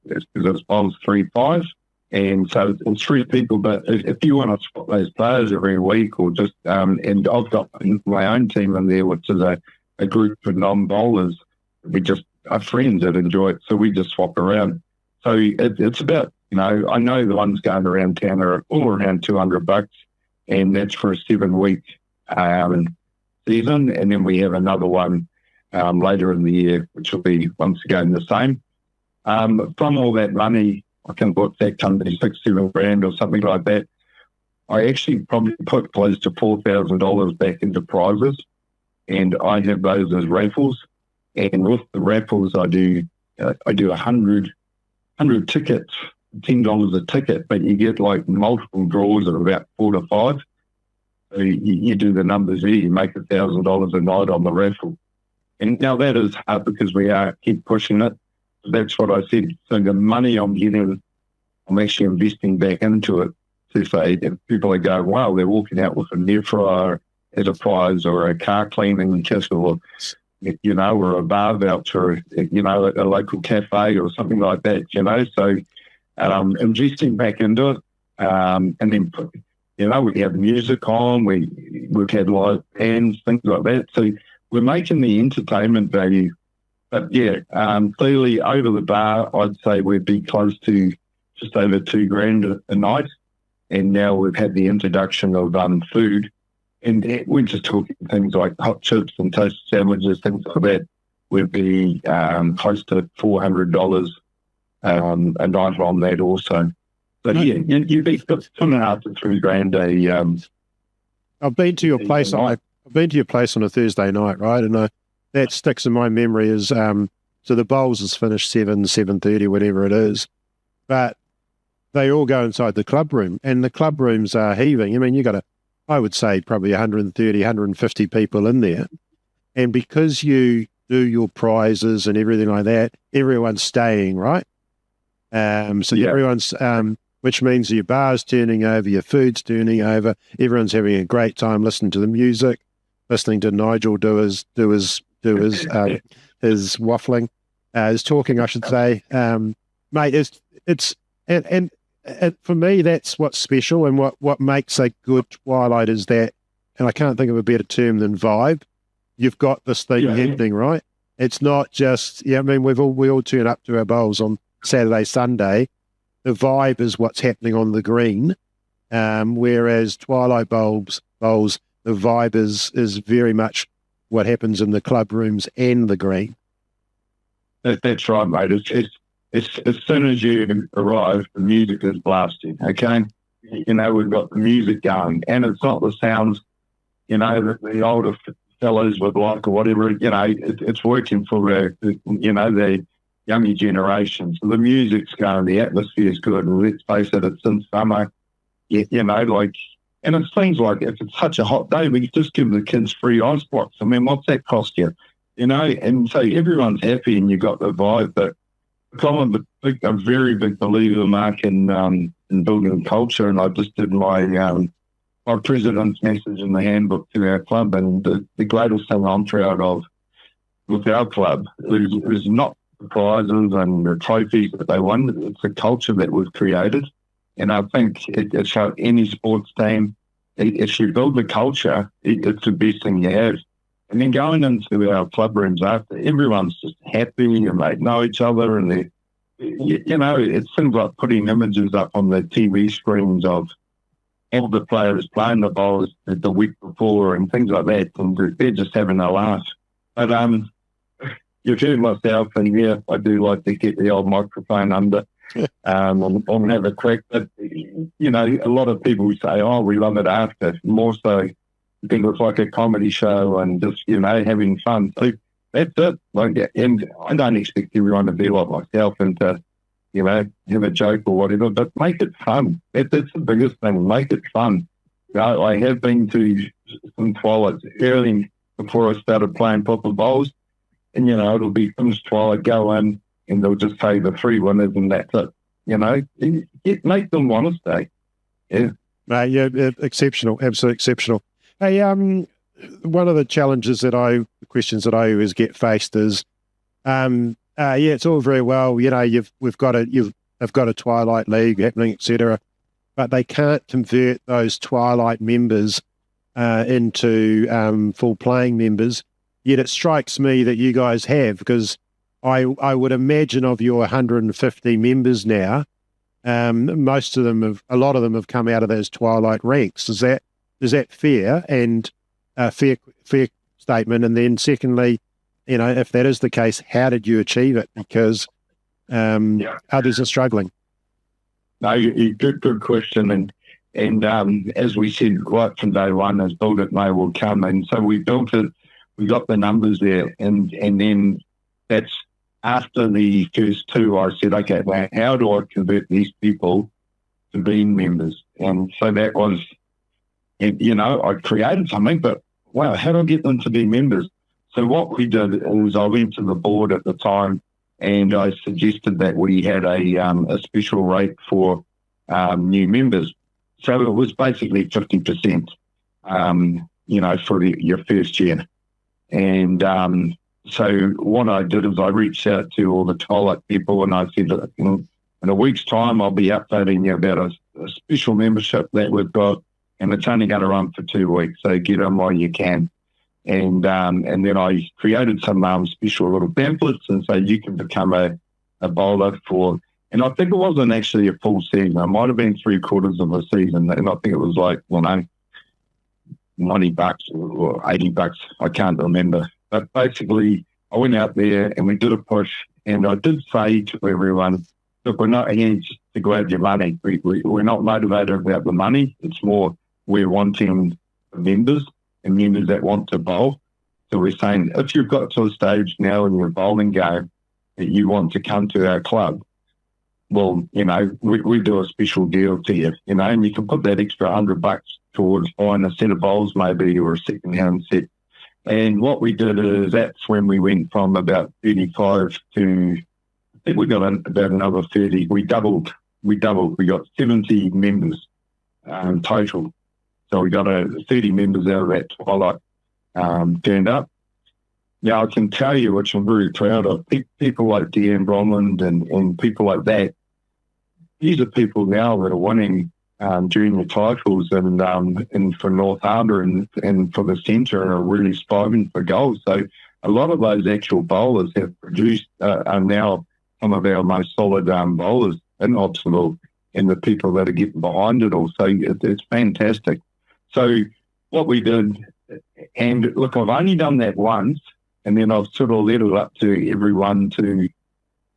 Speaker 9: It's because it's bowls 3-5. And so it's 3 people, but if you want to swap those players every week or just, and I've got my own team in there, which is a group of non-bowlers. We just are friends that enjoy it, so we just swap around. So it's about, I know the ones going around town are all around $200, and that's for a 7-week season. And then we have another one later in the year, which will be once again the same. From all that money, I can put that company $6-7 or something like that. I actually probably put close to $4,000 back into prizes, and I have those as raffles. And with the raffles, I do 100 tickets, $10 a ticket, but you get like multiple draws of about 4 to 5. So you do the numbers here, you make $1,000 a night on the raffle. And now that is hard because we keep pushing it. That's what I said. So the money I'm getting, I'm actually investing back into it to say if people are going, wow, they're walking out with an air fryer as a prize or a car cleaning kit or or a bar voucher, at a local cafe or something like that, So investing back into it, and then, we have music on, we've had live bands, things like that. So we're making the entertainment value. But clearly over the bar, I'd say we'd be close to just over $2,000 a night. And now we've had the introduction of food. And we're just talking things like hot chips and toasted sandwiches, things like that. We'd be close to $400 a night on that also. But you'd be $2.5 to $3,000
Speaker 7: I've been to your place. I've been to your place on a Thursday night, right? And that sticks in my memory as so the bowls is finished 7:30, whatever it is, but they all go inside the club room, and the club rooms are heaving. I mean, you got I would say probably 130, 150 people in there, and because you do your prizes and everything like that, everyone's staying, right? Everyone's which means your bar's turning over, your food's turning over, everyone's having a great time listening to the music, listening to Nigel do his waffling, his talking, I should say. Mate, it's for me, that's what's special, and what makes a good Twilight is that, and I can't think of a better term than vibe. You've got this thing happening, right? It's not just, I mean, we all turn up to our bowls on Saturday, Sunday. The vibe is what's happening on the green, whereas Twilight Bowls, the vibe is very much what happens in the club rooms and the green.
Speaker 9: That's right, mate. It's as soon as you arrive, the music is blasting, okay? We've got the music going, and it's not the sounds, that the older fellows would like or whatever, it's working for the younger generation. So the music's going, the atmosphere's good, and let's face it, it's in summer, and it's things like, if it's such a hot day, we just give the kids free ice blocks. I mean, what's that cost you? And so everyone's happy and you got the vibe. But I'm a very big believer, Mark, in building culture. And I just did my president's message in the handbook to our club. And the greatest thing I'm proud of with our club is not the prizes and the trophies that they won. It's the culture that we've created. And I think it's how any sports team, if you build the culture, it's the best thing you have. And then going into our club rooms after, everyone's just happy and they know each other. And it's things like putting images up on the TV screens of all the players playing the bowls the week before and things like that. And they're just having a laugh. But you've heard myself, and I do like to get the old microphone under. And have a crack. But, a lot of people say, oh, we love it after. More so, I think it's like a comedy show and just, having fun. So that's it. And I don't expect everyone to be like myself and to, have a joke or whatever, but make it fun. That's the biggest thing. Make it fun. I have been to some Twilights early before I started playing proper bowls, and, it'll be finished Twilight, go in, and they'll just say the 3 winners and that's it. Make them want to stay. Yeah.
Speaker 7: Exceptional. Absolutely exceptional. Hey, one of the challenges the questions that I always get faced is, it's all very well, you've got a Twilight League happening, etc., but they can't convert those Twilight members into full playing members. Yet it strikes me that you guys have, because I would imagine of your 150 members now, a lot of them have come out of those Twilight ranks. Is that fair and a fair statement? And then secondly, if that is the case, how did you achieve it? Because others are struggling.
Speaker 9: No, good question. And as we said right from day one, as build it may will come. And so we built it, we got the numbers there, and then that's after the first 2, I said, okay, well, how do I convert these people to being members? And so that was, I created something, but wow, how do I get them to be members? So what we did was I went to the board at the time and I suggested that we had a special rate for new members. So it was basically 50%, for your first year. And So what I did is I reached out to all the Twilight people and I said, look, in a week's time, I'll be updating you about a special membership that we've got, and it's only going to run for 2 weeks, so get on while you can. And then I created some special little pamphlets and say you can become a bowler for, and I think it wasn't actually a full season. It might have been 3/4 of a season, and I think it was like, well, no, $90 or $80. I can't remember. But basically, I went out there and we did a push, and I did say to everyone, look, we're not here just to grab your money. We're not motivated about the money. It's more we're wanting members and members that want to bowl. So we're saying if you've got to a stage now in your bowling game that you want to come to our club, well, we do a special deal to you, and you can put that extra $100 towards buying a set of bowls maybe, or a second-hand set. And what we did is that's when we went from about 35 to, I think we got about another 30. We doubled. We got 70 members total. So we got 30 members out of that Twilight turned up. Now, I can tell you, which I'm very proud of, people like Deanne Bromland and people like that, these are people now that are winning junior titles and for North Harbour and for the centre and are really striving for gold. So a lot of those actual bowlers have produced, are now some of our most solid bowlers in Hobsonville and the people that are getting behind it all. So it's fantastic. So what we did, and look, I've only done that once, and then I've sort of led it up to everyone to,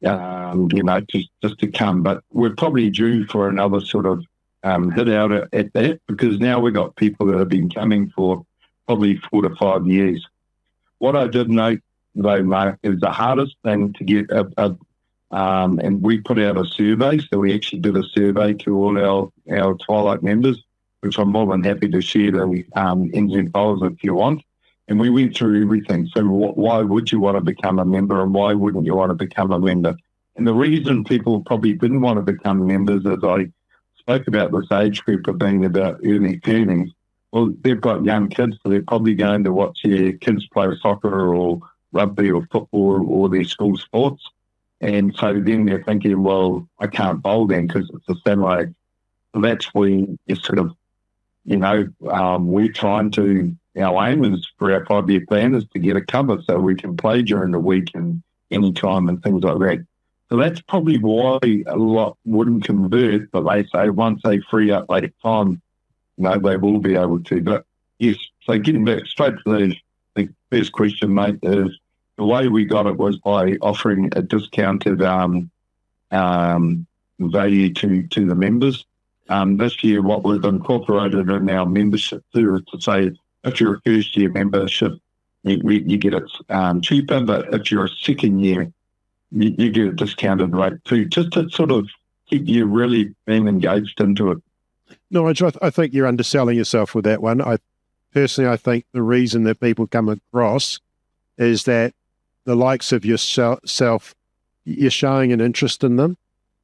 Speaker 9: just to come. But we're probably due for another sort of hit out at that, because now we've got people that have been coming for probably 4 to 5 years. What I did note, though, Mark, is the hardest thing to get and we put out a survey. So we actually did a survey to all our Twilight members, which I'm more than happy to share the NZ Bowls if you want. And we went through everything. So why would you want to become a member, and why wouldn't you want to become a member? And the reason people probably didn't want to become members, as I spoke about this age group of being about early earnings, well, they've got young kids, so they're probably going to watch their kids play soccer or rugby or football or their school sports. And so then they're thinking, well, I can't bowl then because it's a Saturday. So that's when you sort of, we're trying to, our aim is for our 5-year plan is to get a cover so we can play during the week and any time and things like that. So that's probably why a lot wouldn't convert, but they say once they free up later time, they will be able to. But yes, so getting back straight to the first question, mate, is the way we got it was by offering a discounted value to the members. This year, what we've incorporated in our membership too is to say, if you're a first-year membership, you get it cheaper, but if you're a second year, you get a discounted rate too, just to sort of keep you really being engaged into it.
Speaker 7: Nigel, I think you're underselling yourself with that one. I think the reason that people come across is that the likes of yourself, you're showing an interest in them.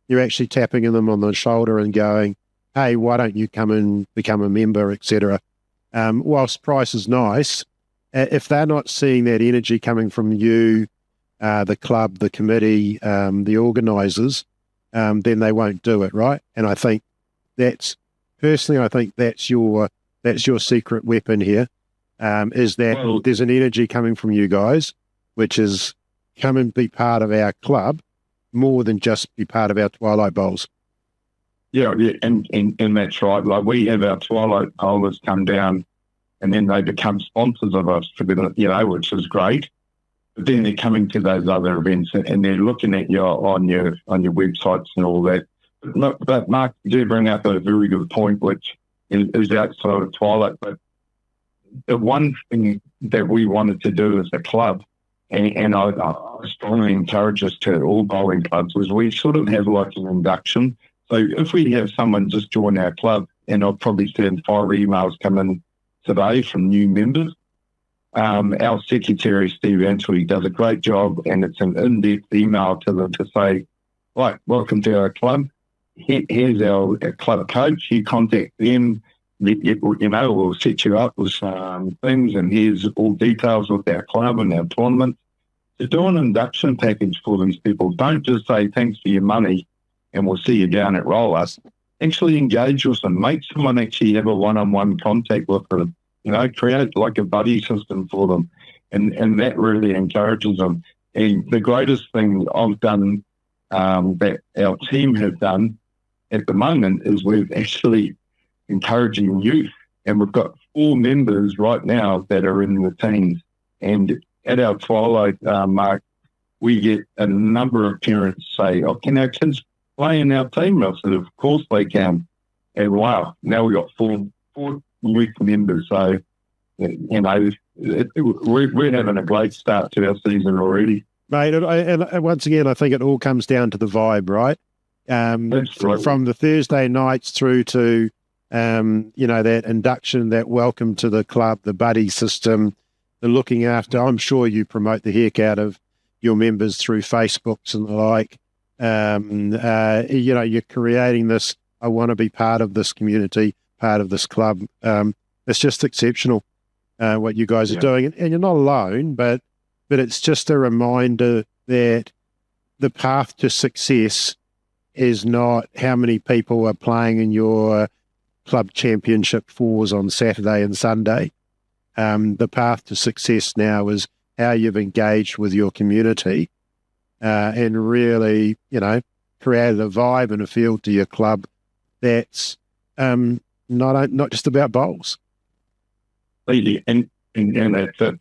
Speaker 7: You're actually tapping them on the shoulder and going, hey, why don't you come and become a member, etc. Whilst price is nice, if they're not seeing that energy coming from you, the club, the committee, the organisers, then they won't do it, right? And I think that's your secret weapon here, is that there's an energy coming from you guys, which is come and be part of our club more than just be part of our Twilight Bowls.
Speaker 9: Yeah, and that's right. Like we have our Twilight Bowlers come down and then they become sponsors of us, which is great. But then they're coming to those other events and they're looking at you on your websites and all that. But Mark, you do bring up a very good point, which is outside of Twilight. But the one thing that we wanted to do as a club, and I strongly encourage us to all bowling clubs, was we sort of have like an induction. So if we have someone just join our club, and I've probably seen 5 emails come in today from new members, our secretary, Steve Ansley, does a great job, and it's an in-depth email to them to say, right, welcome to our club. Here's our club coach. You contact them. We'll set you up with things, and here's all details with our club and our tournament. to do an induction package for these people. Don't just say thanks for your money and we'll see you down at Roll Us. Actually engage with them. Make someone actually have a one-on-one contact with them. Create like a buddy system for them. And that really encourages them. And the greatest thing I've done, that our team have done at the moment, is we're actually encouraging youth. And we've got 4 members right now that are in the teams. And at our Twilight mark, we get a number of parents say, "Oh, can our kids play in our team?" I said, "Of course they can." And wow, now we've got 4 youth members. So, we're having a great start to our season already.
Speaker 7: Mate, and once again, I think it all comes down to the vibe, right? From the Thursday nights through to, that induction, that welcome to the club, the buddy system, the looking after. I'm sure you promote the heck out of your members through Facebooks and the like. You're creating this, I want to be part of this community, part of this club. It's just exceptional what you guys are doing. And you're not alone, but it's just a reminder that the path to success is not how many people are playing in your club championship 4s on Saturday and Sunday. The path to success now is how you've engaged with your community and really, created a vibe and a feel to your club that's not just about bowls.
Speaker 9: And that's it.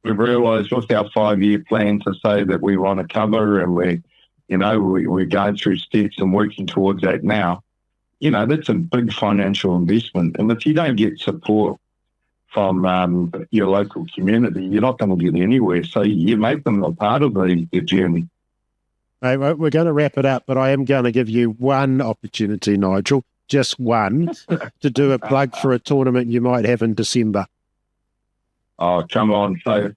Speaker 9: We've realised with our 5-year plan to say that we want to cover, and we're going through steps and working towards that now. That's a big financial investment. And if you don't get support from your local community, you're not going to get anywhere. So you make them a part of the journey.
Speaker 7: Hey, we're going to wrap it up, but I am going to give you one opportunity, Nigel, just one, to do a plug for a tournament you might have in December.
Speaker 9: Oh, come on. So,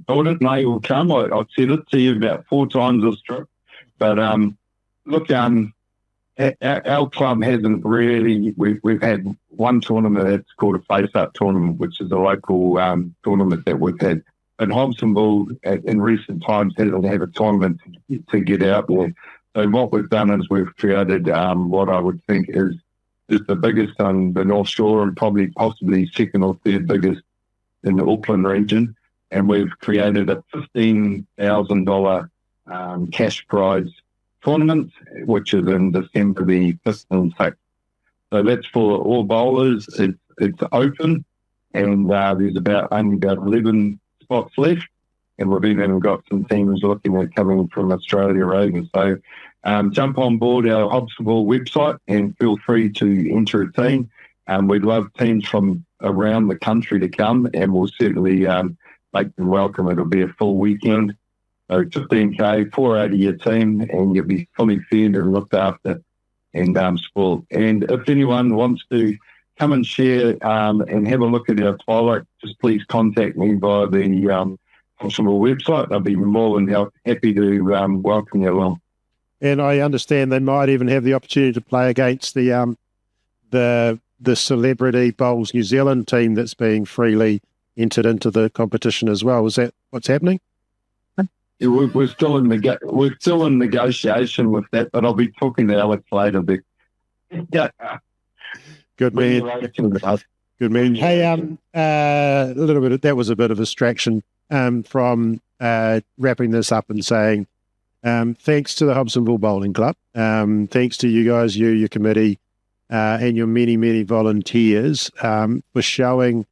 Speaker 9: Gordon, they will come. I've said it to you about 4 times this trip. But, look, our club hasn't really, we've had one tournament that's called a face-up tournament, which is a local tournament that we've had. And Hobsonville, in recent times, hasn't had a tournament to get out there. So what we've done is we've created what I would think is the biggest on the North Shore and possibly second or third biggest in the Auckland region. And we've created a $15,000 cash prize tournament, which is in December the 5th and 6th. So that's for all bowlers. It's open, and there's only about 11 spots left. And we've even got some teams looking at coming from Australia over. So jump on board our Hobsonville website and feel free to enter a team. We'd love teams from around the country to come, and we'll certainly make them welcome. It'll be a full weekend. So 15K, 480 your team, and you'll be fully fed and looked after and spoiled. And if anyone wants to come and share and have a look at our Twilight, just please contact me via the Hobsonville website. I'll be more than happy to welcome you along.
Speaker 7: And I understand they might even have the opportunity to play against the Celebrity Bowls New Zealand team that's being freely entered into the competition as well. Is that what's happening?
Speaker 9: Yeah, we're still in negotiation with that, but I'll be talking to Alex later.
Speaker 7: Good man. Good man. Hey, a little bit. That was a bit of a distraction from wrapping this up and saying thanks to the Hobsonville Bowling Club. Thanks to you guys, your committee, and your many, many volunteers for showing,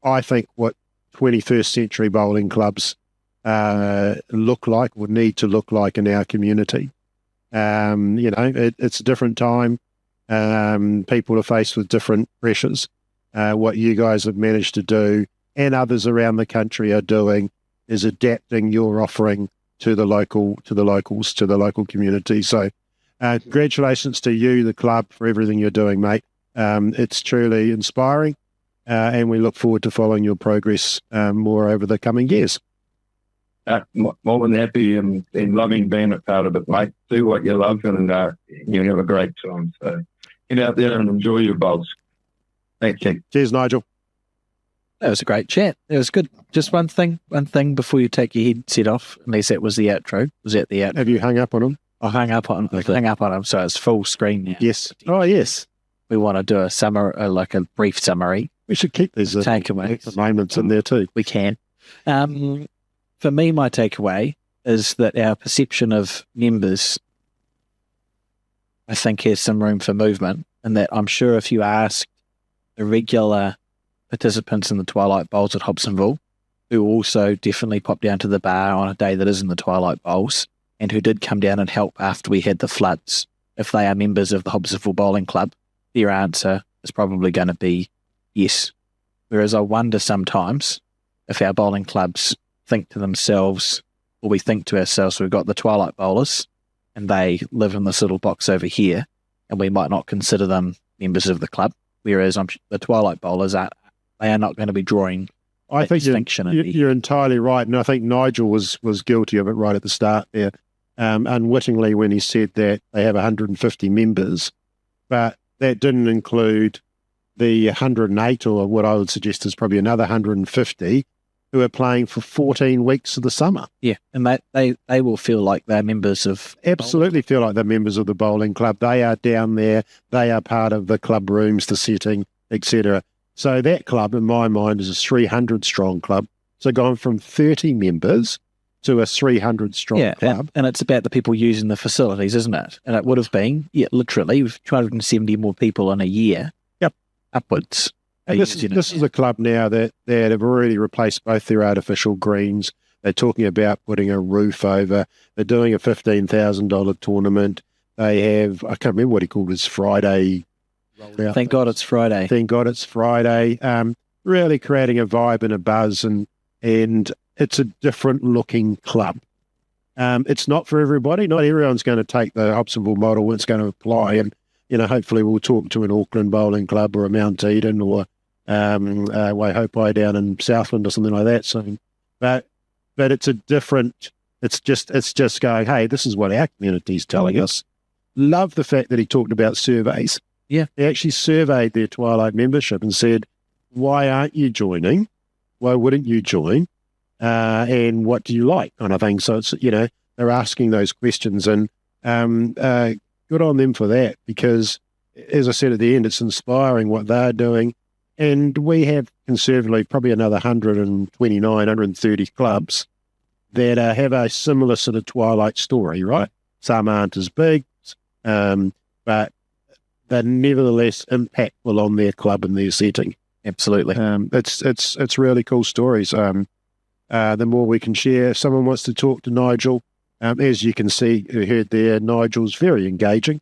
Speaker 7: I think, what 21st century bowling clubs look like, would need to look like in our community. It's a different time. People are faced with different pressures. What you guys have managed to do, and others around the country are doing, is adapting your offering to the local community. So congratulations to you, the club, for everything you're doing, mate. It's truly inspiring, and we look forward to following your progress more over the coming years.
Speaker 9: More than happy and loving being a part of it, mate. Do what you love, and you have a great time. So get out there and enjoy your bowls. Thank you.
Speaker 7: Cheers, Nigel.
Speaker 1: That was a great chat. That was good. Just one thing before you take your headset off, unless that was the outro. Was that the outro?
Speaker 7: Have you hung up on him?
Speaker 1: I hung up on him, so it's full screen now.
Speaker 7: Yes. Oh, yes.
Speaker 1: We want to do a brief summary.
Speaker 7: We should keep these
Speaker 1: takeaways
Speaker 7: moments in there too.
Speaker 1: We can. For me, my takeaway is that our perception of members, I think, has some room for movement, and that I'm sure if you asked the regular participants in the Twilight Bowls at Hobsonville, who also definitely pop down to the bar on a day that isn't the Twilight Bowls, and who did come down and help after we had the floods, if they are members of the Hobsonville Bowling Club, their answer is probably going to be yes. Whereas I wonder sometimes if our bowling clubs think to themselves, or we think to ourselves, we've got the Twilight Bowlers, and they live in this little box over here, and we might not consider them members of the club. Whereas the Twilight Bowlers they are not going to be drawing.
Speaker 7: I think you're entirely right, and I think Nigel was guilty of it right at the start there, unwittingly when he said that they have 150 members, but that didn't include the 108, or what I would suggest is probably another 150, who are playing for 14 weeks of the summer.
Speaker 1: Yeah, and they will feel like they're members of...
Speaker 7: Absolutely feel like they're members of the bowling club. They are down there. They are part of the club rooms, the setting, etc. So that club, in my mind, is a 300-strong club. So going from 30 members to a 300-strong club.
Speaker 1: And it's about the people using the facilities, isn't it? And it would have been, literally, with 270 more people in a year, upwards.
Speaker 7: And this is a club now that have already replaced both their artificial greens. They're talking about putting a roof over. They're doing a $15,000 tournament. They have, I can't remember what he called his Friday.
Speaker 1: Thank God it's Friday.
Speaker 7: Thank God it's Friday. Really creating a vibe and a buzz, and it's a different looking club. It's not for everybody. Not everyone's going to take the Hobsonville model. It's going to apply, and hopefully we'll talk to an Auckland bowling club or a Mount Eden or Waihopai down in Southland or something like that soon. But it's a different. It's just going, hey, this is what our community's telling us. Love the fact that he talked about surveys.
Speaker 1: Yeah,
Speaker 7: they actually surveyed their Twilight membership and said, why aren't you joining? Why wouldn't you join? And what do you like? Kind of thing. So it's they're asking those questions, and good on them for that, because, as I said at the end, it's inspiring what they're doing. And we have conservatively probably another 129, 130 clubs that have a similar sort of Twilight story, right? Some aren't as big, but they're nevertheless impactful on their club and their setting.
Speaker 1: Absolutely.
Speaker 7: It's really cool stories. The more we can share. If someone wants to talk to Nigel, as you can see, you heard there, Nigel's very engaging.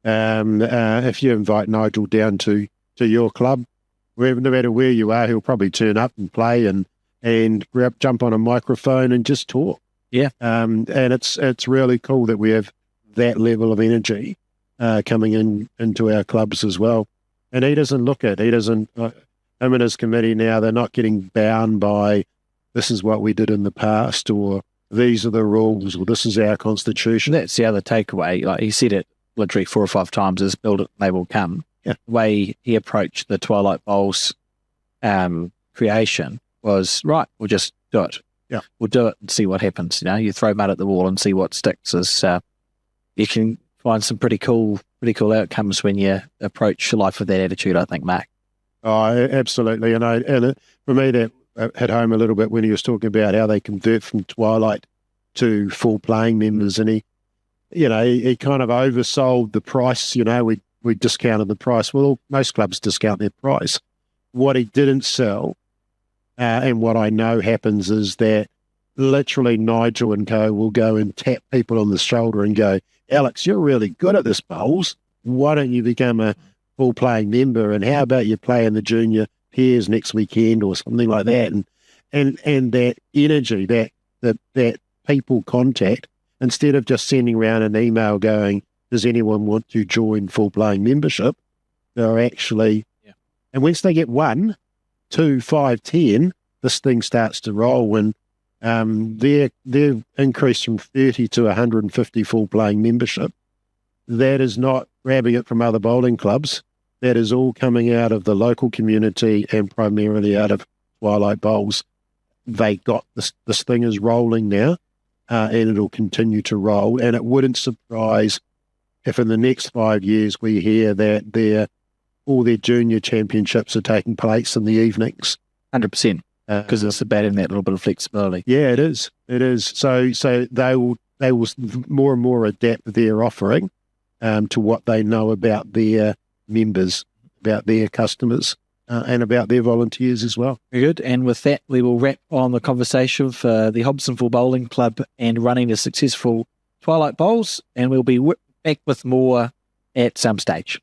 Speaker 7: If you invite Nigel down to your club, no matter where you are, he'll probably turn up and play and jump on a microphone and just talk.
Speaker 1: Yeah.
Speaker 7: And it's really cool that we have that level of energy coming into our clubs as well. And him and his committee now, they're not getting bound by this is what we did in the past, or these are the rules, or this is our constitution.
Speaker 1: That's the other takeaway. Like he said it literally 4 or 5 times, is build it, they will come.
Speaker 7: Yeah.
Speaker 1: The way he approached the Twilight Bowls creation was, right, we'll just do it.
Speaker 7: Yeah.
Speaker 1: We'll do it and see what happens. You throw mud at the wall and see what sticks. You can find some pretty cool outcomes when you approach life with that attitude, I think, Mark.
Speaker 7: Oh, absolutely. And for me, that hit home a little bit when he was talking about how they convert from Twilight to full playing members. And he kind of oversold the price. We discounted the price. Well, most clubs discount their price. What he didn't sell, and what I know happens, is that literally Nigel and co will go and tap people on the shoulder and go, Alex, you're really good at this bowls. Why don't you become a full playing member? And how about you play in the junior pairs next weekend or something like that? And that energy, that people contact, instead of just sending around an email going, does anyone want to join full playing membership? They're actually, and once they get 1, 2, 5, 10, this thing starts to roll. When they've increased from 30 to 150 full playing membership. That is not grabbing it from other bowling clubs. That is all coming out of the local community and primarily out of Twilight Bowls, they got this thing is rolling now, and it'll continue to roll. And it wouldn't surprise if in the next 5 years we hear that all their junior championships are taking place in the evenings.
Speaker 1: 100%, because it's about having that little bit of flexibility.
Speaker 7: Yeah, it is. It is. So they will more and more adapt their offering to what they know about their members, about their customers, and about their volunteers as well.
Speaker 1: Very good. And with that, we will wrap on the conversation for the Hobsonville Bowling Club and running the successful Twilight Bowls, and we'll be back with more at some stage.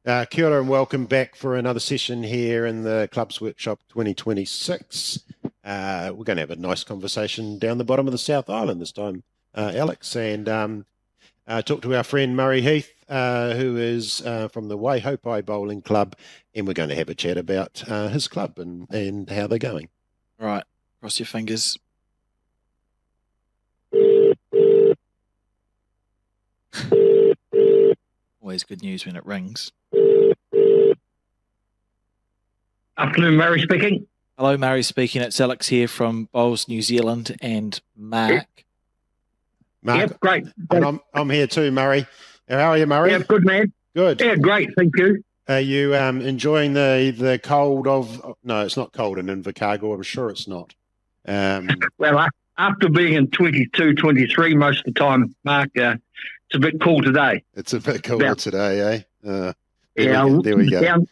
Speaker 7: Kia ora and welcome back for another session here in the Clubs Workshop 2026. We're going to have a nice conversation down the bottom of the South Island this time, Alex, and talk to our friend Murray Heath, who is from the Waihopai Bowling Club, and we're going to have a chat about his club and how they're going.
Speaker 1: Right, cross your fingers. Always good news when it rings.
Speaker 10: Afternoon, Murray speaking.
Speaker 1: Hello, Murray speaking. It's Alex here from Bowls New Zealand and Mark.
Speaker 10: Yep, great.
Speaker 7: And I'm here too, Murray. How are you, Murray?
Speaker 10: Yeah, good, man.
Speaker 7: Good.
Speaker 10: Yeah, great. Thank you.
Speaker 7: Are you enjoying the cold of... No, it's not cold in Invercargill. I'm sure it's not.
Speaker 10: Well, after being in 22, 23 most of the time, Mark, it's a bit cool today.
Speaker 7: It's a bit cooler today, eh?
Speaker 10: There we go.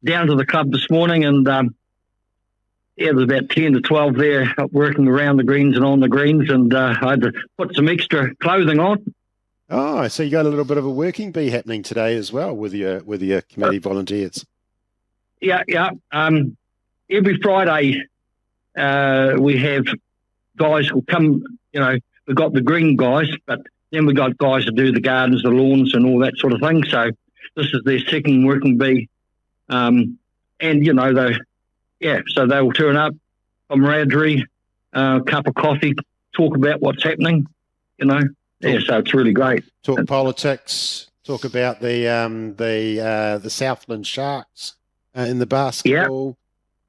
Speaker 10: Down to the club this morning, and there's about 10 to 12 there working around the greens and on the greens, and I had to put some extra clothing on.
Speaker 7: Oh, so you got a little bit of a working bee happening today as well with your committee volunteers.
Speaker 10: Yeah. Every Friday we have guys who come. We've got the green guys, but then we got guys that do the gardens, the lawns, and all that sort of thing. So this is their second working bee. And so they'll turn up, camaraderie, cup of coffee, talk about what's happening, so it's really great.
Speaker 7: Talk politics, talk about the Southland Sharks in the basketball.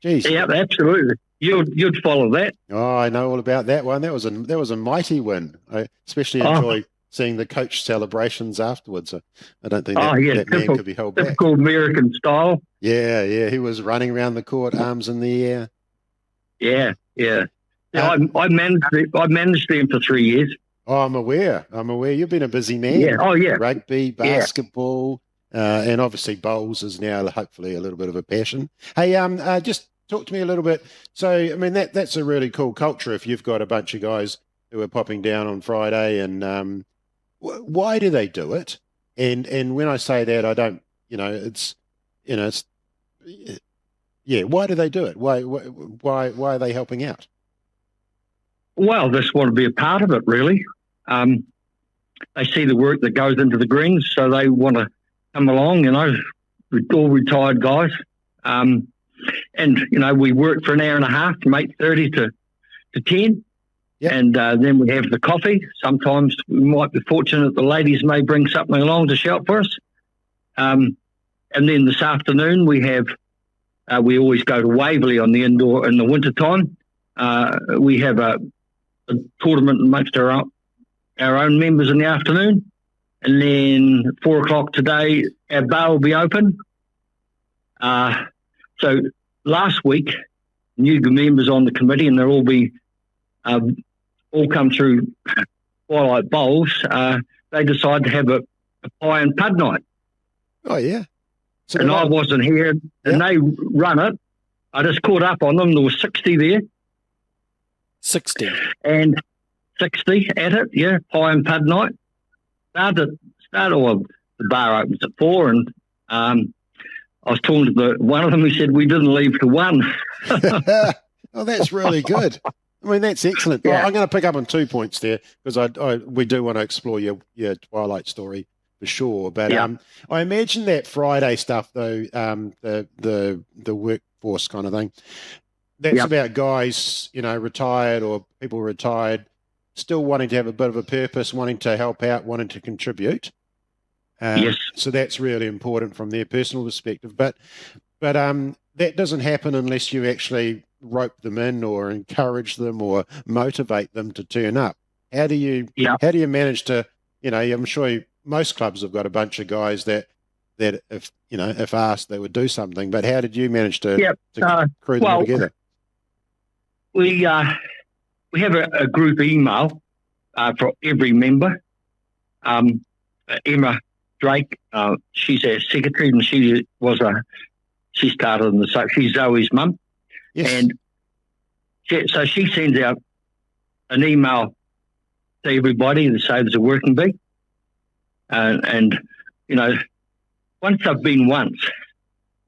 Speaker 10: Yeah.
Speaker 7: Jeez.
Speaker 10: Yeah, absolutely. You'd follow that.
Speaker 7: Oh, I know all about that one. That was a mighty win. I especially enjoy seeing the coach celebrations afterwards. I don't think that man could be held back.
Speaker 10: Typical American style.
Speaker 7: Yeah. He was running around the court, arms in the air.
Speaker 10: Yeah. I managed them for 3 years.
Speaker 7: Oh, I'm aware. You've been a busy man.
Speaker 10: Yeah. Oh, yeah.
Speaker 7: Rugby, basketball, and obviously bowls is now hopefully a little bit of a passion. Hey, just talk to me a little bit. So, I mean, that's a really cool culture if you've got a bunch of guys who are popping down on Friday, and why do they do it? And when I say that, I don't, why do they do it? Why are they helping out?
Speaker 10: Well, they just want to be a part of it, really. They see the work that goes into the greens, so they want to come along, all retired guys. And, we work for an hour and a half from 8:30 to 10. Yep. And then we have the coffee. Sometimes we might be fortunate the ladies may bring something along to shout for us. And then this afternoon we have, we always go to Waverley on the indoor in the winter time. We have a tournament amongst our own members in the afternoon. And then 4 o'clock today, our bar will be open. So last week, new members on the committee, and they'll all be all come through Twilight Bowls, they decided to have a pie and pud night.
Speaker 7: Oh, yeah. So
Speaker 10: and I wasn't here, and they run it. I just caught up on them. There was 60 there.
Speaker 1: 60?
Speaker 10: And 60 at it, yeah, pie and pud night. The bar opens at 4, and I was talking to one of them, he said, we didn't leave till 1.
Speaker 7: Oh, that's really good. I mean, that's excellent.
Speaker 10: Yeah.
Speaker 7: Well, I'm going to pick up on 2 points there because we do want to explore your Twilight story for sure. But I imagine that Friday stuff, though, the workforce kind of thing, that's about guys, retired or people retired, still wanting to have a bit of a purpose, wanting to help out, wanting to contribute.
Speaker 10: Yes.
Speaker 7: So that's really important from their personal perspective. But that doesn't happen unless you actually rope them in or encourage them or motivate them to turn up. How do you manage to, I'm sure most clubs have got a bunch of guys that if asked they would do something, but how did you manage to crew them all together?
Speaker 10: We have a group email for every member. Emma Drake, she's our secretary, and she started in she's Zoe's mum.
Speaker 7: Yes.
Speaker 10: And so she sends out an email to everybody to say there's a working bee. And once they've been once,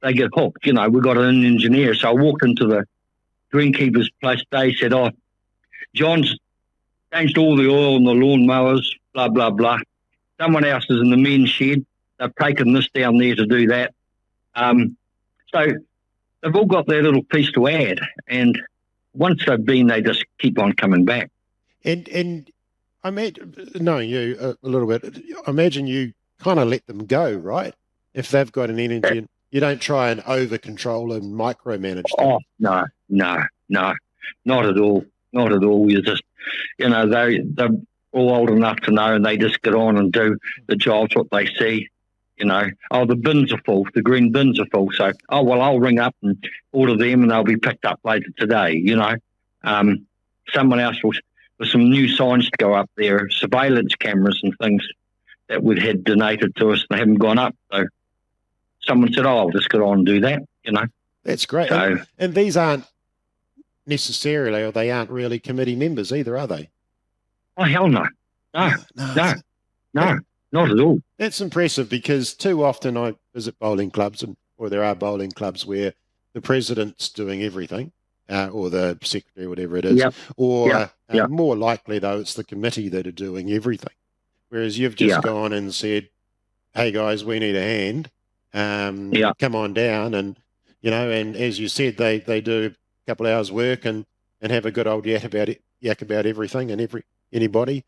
Speaker 10: they get hooked. You know, we've got an engineer. So I walked into the greenkeeper's place today, said, oh, John's changed all the oil in the lawnmowers, blah, blah, blah. Someone else is in the men's shed. They've taken this down there to do that. So they've all got their little piece to add. And once they've been, they just keep on coming back.
Speaker 7: And I knowing you a little bit, I imagine you kind of let them go, right? If they've got an energy, and you don't try and over control and micromanage them.
Speaker 10: Oh, no, not at all. Not at all. You just, you know, they're all old enough to know, and they just get on and do the jobs, what they see. You know, oh, the bins are full, the green bins are full. So, oh, well, I'll ring up and order them and they'll be picked up later today, you know. Someone else will, with some new signs to go up there, surveillance cameras and things that we'd had donated to us, and they haven't gone up. So someone said, oh, I'll just get on and do that, you know.
Speaker 7: That's great.
Speaker 10: So,
Speaker 7: and these aren't necessarily, or they aren't really committee members either, are they?
Speaker 10: oh, hell no. No, not at all.
Speaker 7: That's impressive, because too often I visit bowling clubs, or there are bowling clubs where the president's doing everything, or the secretary, whatever it is.
Speaker 10: Yep.
Speaker 7: Or
Speaker 10: Yep.
Speaker 7: more likely, though, it's the committee that are doing everything. Whereas you've just gone and said, hey, guys, we need a hand. Come on down. And, you know, and as you said, they do a couple hours work and have a good old yak about everything and anybody.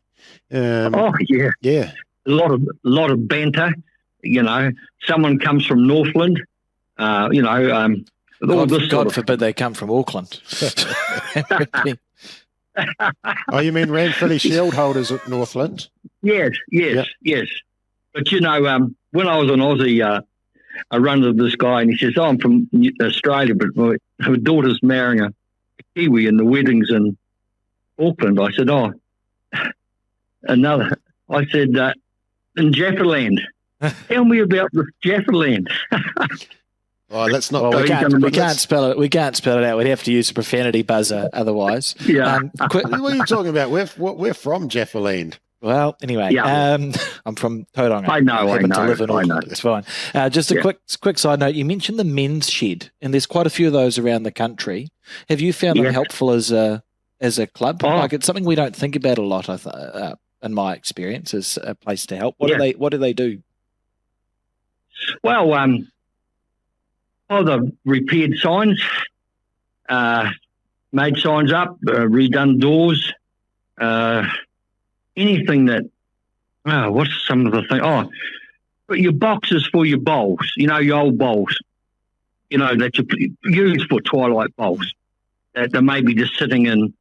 Speaker 10: Oh, yeah.
Speaker 7: Yeah.
Speaker 10: A lot of banter. You know, someone comes from Northland. You know, all this sort
Speaker 1: God
Speaker 10: of.
Speaker 1: forbid they come from Auckland.
Speaker 7: Oh, you mean Ranfilly Shield holders at Northland?
Speaker 10: Yes. But you know, when I was on Aussie, I run into this guy and he says, "Oh, I'm from Australia, but my daughter's marrying a Kiwi and the wedding's in Auckland." I said, "Oh, another." I said, "In Jaffaland." Tell me about the Jaffaland.
Speaker 7: Oh, let's not.
Speaker 1: Well, we can't spell it. We can't spell it out. We'd have to use a profanity buzzer otherwise.
Speaker 10: Yeah.
Speaker 7: What are you talking about? We're from Jaffaland.
Speaker 1: Well, anyway, I'm from Tauranga.
Speaker 10: I know.
Speaker 1: To live in Auckland. It's fine. Just a quick side note. You mentioned the men's shed, and there's quite a few of those around the country. Have you found them helpful as a club? Like, it's something we don't think about a lot. In my experience, as a place to help. What do they do?
Speaker 10: Well, the repaired signs, made signs up, redone doors, anything that. What's some of the things? Oh, but your boxes for your bowls. You know, your old bowls. You know that you use for Twilight Bowls. That they may be just sitting in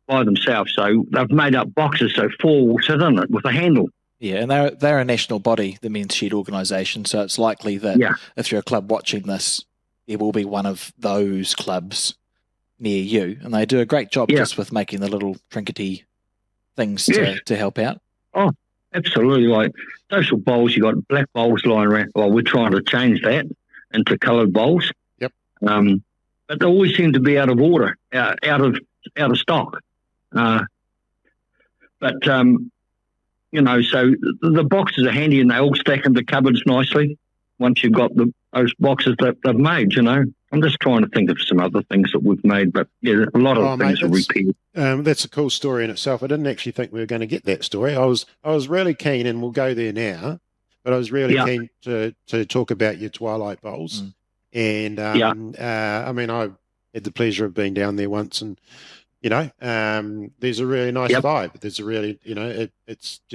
Speaker 10: by themselves. So they've made up boxes so 4 will sit in it with a handle.
Speaker 1: Yeah, and they're a national body, the Men's Shed organisation, so it's likely that if you're a club watching this, there will be one of those clubs near you, and they do a great job just with making the little trinkety things to help out. Oh,
Speaker 10: absolutely. Like social bowls, you got black bowls lying around. Well, we're trying to change that into coloured bowls.
Speaker 7: Yep.
Speaker 10: But they always seem to be out of order, out of stock. You know, so the boxes are handy and they all stack into cupboards nicely once you've got those boxes that they've made, you know. I'm just trying to think of some other things that we've made, but yeah, a lot of things are repaired.
Speaker 7: That's a cool story in itself. I didn't actually think we were going to get that story. I was really keen, and we'll go there now, but I was really keen to talk about your Twilight Bowls. And I mean, I had the pleasure of being down there once, and you know, there's a really nice vibe. There's a really, you know, it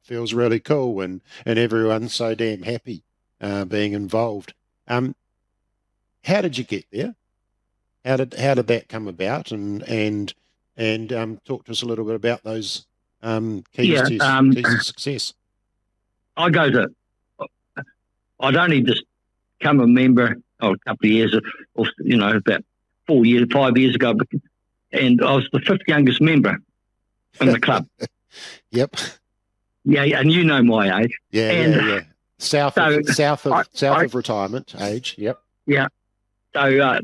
Speaker 7: feels really cool, and everyone's so damn happy being involved. How did you get there? How did that come about? And talk to us a little bit about those keys to success.
Speaker 10: I'd only just become a member a couple of years, or you know, about 5 years ago. And I was the 5th youngest member in the club.
Speaker 7: Yep.
Speaker 10: Yeah, and you know my age.
Speaker 7: Yeah. South of retirement age. Yep.
Speaker 10: Yeah. So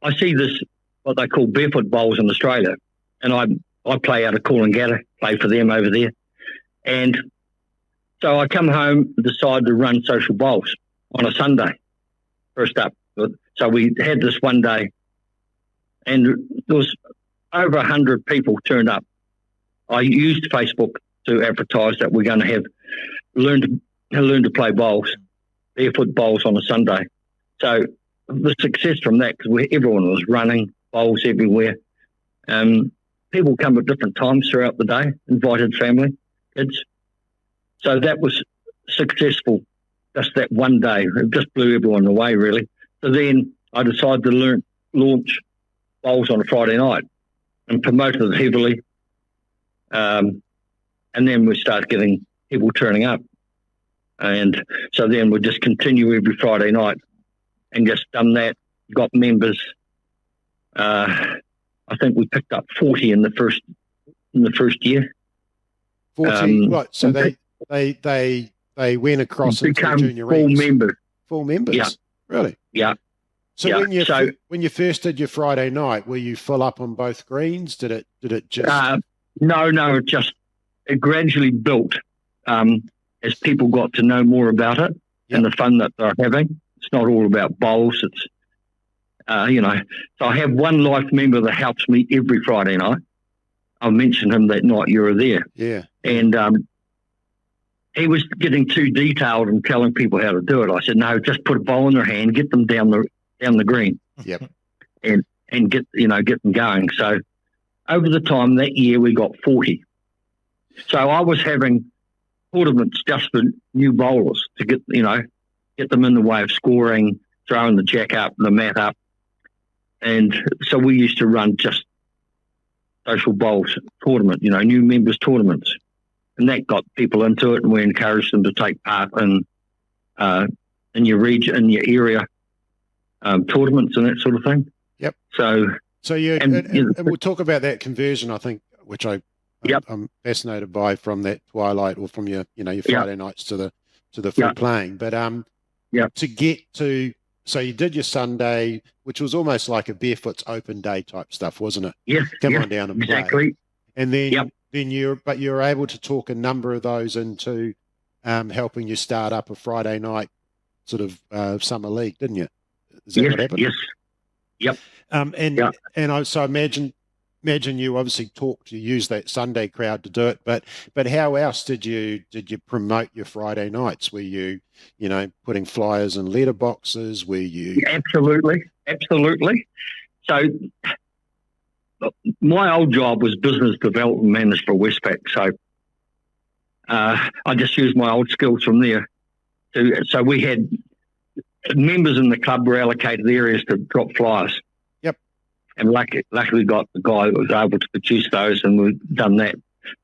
Speaker 10: I see this what they call barefoot bowls in Australia, and I play out of Coolangatta, play for them over there, and so I come home and decide to run social bowls, on a Sunday, first up. So we had this one day, and there was over 100 people turned up. I used Facebook to advertise that we're going to have learn to play bowls, barefoot bowls on a Sunday. So the success from that, because everyone was running, bowls everywhere. People come at different times throughout the day, invited family, kids. So that was successful, just that one day. It just blew everyone away, really. So then I decided to launch bowls on a Friday night and promoted it heavily. And then we started getting people turning up. And so then we just continue every Friday night and just done that, got members. I think we picked up 40 in the first year.
Speaker 7: 40, right. So they went across into the junior ranks. Full members?
Speaker 10: Yeah.
Speaker 7: Really?
Speaker 10: Yeah.
Speaker 7: So
Speaker 10: yeah.
Speaker 7: when you first did your Friday night, were you full up on both greens? Did it just?
Speaker 10: No. It gradually built as people got to know more about it and the fun that they're having. It's not all about bowls. It's So I have one life member that helps me every Friday night. I'll mention him that night you were there.
Speaker 7: Yeah.
Speaker 10: And he was getting too detailed and telling people how to do it. I said, no, just put a bowl in their hand, get them down the green.
Speaker 7: Yep.
Speaker 10: And get them going. So over the time that year we got 40. So I was having tournaments just for new bowlers to get them in the way of scoring, throwing the jack up, the mat up. And so we used to run just social bowls tournament, new members tournaments. And that got people into it, and we encouraged them to take part in your region, in your area tournaments and that sort of thing.
Speaker 7: Yep.
Speaker 10: So
Speaker 7: you and we'll talk about that conversion, I think, which I'm fascinated by from that Twilight or from your Friday nights to the full playing. But to get to, so you did your Sunday, which was almost like a barefoots open day type stuff, wasn't it?
Speaker 10: Yes.
Speaker 7: Come on down and play.
Speaker 10: Exactly.
Speaker 7: And then you were able to talk a number of those into helping you start up a Friday night sort of summer league, didn't you? Is that what happened?
Speaker 10: Yes. Yep.
Speaker 7: And I imagine you obviously you use that Sunday crowd to do it, but how else did you promote your Friday nights? Were you putting flyers in letter boxes? Were you
Speaker 10: absolutely? So my old job was business development manager for Westpac, so I just used my old skills from there. So we had members in the club were allocated areas to drop flyers.
Speaker 7: Yep.
Speaker 10: And luckily got the guy that was able to produce those, and we've done that.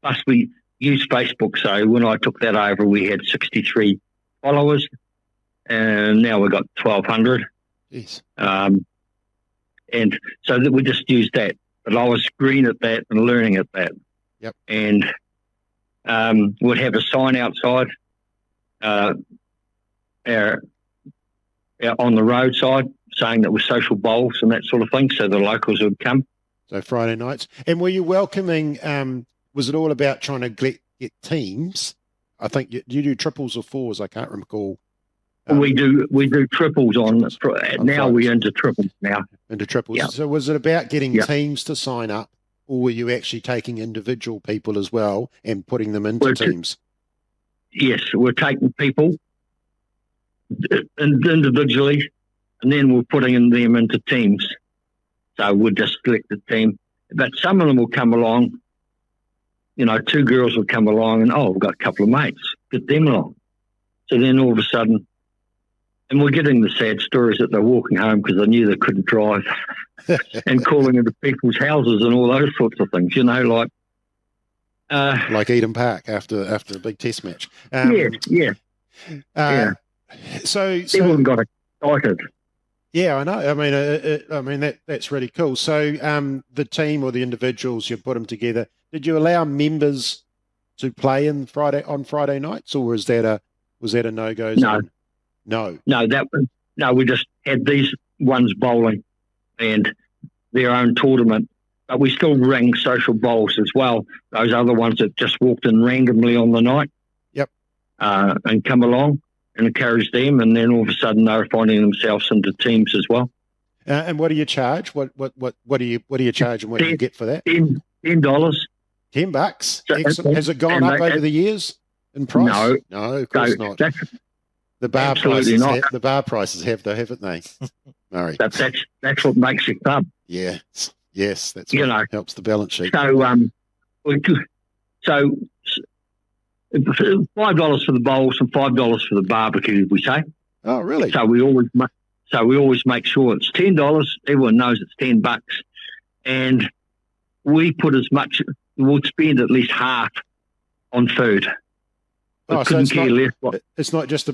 Speaker 10: Plus we used Facebook, so when I took that over, we had 63 followers, and now we've got 1,200.
Speaker 7: Jeez.
Speaker 10: And so that we just used that. But I was green at that and learning at that.
Speaker 7: Yep.
Speaker 10: And we'd have a sign outside on the roadside saying that we're social bowls and that sort of thing, so the locals would come.
Speaker 7: So Friday nights. And were you welcoming, was it all about trying to get teams? I think you do triples or fours, I can't recall.
Speaker 10: We do triples on now. We're into triples now.
Speaker 7: Into triples.
Speaker 10: Yeah.
Speaker 7: So was it about getting teams to sign up, or were you actually taking individual people as well and putting them into teams?
Speaker 10: Yes, we're taking people individually, and then we're putting them into teams. So we'll just select the team. But some of them will come along, 2 girls will come along and, we've got a couple of mates, get them along. So then all of a sudden, and we're getting the sad stories that they're walking home because they knew they couldn't drive and calling into people's houses and all those sorts of things, like
Speaker 7: Eden Park after a big test match.
Speaker 10: Yeah.
Speaker 7: So
Speaker 10: everyone got excited.
Speaker 7: Yeah, I know. I mean that's really cool. So the team or the individuals, you put them together. Did you allow members to play on Friday nights, or was that a no-go zone? No. We just had these ones bowling and their own tournament, but we still ring social bowls as well. Those other ones that just walked in randomly on the night. Yep.
Speaker 10: And come along. and encourage them, and then all of a sudden they're finding themselves into teams as well.
Speaker 7: And what do you charge? What do you charge, and what do you get for that?
Speaker 10: $10.
Speaker 7: $10.
Speaker 10: So,
Speaker 7: Excellent. Has it gone up over the years in price? No, of course not. The bar prices the bar prices have though, haven't they, Murray?
Speaker 10: That's what makes it club.
Speaker 7: Yeah. Yes, that's what helps the balance sheet.
Speaker 10: So $5 for the bowls and $5 for the barbecue, we say.
Speaker 7: Oh, really?
Speaker 10: So we always make sure it's $10. Everyone knows it's $10, and we put as much. We'll spend at least half on food.
Speaker 7: So it's not just a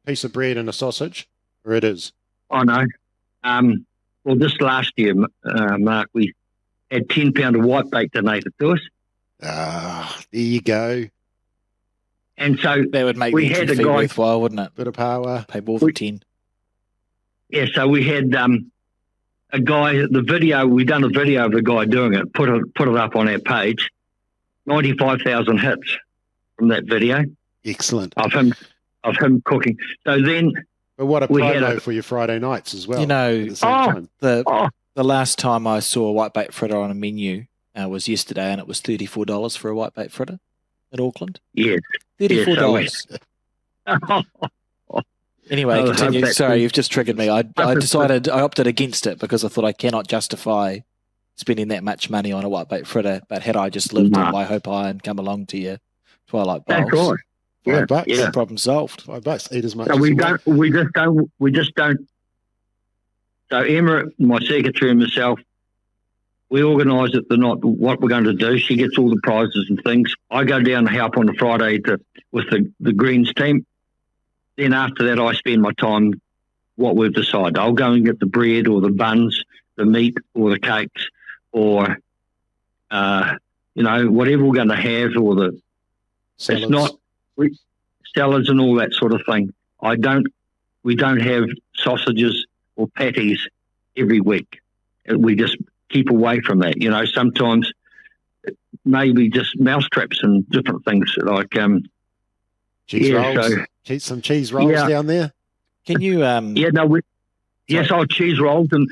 Speaker 7: piece of bread and a sausage, or it is?
Speaker 10: I know. Well, this last year, Mark, we had £10 of whitebait donated to us.
Speaker 7: Ah, there you go.
Speaker 10: And so
Speaker 1: that would make
Speaker 10: we
Speaker 1: the
Speaker 10: had a
Speaker 1: fee
Speaker 10: guy
Speaker 1: worthwhile, wouldn't it?
Speaker 7: Bit of power.
Speaker 1: Pay more for 10.
Speaker 10: Yeah, so we had a guy. We done a video of a guy doing it. Put it up on our page. 95,000 hits from that video.
Speaker 7: Excellent.
Speaker 10: Of him cooking. So then,
Speaker 7: but what a promo for your Friday nights as well.
Speaker 1: You know, the last time I saw a whitebait fritter on a menu was yesterday, and it was $34 for a whitebait fritter at Auckland.
Speaker 10: Yes,
Speaker 1: $34. Anyway, continue. Sorry, you've just triggered me. I opted against it because I thought I cannot justify spending that much money on a whitebait fritter. But had I just lived in Waihopai and come along to your Twilight Bowls,
Speaker 10: that's right.
Speaker 7: $5.
Speaker 1: Problem solved.
Speaker 7: $5. Eat as much.
Speaker 10: So
Speaker 7: as
Speaker 10: we just don't. So Emma, my secretary, and myself, we organise it the night what we're going to do. She gets all the prizes and things. I go down and help on the Friday with the Greens team. Then after that, I spend my time what we've decided. I'll go and get the bread or the buns, the meat or the cakes, or whatever we're going to have, or the
Speaker 7: salads.
Speaker 10: It's not salads and all that sort of thing. We don't have sausages or patties every week. We just keep away from that. Sometimes maybe just mousetraps and different things like
Speaker 7: cheese rolls. Some cheese rolls down there.
Speaker 1: Can you?
Speaker 10: Cheese rolls and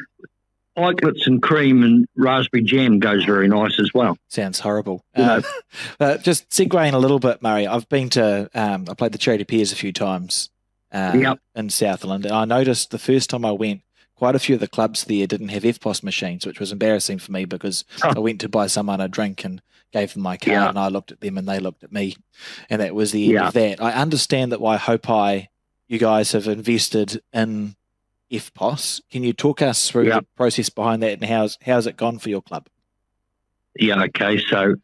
Speaker 10: pikelets and cream and raspberry jam goes very nice as well.
Speaker 1: Sounds horrible. Just segueing a little bit, Murray. I've been to. I played the Charity Piers a few times in Southland, and I noticed the first time I went, quite a few of the clubs there didn't have FPOS machines, which was embarrassing for me because I went to buy someone a drink and gave them my card, and I looked at them and they looked at me, and that was the end of that. I understand that Waihopai, you guys have invested in FPOS. Can you talk us through the process behind that, and how's it gone for your club?
Speaker 10: Yeah, okay. So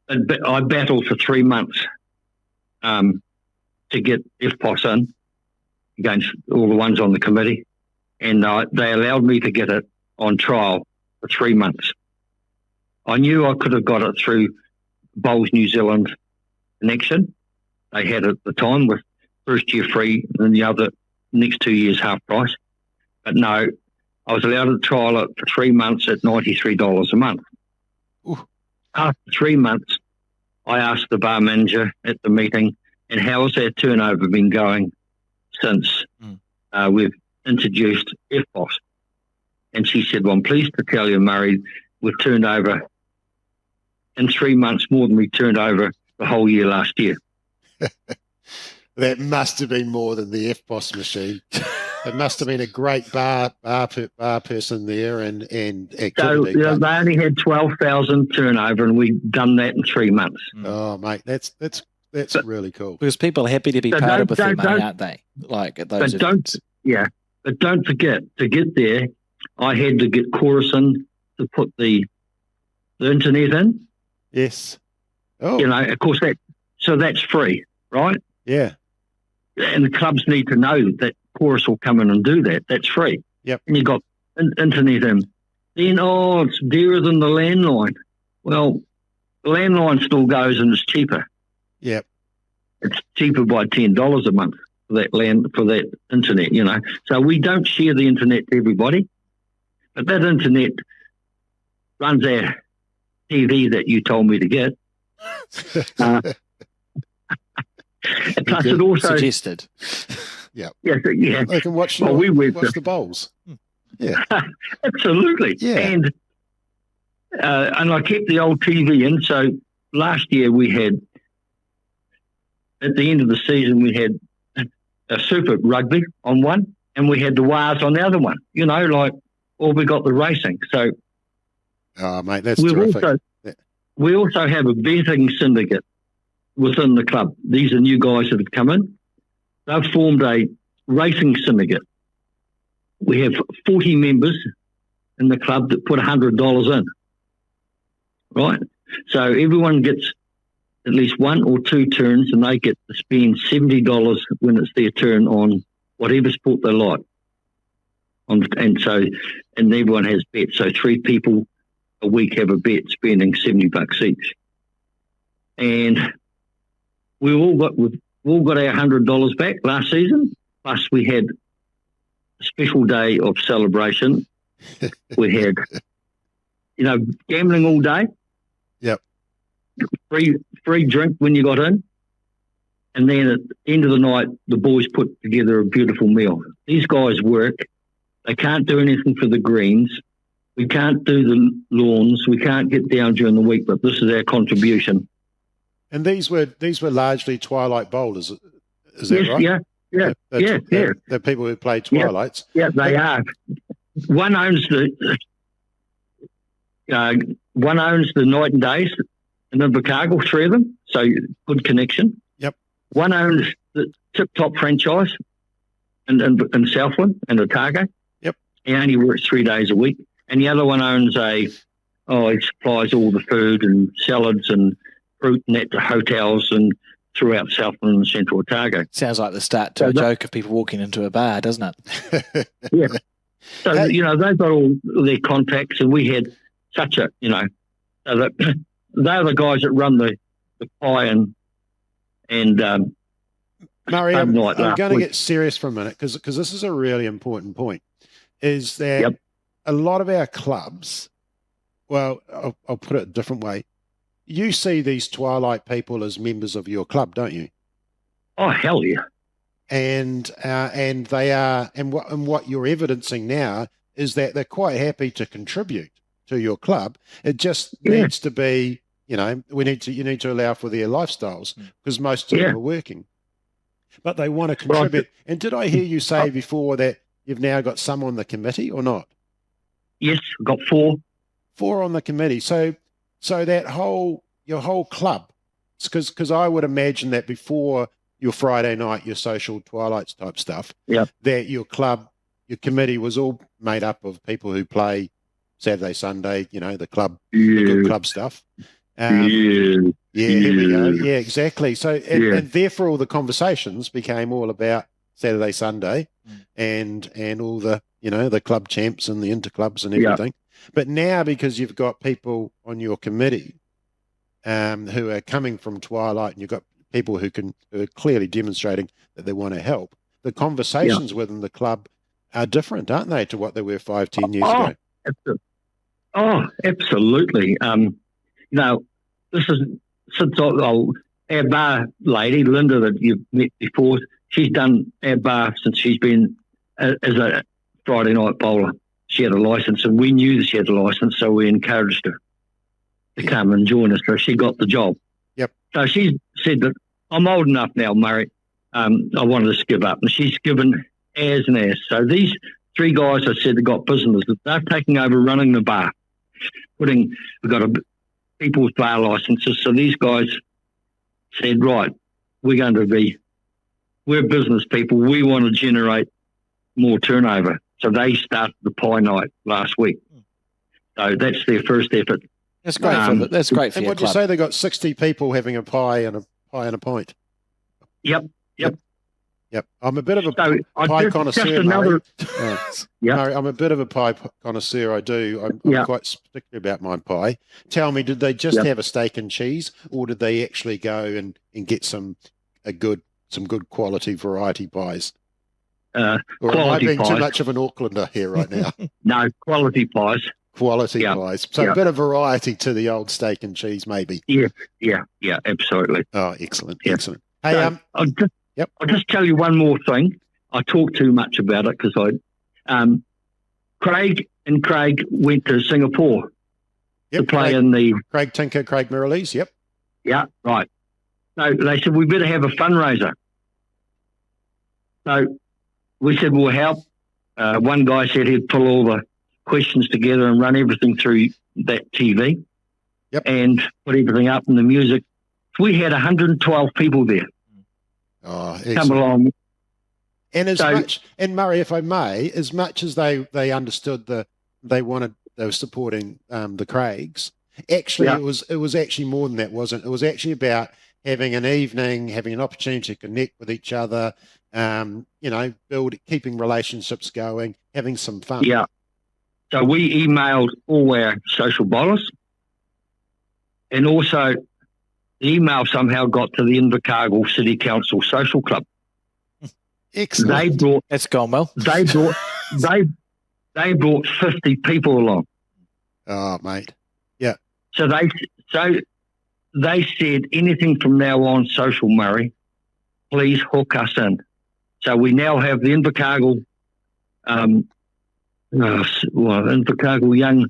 Speaker 10: I battled for 3 months to get FPOS in against all the ones on the committee, and they allowed me to get it on trial for 3 months. I knew I could have got it through Bowls New Zealand connection. They had it at the time with first year free and the next 2 years half price. But no, I was allowed to trial it for 3 months at $93 a month.
Speaker 7: Ooh.
Speaker 10: After 3 months, I asked the bar manager at the meeting, and how has our turnover been going since we've introduced FPOS? And she said, well, I'm pleased to tell you, Murray, we've turned over in 3 months more than we turned over the whole year last year.
Speaker 7: That must have been more than the FPOS machine. It must have been a great bar person there and activity.
Speaker 10: So they only had 12,000 turnover, and we've done that in 3 months.
Speaker 7: Oh, mate, that's really cool.
Speaker 1: Because people are happy to be part of the money, aren't they? Like at those events.
Speaker 10: But don't forget, to get there, I had to get Chorus in to put the internet in.
Speaker 7: Yes. Oh.
Speaker 10: Of course, that's free, right?
Speaker 7: Yeah.
Speaker 10: And the clubs need to know that Chorus will come in and do that. That's free.
Speaker 7: Yep.
Speaker 10: And you got internet in. Then, it's dearer than the landline. Well, the landline still goes and it's cheaper.
Speaker 7: Yep.
Speaker 10: It's cheaper by $10 a month for that internet, So we don't share the internet to everybody, but that internet runs our TV that you told me to get. And plus, it also
Speaker 1: Suggested.
Speaker 10: yeah.
Speaker 7: They can watch,
Speaker 10: Well,
Speaker 7: watch the bowls. Yeah.
Speaker 10: Absolutely.
Speaker 7: Yeah.
Speaker 10: And I kept the old TV in. So last year we had, at the end of the season, we had a Super Rugby on one, and we had the Wars on the other one. We got the racing. So
Speaker 7: Oh, mate, that's terrific.
Speaker 10: We also have a betting syndicate within the club. These are new guys that have come in. They've formed a racing syndicate. We have 40 members in the club that put $100 in, right? So everyone gets at least one or two turns, and they get to spend $70 when it's their turn on whatever sport they like. And everyone has bets. So 3 people a week have a bet, spending $70 each. And we all got our $100 back last season. Plus, we had a special day of celebration. We had, gambling all day.
Speaker 7: Yep.
Speaker 10: Free drink when you got in. And then at the end of the night, the boys put together a beautiful meal. These guys work. They can't do anything for the greens. We can't do the lawns. We can't get down during the week, but this is our contribution.
Speaker 7: And these were largely Twilight Bowls, is that right?
Speaker 10: Yeah.
Speaker 7: The people who play Twilights.
Speaker 10: Yeah, they are. One owns the Night and Days in Invercargill, 3 of them, so good connection.
Speaker 7: Yep.
Speaker 10: One owns the Tip Top franchise in Southland and Otago.
Speaker 7: Yep.
Speaker 10: He only works 3 days a week. And the other one owns he supplies all the food and salads and fruit and that to hotels and throughout Southland and Central Otago.
Speaker 1: Sounds like the start to a joke of people walking into a bar, doesn't it?
Speaker 10: Yeah. So, they've got all their contacts, and we had such a, so that they're the guys that run the pie and
Speaker 7: Murray, I'm going to
Speaker 10: week.
Speaker 7: get serious for a minute because this is a really important point, is that a lot of our clubs, well, I'll put it a different way. You see these Twilight people as members of your club, don't you?
Speaker 10: Oh, hell yeah.
Speaker 7: And they are, and what you're evidencing now is that they're quite happy to contribute to your club. It just needs to be, you need to allow for their lifestyles because most of them are working. But they want to contribute. Right. And did I hear you say before that you've now got some on the committee or not?
Speaker 10: Yes, I've got 4.
Speaker 7: 4 on the committee. So that your whole club, because I would imagine that before your Friday night, your social Twilights type stuff, that your committee was all made up of people who play Saturday, Sunday, the club, the good club stuff. Here we go. Yeah, exactly. So, and therefore all the conversations became all about Saturday, Sunday and all the, the club champs and the interclubs and everything. But now, because you've got people on your committee who are coming from Twilight, and you've got people who are clearly demonstrating that they want to help, the conversations within the club are different, aren't they, to what they were 5-10 years ago?
Speaker 10: Absolutely. This is since our bar lady, Linda, that you've met before, she's done our bar since she's been as a Friday night bowler. She had a license, and we knew that she had a license, so we encouraged her to come and join us. So she got the job.
Speaker 7: Yep.
Speaker 10: So she said that I'm old enough now, Murray. I wanted to give up, and she's given as and as. So these 3 guys I said that got business, they're taking over running the bar. We've got people's bar licenses. So these guys said, right, we're business people. We want to generate more turnover. So they started the pie night last week. So that's their first effort.
Speaker 1: That's great. That's great for
Speaker 7: and
Speaker 1: your
Speaker 7: what did you
Speaker 1: club.
Speaker 7: say? They got 60 people having a pie and a pint.
Speaker 10: Yep.
Speaker 7: I'm a bit of a pie connoisseur, Murray. Murray, I'm a bit of a pie connoisseur. I'm quite particular about my pie. Tell me, did they just have a steak and cheese, or did they actually go and get some good quality variety pies? Or am I being too much of an Aucklander here right now?
Speaker 10: No, quality pies.
Speaker 7: Quality pies. So a bit of variety to the old steak and cheese, maybe.
Speaker 10: Yeah, absolutely.
Speaker 7: Oh, excellent. Hey,
Speaker 10: So I'll just tell you one more thing. I talk too much about it because Craig went to Singapore to play in the.
Speaker 7: Craig Tinker, Craig Mirrlees. Yep.
Speaker 10: Yeah, right. So they said we better have a fundraiser. So we said we'll help. One guy said he'd pull all the questions together and run everything through that TV.
Speaker 7: Yep.
Speaker 10: And put everything up in the music. We had 112 people there.
Speaker 7: Oh,
Speaker 10: Come
Speaker 7: excellent.
Speaker 10: along.
Speaker 7: And Murray, if I may, as much as they understood they were supporting the Craigs, actually it was actually more than that, wasn't it? It was actually about having an evening, having an opportunity to connect with each other, keeping relationships going, having some fun.
Speaker 10: Yeah. So we emailed all our social bowlers, and also the email somehow got to the Invercargill City Council Social Club.
Speaker 7: Excellent.
Speaker 1: That's gone well.
Speaker 10: They brought 50 people along.
Speaker 7: Oh, mate. Yeah.
Speaker 10: So they said anything from now on, Social Murray, please hook us in. So we now have the Invercargill, Invercargill Young,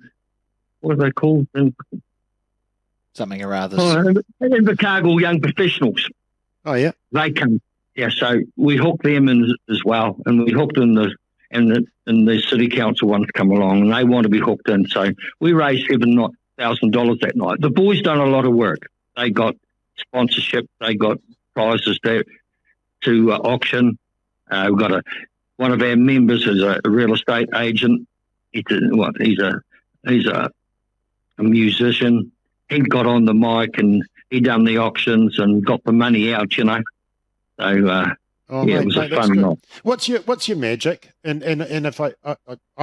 Speaker 10: what are they called?
Speaker 1: Something or other.
Speaker 10: Invercargill Young Professionals.
Speaker 7: Oh, yeah.
Speaker 10: They come. Yeah, so we hooked them in as well, and we hooked in the city council ones come along, and they want to be hooked in. So we raised $7,000 that night. The boys done a lot of work. They got sponsorship. They got prizes to auction. We've got one of our members is a real estate agent. He's a musician. He got on the mic and he done the auctions and got the money out. So it was a fun night.
Speaker 7: What's your magic? And if I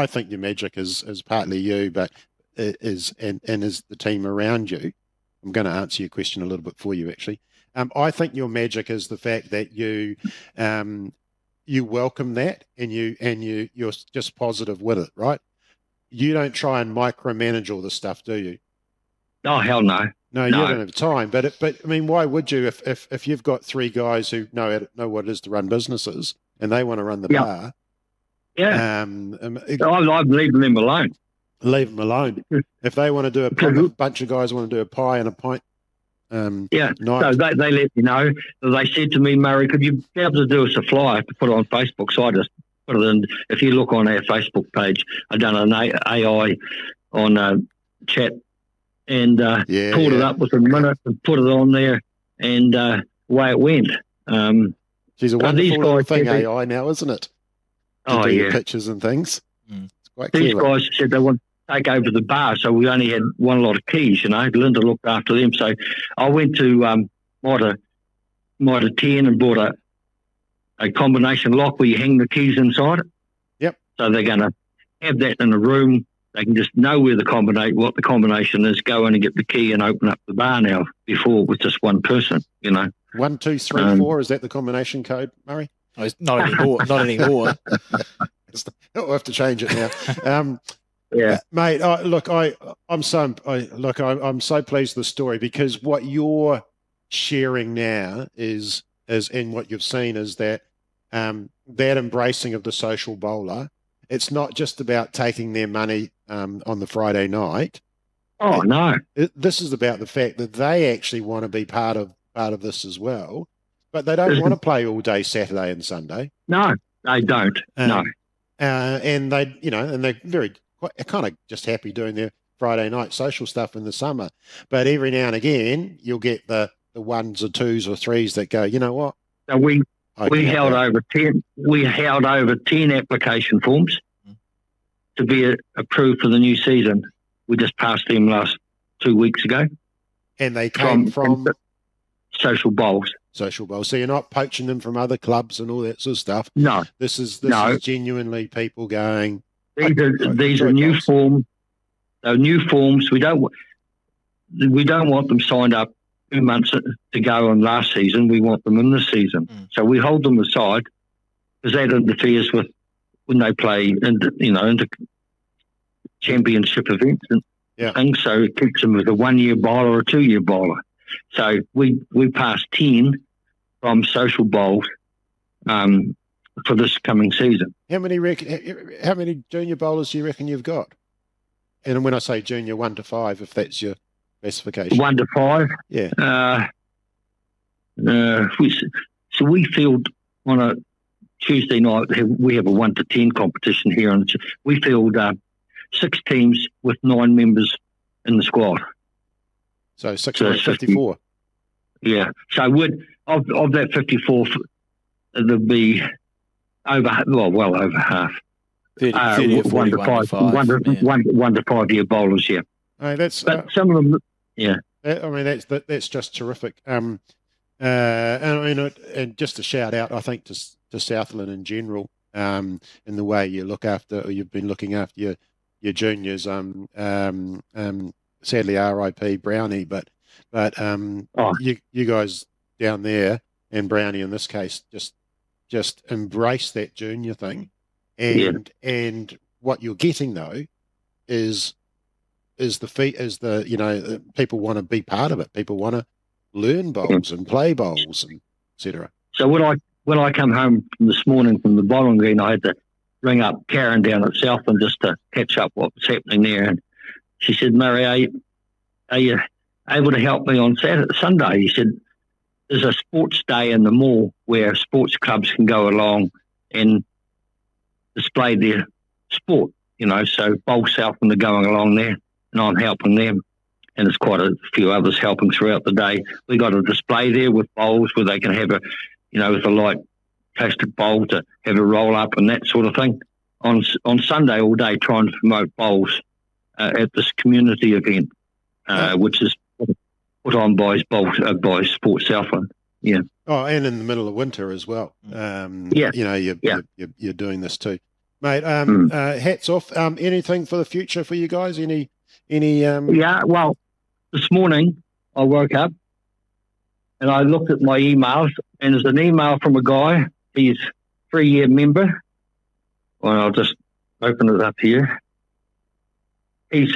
Speaker 7: think your magic is partly you, but is the team around you. I'm going to answer your question a little bit for you, actually. I think your magic is the fact that you welcome that and you're just positive with it, right? You don't try and micromanage all the stuff, do you?
Speaker 10: Oh, hell no.
Speaker 7: No, you don't have time. But I mean, why would you if you've got three guys who know what it is to run businesses and they want to run the bar?
Speaker 10: Yeah. I'm leaving them alone.
Speaker 7: Leave them alone. If they want to do a bunch of guys want to do a pie and a pint.
Speaker 10: Night.
Speaker 7: So
Speaker 10: they let me know. They said to me, Murray, could you be able to do us a flyer to put it on Facebook? So I just put it in. If you look on our Facebook page, I've done an AI on chat and pulled it up within a minute and put it on there, and away it went.
Speaker 7: She's a wonderful little thing, AI now, isn't it? To do your pictures and things. It's quite
Speaker 10: these
Speaker 7: clever.
Speaker 10: guys said they want to take over the bar, so we only had one lot of keys, Linda looked after them. So I went to Mitre 10 and bought a combination lock where you hang the keys inside it.
Speaker 7: Yep.
Speaker 10: So they're going to have that in a room. They can just know what the combination is, go in and get the key and open up the bar now. Before it was just one person,
Speaker 7: 1, 2, 3, 4. Is that the combination code, Murray?
Speaker 1: Oh, it's not anymore. Not anymore.
Speaker 7: We'll have to change it now. Mate. I'm so pleased with the story because what you're sharing now is and what you've seen is that that embracing of the social bowler. It's not just about taking their money on the Friday night.
Speaker 10: Oh, no.
Speaker 7: This is about the fact that they actually want to be part of this as well, but they don't want to play all day Saturday and Sunday.
Speaker 10: No, they don't. No.
Speaker 7: And they, and they're kind of just happy doing their Friday night social stuff in the summer. But every now and again, you'll get the ones or twos or threes that go, you know what?
Speaker 10: So we held over 10. We held over 10 application forms to be approved for the new season. We just passed them last 2 weeks ago.
Speaker 7: And they came from
Speaker 10: Social Bowls.
Speaker 7: Social Bowls. So you're not poaching them from other clubs and all that sort of stuff.
Speaker 10: No.
Speaker 7: This is genuinely people going.
Speaker 10: These are new forms. They're new forms. We don't want them signed up 2 months to go on last season. We want them in this season. So we hold them aside because that interferes with when they play into championship events and things. So it keeps them with a 1 year bowler or a 2 year bowler. So we passed 10 from Social Bowls for this coming season.
Speaker 7: How many junior bowlers do you reckon you've got? And when I say junior, 1 to 5, if that's your specification.
Speaker 10: 1 to 5.
Speaker 7: Yeah.
Speaker 10: We field on a Tuesday night. We have a 1 to 10 competition here, and we field 6 teams with 9 members in the squad.
Speaker 7: So 6 out of 54.
Speaker 10: Yeah. So of that 54, there'll be well over half.
Speaker 1: 30 or 40,
Speaker 10: 1 to 5 year bowlers. Yeah.
Speaker 7: But
Speaker 10: some of them. Yeah.
Speaker 7: I mean, that's just terrific. And I mean, and just a shout out, I think, to Southland in general, in the way you look after, or you've been looking after your juniors. Sadly, R.I.P. Brownie, but you guys down there, and Brownie in this case, just embrace that junior thing, and what you're getting though is people want to be part of it. People want to learn bowls and play bowls, and etc.
Speaker 10: So when I come home this morning from the bowling green, I had to ring up Karen down at Southland just to catch up what was happening there, and she said, "Murray, are you able to help me on Sunday?" He said, "There's a sports day in the mall where sports clubs can go along and display their sport, so Bowl Southland are going along there, and I'm helping them. And there's quite a few others helping throughout the day. We got a display there with bowls where they can have with a light toasted bowl to have a roll up and that sort of thing. On Sunday all day, trying to promote bowls at this community event, which is put on by Sports Southland. Yeah.
Speaker 7: Oh, and in the middle of winter as well. You're doing this too, mate. Hats off. Anything for the future for you guys? Any?
Speaker 10: Yeah. Well, this morning I woke up and I looked at my emails, and there's an email from a guy. He's 3-year member. Well, I'll just open it up here. He's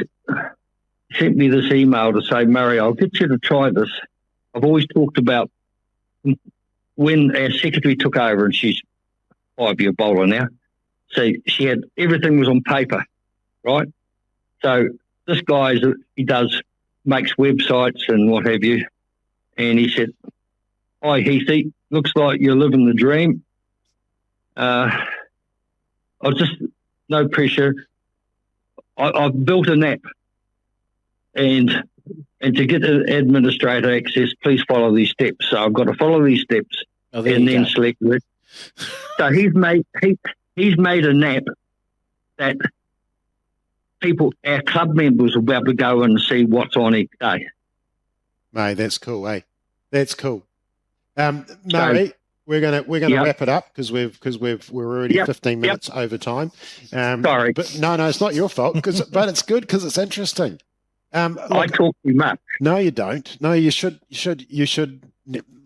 Speaker 10: sent me this email to say, "Murray, I'll get you to try this. I've always talked about when our secretary took over, and she's a 5-year bowler now. So she had everything was on paper, right? So this guy makes websites and what have you, and he said, 'Hi Heathy, looks like you're living the dream. No pressure. I've built an app, and to get the administrator access, please follow these steps.' So I've got to follow these steps and then select it. So he's made an app that our club members will be able to go and see what's on each day.
Speaker 7: Mate, that's cool, eh? That's cool. Murray, we're gonna wrap it up because we're already 15 minutes over time.
Speaker 10: Sorry,
Speaker 7: but no, it's not your fault. But it's good because it's interesting.
Speaker 10: I talk too much.
Speaker 7: No, you don't. No, you should.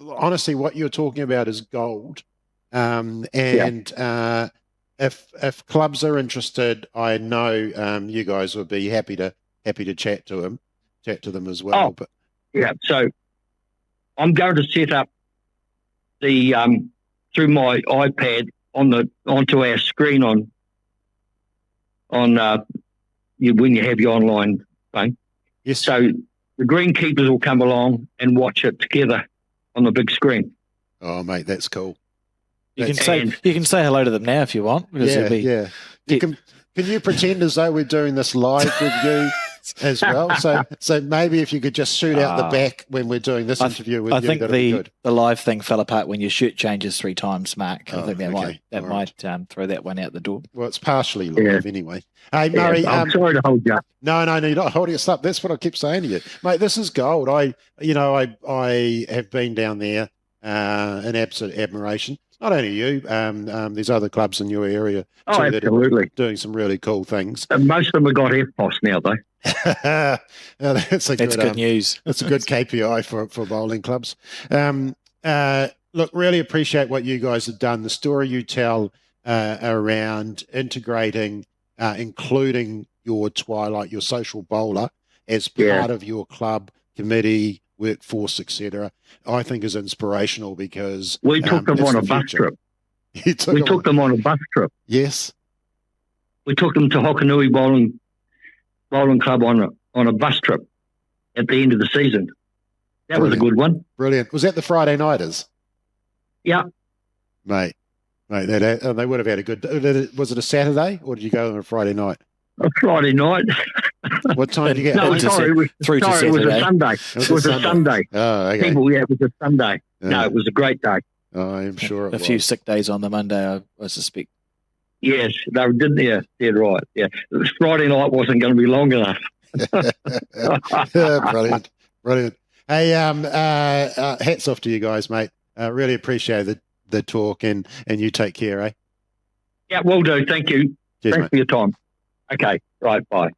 Speaker 7: Honestly, what you're talking about is gold. If clubs are interested, I know you guys would be happy to chat to them as well.
Speaker 10: So I'm going to set up the through my iPad onto our screen on when you have your online thing.
Speaker 7: Yes.
Speaker 10: So the greenkeepers will come along and watch it together on the big screen.
Speaker 7: Oh, mate, that's cool.
Speaker 1: You can say hello to them now if you want.
Speaker 7: Yeah. Can you pretend as though we're doing this live with you as well? So maybe if you could just shoot out the back when we're doing this interview with you,
Speaker 1: I think
Speaker 7: that'd be good.
Speaker 1: the live thing fell apart when your shirt changes 3 times, Mark. I think that
Speaker 7: okay.
Speaker 1: might throw that one out the door.
Speaker 7: Well, it's partially live anyway. Hey, Murray.
Speaker 10: I'm sorry to hold you up.
Speaker 7: No, you're not holding us up. That's what I keep saying to you, mate. This is gold. I have been down there in absolute admiration. Not only you, there's other clubs in your area too that are doing some really cool things.
Speaker 10: And most of them have got FPOS now, though.
Speaker 7: That's
Speaker 1: good news.
Speaker 7: That's a good KPI for bowling clubs. Look, really appreciate what you guys have done. The story you tell around integrating, including your Twilight, your social bowler, as part of your club committee workforce, etc., I think is inspirational because
Speaker 10: We took them
Speaker 7: it's
Speaker 10: on a
Speaker 7: the
Speaker 10: bus
Speaker 7: future.
Speaker 10: trip.
Speaker 7: You took
Speaker 10: We
Speaker 7: them
Speaker 10: took them on a bus trip.
Speaker 7: Yes.
Speaker 10: We took them to Hokanui Bowling Club on a bus trip at the end of the season. That was a good one.
Speaker 7: Brilliant. Was that the Friday nighters?
Speaker 10: Yeah.
Speaker 7: Mate, they would have had a good. Was it a Saturday or did you go on a Friday night?
Speaker 10: A Friday night.
Speaker 7: What time did you get?
Speaker 10: No,
Speaker 1: Into
Speaker 10: sorry, it was,
Speaker 1: through to
Speaker 10: sorry, it was a
Speaker 1: Saturday.
Speaker 10: Sunday. It was a Sunday.
Speaker 7: Oh, okay.
Speaker 10: People, yeah, it was a Sunday.
Speaker 7: Yeah.
Speaker 10: No, it was a great day.
Speaker 7: Oh, I'm sure it
Speaker 1: A
Speaker 7: was.
Speaker 1: few sick days on the Monday, I suspect.
Speaker 10: Yes, they did. Yeah, right. Yeah, it was Friday night wasn't going to be long enough.
Speaker 7: Brilliant. Hey, hats off to you guys, mate. Really appreciate the talk and you take care, eh?
Speaker 10: Yeah, will do. Thank you.
Speaker 7: Cheers,
Speaker 10: Thanks
Speaker 7: mate.
Speaker 10: for your time. Okay, right, bye.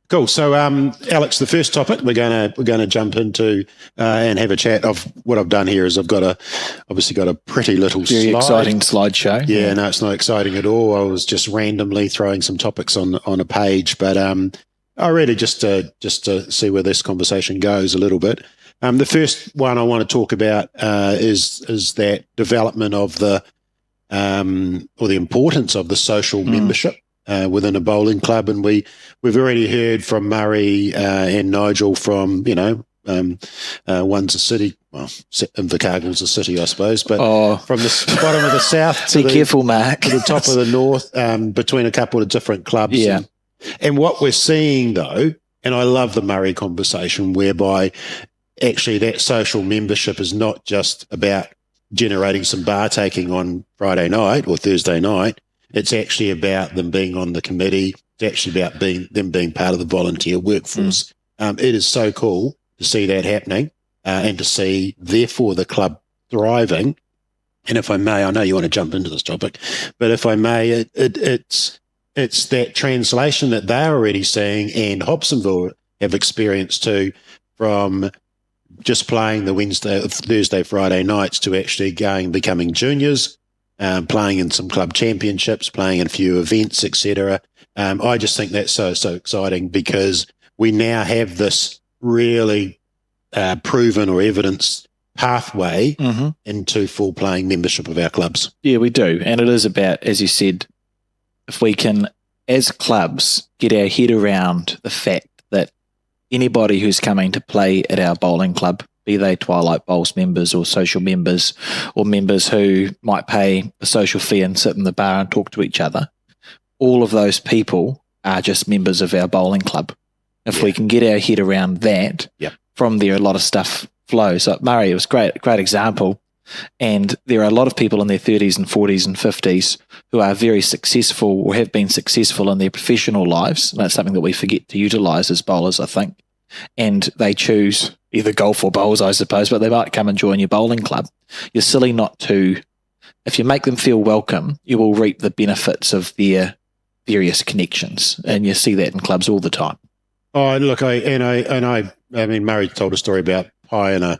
Speaker 7: Cool. So, Alex, the first topic we're gonna jump into and have a chat of what I've done here is I've obviously got a pretty little
Speaker 1: Very exciting slideshow.
Speaker 7: Yeah, no, it's not exciting at all. I was just randomly throwing some topics on a page, but I really just to see where this conversation goes a little bit. The first one I want to talk about is that development of the or the importance of the social membership within a bowling club, and we've already heard from Murray and Nigel from one's a city, well, Invercargill's a city, I suppose, but from the bottom of the south to
Speaker 1: careful, Mark,
Speaker 7: to the top of the north, between a couple of different clubs.
Speaker 1: Yeah.
Speaker 7: And what we're seeing though, and I love the Murray conversation, whereby actually that social membership is not just about generating some bar taking on Friday night or Thursday night. It's actually about them being on the committee. It's actually about them being part of the volunteer workforce. It is so cool to see that happening and to see, therefore, the club thriving. And if I may, I know you want to jump into this topic, but if I may, it's that translation that they're already seeing and Hobsonville have experienced too, from just playing the Thursday, Friday nights to actually becoming juniors, playing in some club championships, playing in a few events, etc. I just think that's so exciting because we now have this really proven or evidence pathway into full playing membership of our clubs.
Speaker 1: Yeah, we do. And it is about, as you said, if we can, as clubs, get our head around the fact that anybody who's coming to play at our bowling club, be they Twilight Bowls members or social members or members who might pay a social fee and sit in the bar and talk to each other, all of those people are just members of our bowling club. If we can get our head around that, from there a lot of stuff flows. Like Murray, it was great example. And there are a lot of people in their 30s and 40s and 50s who are very successful or have been successful in their professional lives. And that's something that we forget to utilise as bowlers, I think. And they choose either golf or bowls, I suppose, but they might come and join your bowling club. You're silly not to. If you make them feel welcome, you will reap the benefits of their various connections. And you see that in clubs all the time.
Speaker 7: Oh, look, I mean, Murray told a story about pie and a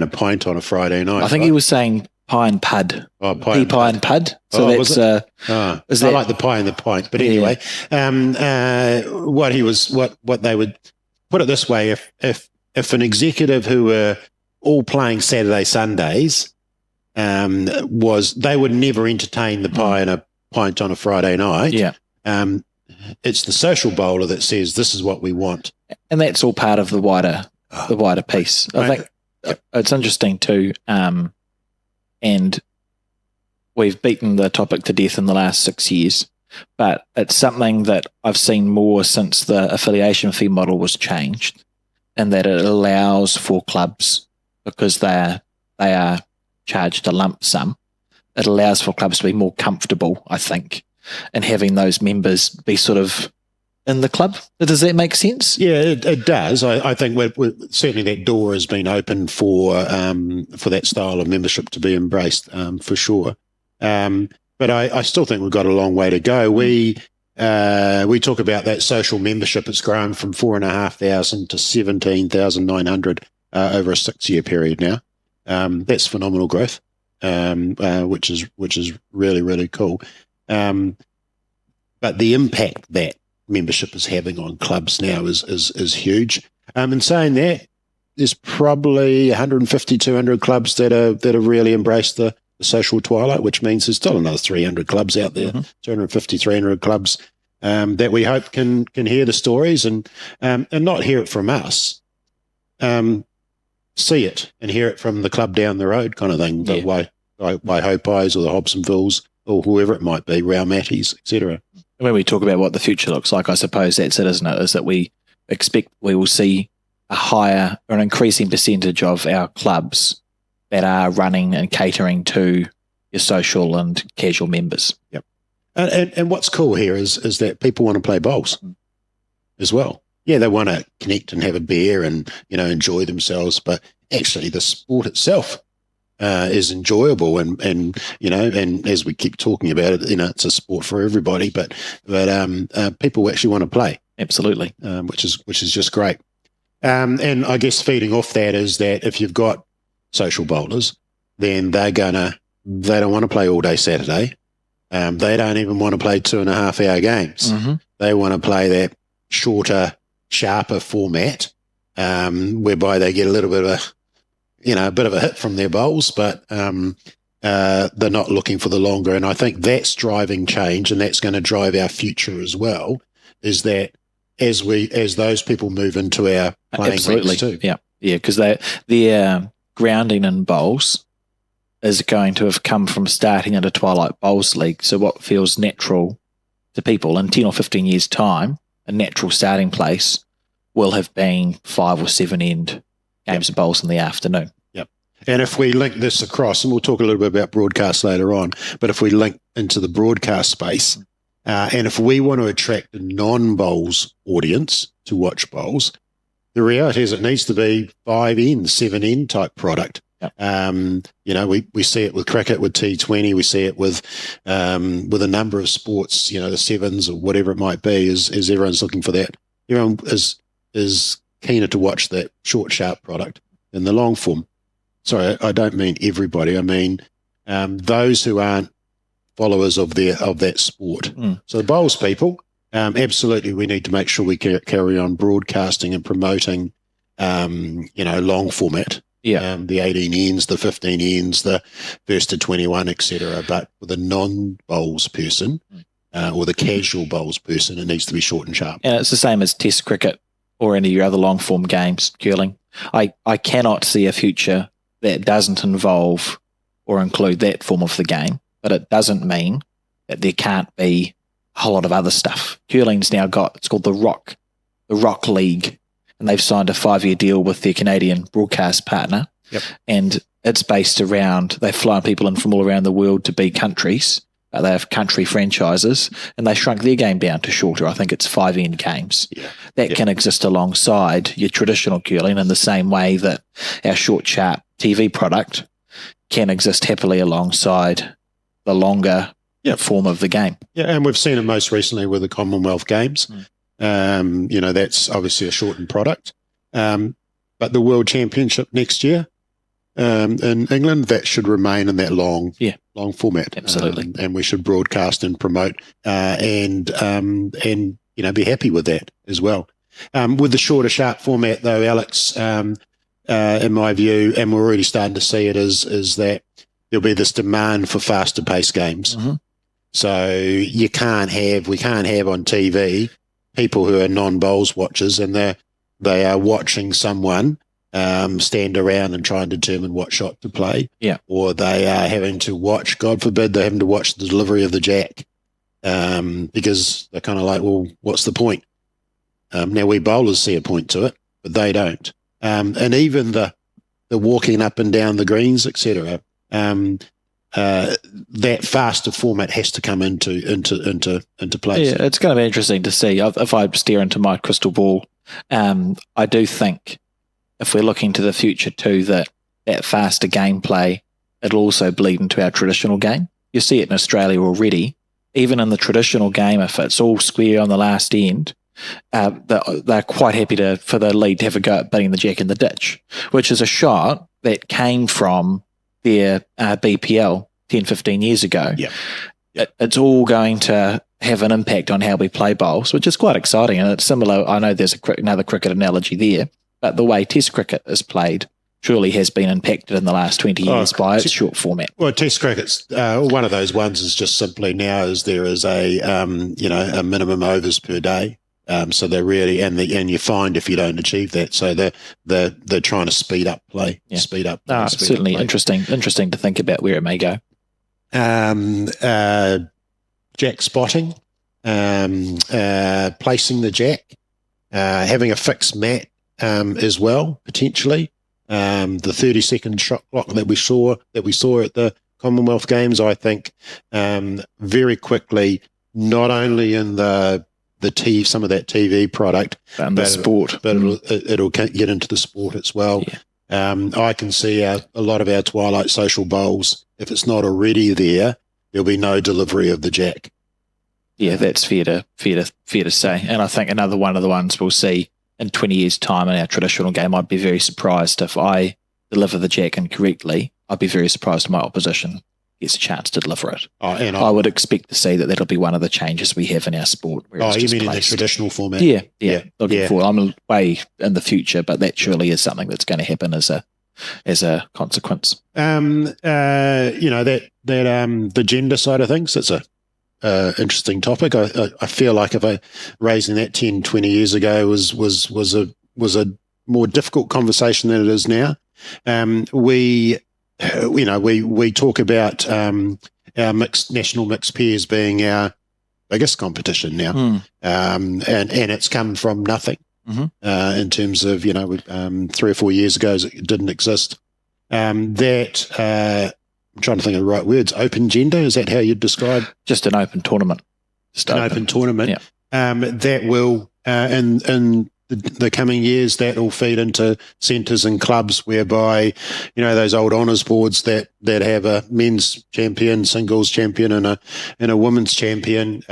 Speaker 7: pint on a Friday night.
Speaker 1: I think he was saying pie and pud.
Speaker 7: Oh, pie and
Speaker 1: pud. So
Speaker 7: that's
Speaker 1: is
Speaker 7: I
Speaker 1: that,
Speaker 7: like the pie and the pint. But anyway, what they would put it this way: if an executive who were all playing Saturday Sundays they would never entertain the pie and a pint on a Friday night.
Speaker 1: Yeah.
Speaker 7: It's the social bowler that says this is what we want,
Speaker 1: and that's all part of the wider piece. I think it's interesting too, and we've beaten the topic to death in the last 6 years, but it's something that I've seen more since the affiliation fee model was changed, and that it allows for clubs, because they are charged a lump sum, it allows for clubs to be more comfortable, I think, and having those members be sort of in the club. Does that make sense? Yeah,
Speaker 7: it does. I think certainly that door has been open for that style of membership to be embraced, for sure. But I still think we've got a long way to go. We talk about that social membership. It's grown from 4,500 to 17,900 over a 6-year period now. That's phenomenal growth, which is really, really cool. But the impact that membership is having on clubs now is huge. In saying that, there's probably 150, 200 clubs that have really embraced the social twilight, which means there's still another 300 clubs out there, 250, 300 clubs that we hope can hear the stories and not hear it from us, see it and hear it from the club down the road kind of thing, the Waihopais or the Hobsonvilles or whoever it might be, Raumatis, etc.
Speaker 1: When we talk about what the future looks like, I suppose that's it, isn't it? Is that we expect we will see a higher or an increasing percentage of our clubs that are running and catering to your social and casual members.
Speaker 7: Yep. And what's cool here is that people want to play bowls as well. Yeah, they want to connect and have a beer and, enjoy themselves, but actually the sport itself is enjoyable and as we keep talking about it, it's a sport for everybody, but people actually want to play.
Speaker 1: Absolutely.
Speaker 2: which is just great. And I guess feeding off that is that if you've got social bowlers, then they don't want to play all day Saturday. They don't even want to play 2.5 hour games.
Speaker 1: Mm-hmm.
Speaker 2: They want to play that shorter, sharper format, whereby they get a little bit of a bit of a hit from their bowls, but they're not looking for the longer. And I think that's driving change, and that's going to drive our future as well, is that as those people move into our playing ranks too.
Speaker 1: Yeah, because their grounding in bowls is going to have come from starting at a Twilight Bowls league. So what feels natural to people in 10 or 15 years' time, a natural starting place will have been 5 or 7 end games of bowls in the afternoon.
Speaker 2: Yep. And if we link this across, and we'll talk a little bit about broadcast later on, but if we link into the broadcast space, and if we want to attract a non-bowls audience to watch bowls, the reality is it needs to be 5 end, 7 end type product.
Speaker 1: Yep.
Speaker 2: We see it with cricket, with T20, we see it with a number of sports, the sevens or whatever it might be, is everyone's looking for that. Everyone is keener to watch that short, sharp product than the long form. Sorry, I don't mean everybody. I mean those who aren't followers of that sport. So the bowls people, absolutely, we need to make sure we carry on broadcasting and promoting, long format.
Speaker 1: Yeah.
Speaker 2: The 18 ends, the 15 ends, the first to 21, etc. But for the non-bowls person or the casual bowls person, it needs to be short and sharp.
Speaker 1: And it's the same as Test cricket or any of your other long-form games, curling. I cannot see a future that doesn't involve or include that form of the game, but it doesn't mean that there can't be a whole lot of other stuff. Curling's now it's called the Rock League, and they've signed a 5-year deal with their Canadian broadcast partner.
Speaker 2: Yep.
Speaker 1: And it's based around, they've flown people in from all around the world to be countries. They have country franchises, and they shrunk their game down to shorter. I think it's 5-end games.
Speaker 2: Yeah.
Speaker 1: That can exist alongside your traditional curling in the same way that our short, sharp TV product can exist happily alongside the longer form of the game.
Speaker 2: Yeah, and we've seen it most recently with the Commonwealth Games. That's obviously a shortened product. But the World Championship next year in England, that should remain in that long format.
Speaker 1: Absolutely.
Speaker 2: And we should broadcast and promote and be happy with that as well. With the shorter, sharp format, though, Alex, in my view, and we're already starting to see it, is that there'll be this demand for faster paced games.
Speaker 1: Mm-hmm.
Speaker 2: So we can't have on TV people who are non-bowls watchers, and they are watching someone stand around and try and determine what shot to play.
Speaker 1: Yeah.
Speaker 2: Or they are having to watch, God forbid, they're having to watch the delivery of the jack because they're kind of like, well, what's the point? Now, we bowlers see a point to it, but they don't. And even the walking up and down the greens, etc. That faster format has to come into place.
Speaker 1: Yeah, it's going to be interesting to see. If I stare into my crystal ball, I do think if we're looking to the future too, that faster gameplay, it'll also bleed into our traditional game. You see it in Australia already. Even in the traditional game, if it's all square on the last end, they're quite happy for the lead to have a go at beating the jack in the ditch, which is a shot that came from their BPL 10, 15 years ago.
Speaker 2: Yeah.
Speaker 1: It's all going to have an impact on how we play bowls, which is quite exciting. And it's similar. I know there's another cricket analogy there, but the way Test cricket is played surely has been impacted in the last 20 years by its short format.
Speaker 2: Well, Test cricket's one of those ones is just simply now is there is a minimum overs per day. So they're really, and you find if you don't achieve that, so they're trying to speed up play, speed up.
Speaker 1: Certainly interesting to think about where it may go.
Speaker 2: Jack spotting, placing the jack, having a fixed mat as well potentially. The 30-second shot clock that we saw at the Commonwealth Games, I think, very quickly, not only in some of that TV product,
Speaker 1: and the sport,
Speaker 2: but it'll get into the sport as well. Yeah. I can see a lot of our Twilight social bowls. If it's not already there, there'll be no delivery of the jack.
Speaker 1: Yeah, that's fair to say. And I think another one of the ones we'll see in 20 years' time in our traditional game, I'd be very surprised if I deliver the jack incorrectly. I'd be very surprised if my opposition gets a chance to deliver it. I would expect to see that that'll be one of the changes we have in our sport.
Speaker 7: You mean in the traditional format?
Speaker 1: Yeah. Looking forward. I'm way in the future, but that surely is something that's going to happen as a consequence.
Speaker 7: The gender side of things, that's a interesting topic. I feel like if raising that 10, 20 years ago was a more difficult conversation than it is now. We talk about our national mixed pairs being our biggest competition now, and it's come from nothing. In terms of 3 or 4 years ago, it didn't exist. I'm trying to think of the right words. Open gender, is that how you'd describe?
Speaker 1: Just an open tournament.
Speaker 7: Open tournament.
Speaker 1: Yeah.
Speaker 7: That will in the coming years, that will feed into centres and clubs whereby those old honours boards that have a men's champion, singles champion, and a women's champion.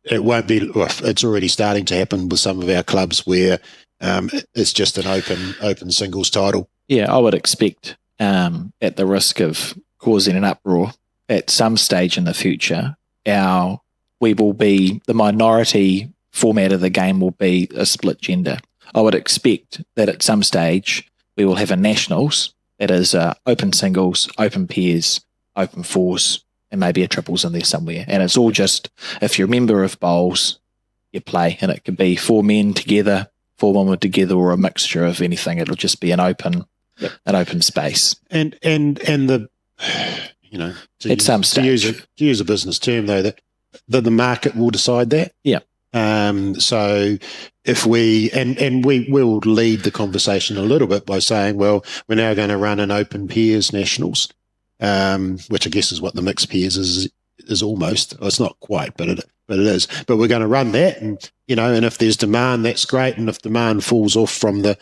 Speaker 7: It won't be. It's already starting to happen with some of our clubs where it's just an open singles title.
Speaker 1: Yeah, I would expect, at the risk of causing an uproar, at some stage in the future, we will be the minority format of the game will be a split gender. I would expect that at some stage we will have a nationals that is open singles, open pairs, open fours, and maybe a triples in there somewhere. And it's all just, if you're a member of bowls, you play, and it could be 4 men together, 4 women together, or a mixture of anything. It'll just be an open space.
Speaker 7: And the
Speaker 1: at some stage,
Speaker 7: to use a business term though, that the market will decide that.
Speaker 1: Yeah.
Speaker 7: So if we will lead the conversation a little bit by saying, well, we're now going to run an open pairs nationals, which I guess is what the mixed pairs is almost. Well, it's not quite, but it is. But we're going to run that, and if there's demand, that's great. And if demand falls off from the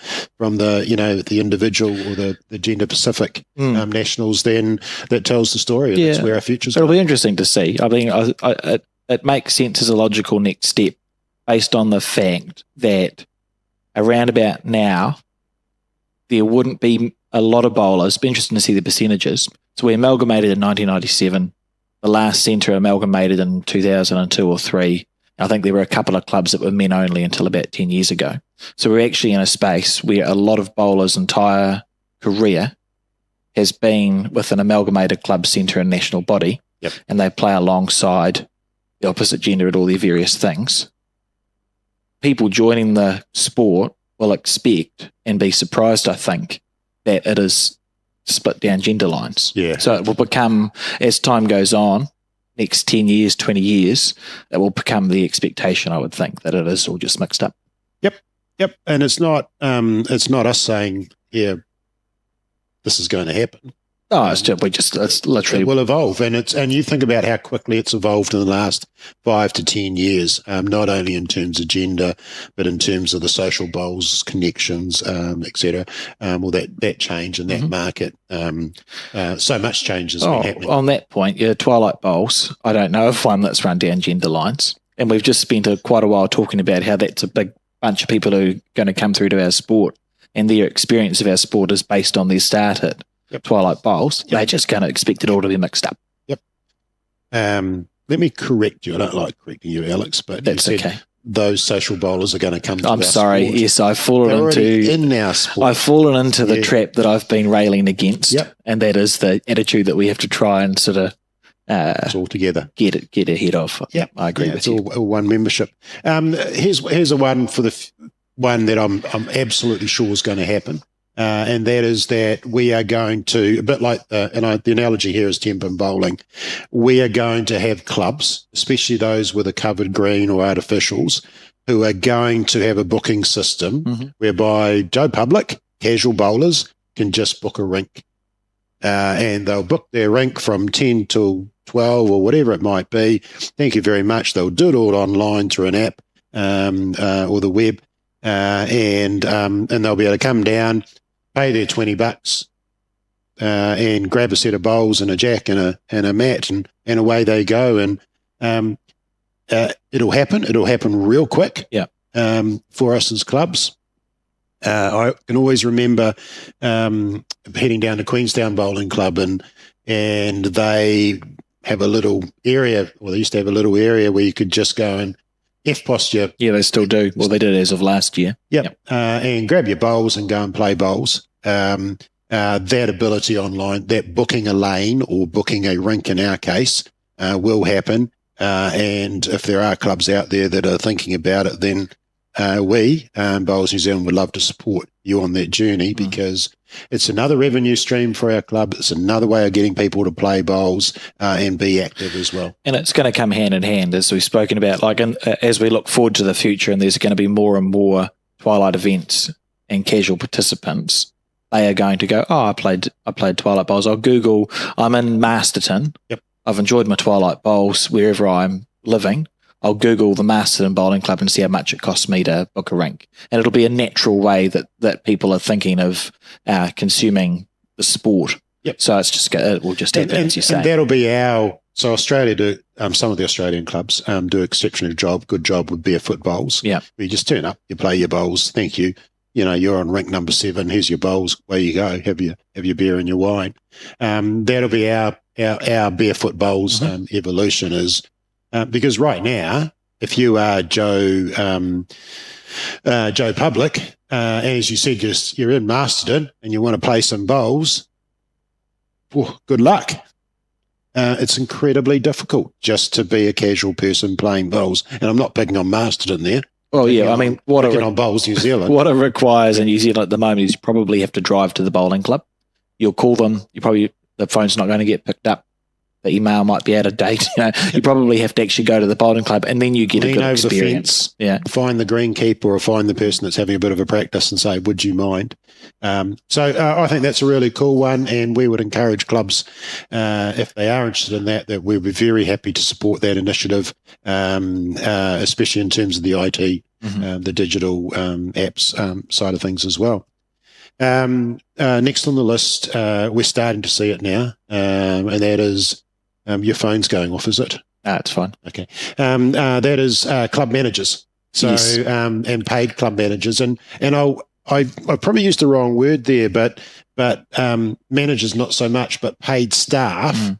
Speaker 7: individual or the gender specific nationals, then that tells the story.
Speaker 1: Yeah.
Speaker 7: That's where our future's
Speaker 1: It'll
Speaker 7: going.
Speaker 1: be interesting to see. I mean, it makes sense as a logical next step based on the fact that around about now there wouldn't be a lot of bowlers. It'd be interesting to see the percentages. So we amalgamated in 1997. The last centre amalgamated in 2002 or 3. I think there were a couple of clubs that were men only until about 10 years ago. So we're actually in a space where a lot of bowlers' entire career has been with an amalgamated club centre and national body, and they play alongside the opposite gender at all their various things. People joining the sport will expect and be surprised, I think, that it is split down gender lines.
Speaker 7: Yeah.
Speaker 1: So it will become, as time goes on, next 10 years, 20 years, it will become the expectation, I would think, that it is all just mixed up.
Speaker 7: Yep. And it's not us saying, yeah, this is going to happen.
Speaker 1: Oh, it's literally.
Speaker 7: It will evolve, and you think about how quickly it's evolved in the last 5 to 10 years, not only in terms of gender, but in terms of the social bowls, connections, etc. Well, that change in that market, so much change has been happening.
Speaker 1: On that point, Twilight Bowls, I don't know of one that's run down gender lines, and we've just spent quite a while talking about how that's a big bunch of people who are going to come through to our sport, and their experience of our sport is based on their start at Twilight Bowls. They're just going to expect it all to be mixed up.
Speaker 7: Yep. Let me correct you. I don't like correcting you, Alex, but
Speaker 1: that's
Speaker 7: you said
Speaker 1: okay.
Speaker 7: Those social bowlers are going to come to
Speaker 1: I'm
Speaker 7: our
Speaker 1: sorry.
Speaker 7: sport.
Speaker 1: Yes, I've fallen
Speaker 7: in our sport.
Speaker 1: I've fallen into the trap that I've been railing against,
Speaker 7: Yep.
Speaker 1: and that is the attitude that we have to try and sort of
Speaker 7: it's all together.
Speaker 1: Get ahead of.
Speaker 7: Yep.
Speaker 1: I agree with
Speaker 7: it's
Speaker 1: you.
Speaker 7: all one membership. Here's a one for the one that I'm absolutely sure is going to happen. And that is that we are going to, a bit like, the analogy here is temp and bowling, we are going to have clubs, especially those with a covered green or artificials, who are going to have a booking system whereby Joe Public, casual bowlers, can just book a rink. And they'll book their rink from 10 till 12 or whatever it might be. Thank you very much. They'll do it all online through an app or the web. And they'll be able to come down, pay their $20 and grab a set of bowls and a jack and a mat, and away they go. And It'll happen. It'll happen real quick.
Speaker 1: Yeah.
Speaker 7: For us as clubs. I can always remember heading down to Queenstown Bowling Club, and they have a little area, or they used to have a little area where you could just go and FPOS your...
Speaker 1: Yeah, they still do. Well, they did as of last year.
Speaker 7: Yep. And grab your bowls and go and play bowls. That ability online, that booking a lane or booking a rink in our case, will happen. And if there are clubs out there that are thinking about it, then we, Bowls New Zealand, would love to support you on that journey, because it's another revenue stream for our club. It's another way of getting people to play bowls and be active as well.
Speaker 1: And it's going to come hand in hand, as we've spoken about, like as we look forward to the future, and there's going to be more and more Twilight events and casual participants. They are going to go, I played Twilight Bowls. I'll Google, I'm in Masterton.
Speaker 7: Yep.
Speaker 1: I've enjoyed my Twilight Bowls wherever I'm living. I'll Google the Masterton Bowling Club and see how much it costs me to book a rink. And it'll be a natural way that people are thinking of consuming the sport.
Speaker 7: Yep.
Speaker 1: So it will just happen, as you say.
Speaker 7: And that'll be so Australia do, some of the Australian clubs do an exceptional job, good job with barefoot bowls.
Speaker 1: Yeah.
Speaker 7: You just turn up, you play your bowls, thank you. You're on rink number 7, here's your bowls, away you go, have your beer and your wine. That'll be our barefoot bowls evolution is, because right now, if you are Joe Public, as you said, you're in Masterton and you want to play some bowls, good luck. It's incredibly difficult just to be a casual person playing bowls. And I'm not picking on Masterton there.
Speaker 1: Well, yeah, I mean,
Speaker 7: on Bowls New Zealand.
Speaker 1: What it requires in New Zealand at the moment is you probably have to drive to the bowling club. You'll call them. The phone's not going to get picked up. The email might be out of date. You probably have to actually go to the bowling club, and then you get a good experience.
Speaker 7: Find the greenkeeper or find the person that's having a bit of a practice and say, would you mind? So I think that's a really cool one, and we would encourage clubs, if they are interested in that we'd be very happy to support that initiative, especially in terms of the IT, the digital apps side of things as well. Next on the list, we're starting to see it now, and that is your phone's going off, is it?
Speaker 1: It's fine.
Speaker 7: Okay. That is club managers. So,
Speaker 1: Yes.
Speaker 7: And paid club managers. And I probably used the wrong word there, but managers not so much, but paid staff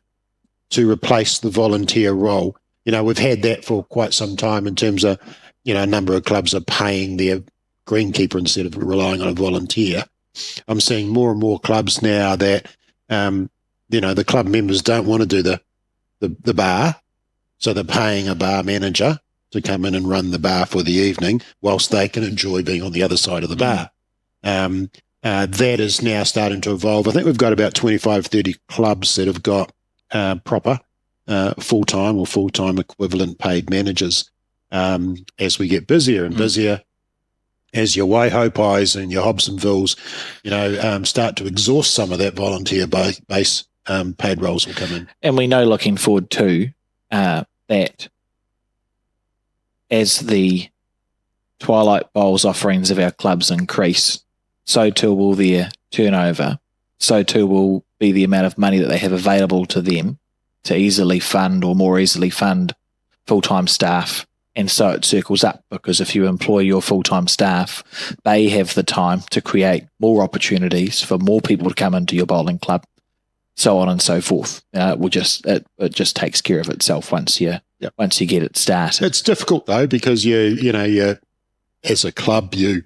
Speaker 7: to replace the volunteer role. We've had that for quite some time in terms of, a number of clubs are paying their greenkeeper instead of relying on a volunteer. I'm seeing more and more clubs now that, the club members don't want to do the bar, so they're paying a bar manager to come in and run the bar for the evening whilst they can enjoy being on the other side of the bar. That is now starting to evolve. I think we've got about 25, 30 clubs that have got proper full-time or full-time equivalent paid managers. As we get busier and busier, as your Waihopais and your Hobsonvilles, start to exhaust some of that volunteer base, paid roles will come in.
Speaker 1: And we know looking forward to that as the Twilight Bowls offerings of our clubs increase, so too will their turnover, so too will be the amount of money that they have available to them to easily fund or more easily fund full-time staff. And so it circles up, because if you employ your full-time staff, they have the time to create more opportunities for more people to come into your bowling club, so on and so forth. It just takes care of itself once you get it started.
Speaker 7: It's difficult though, because you as a club you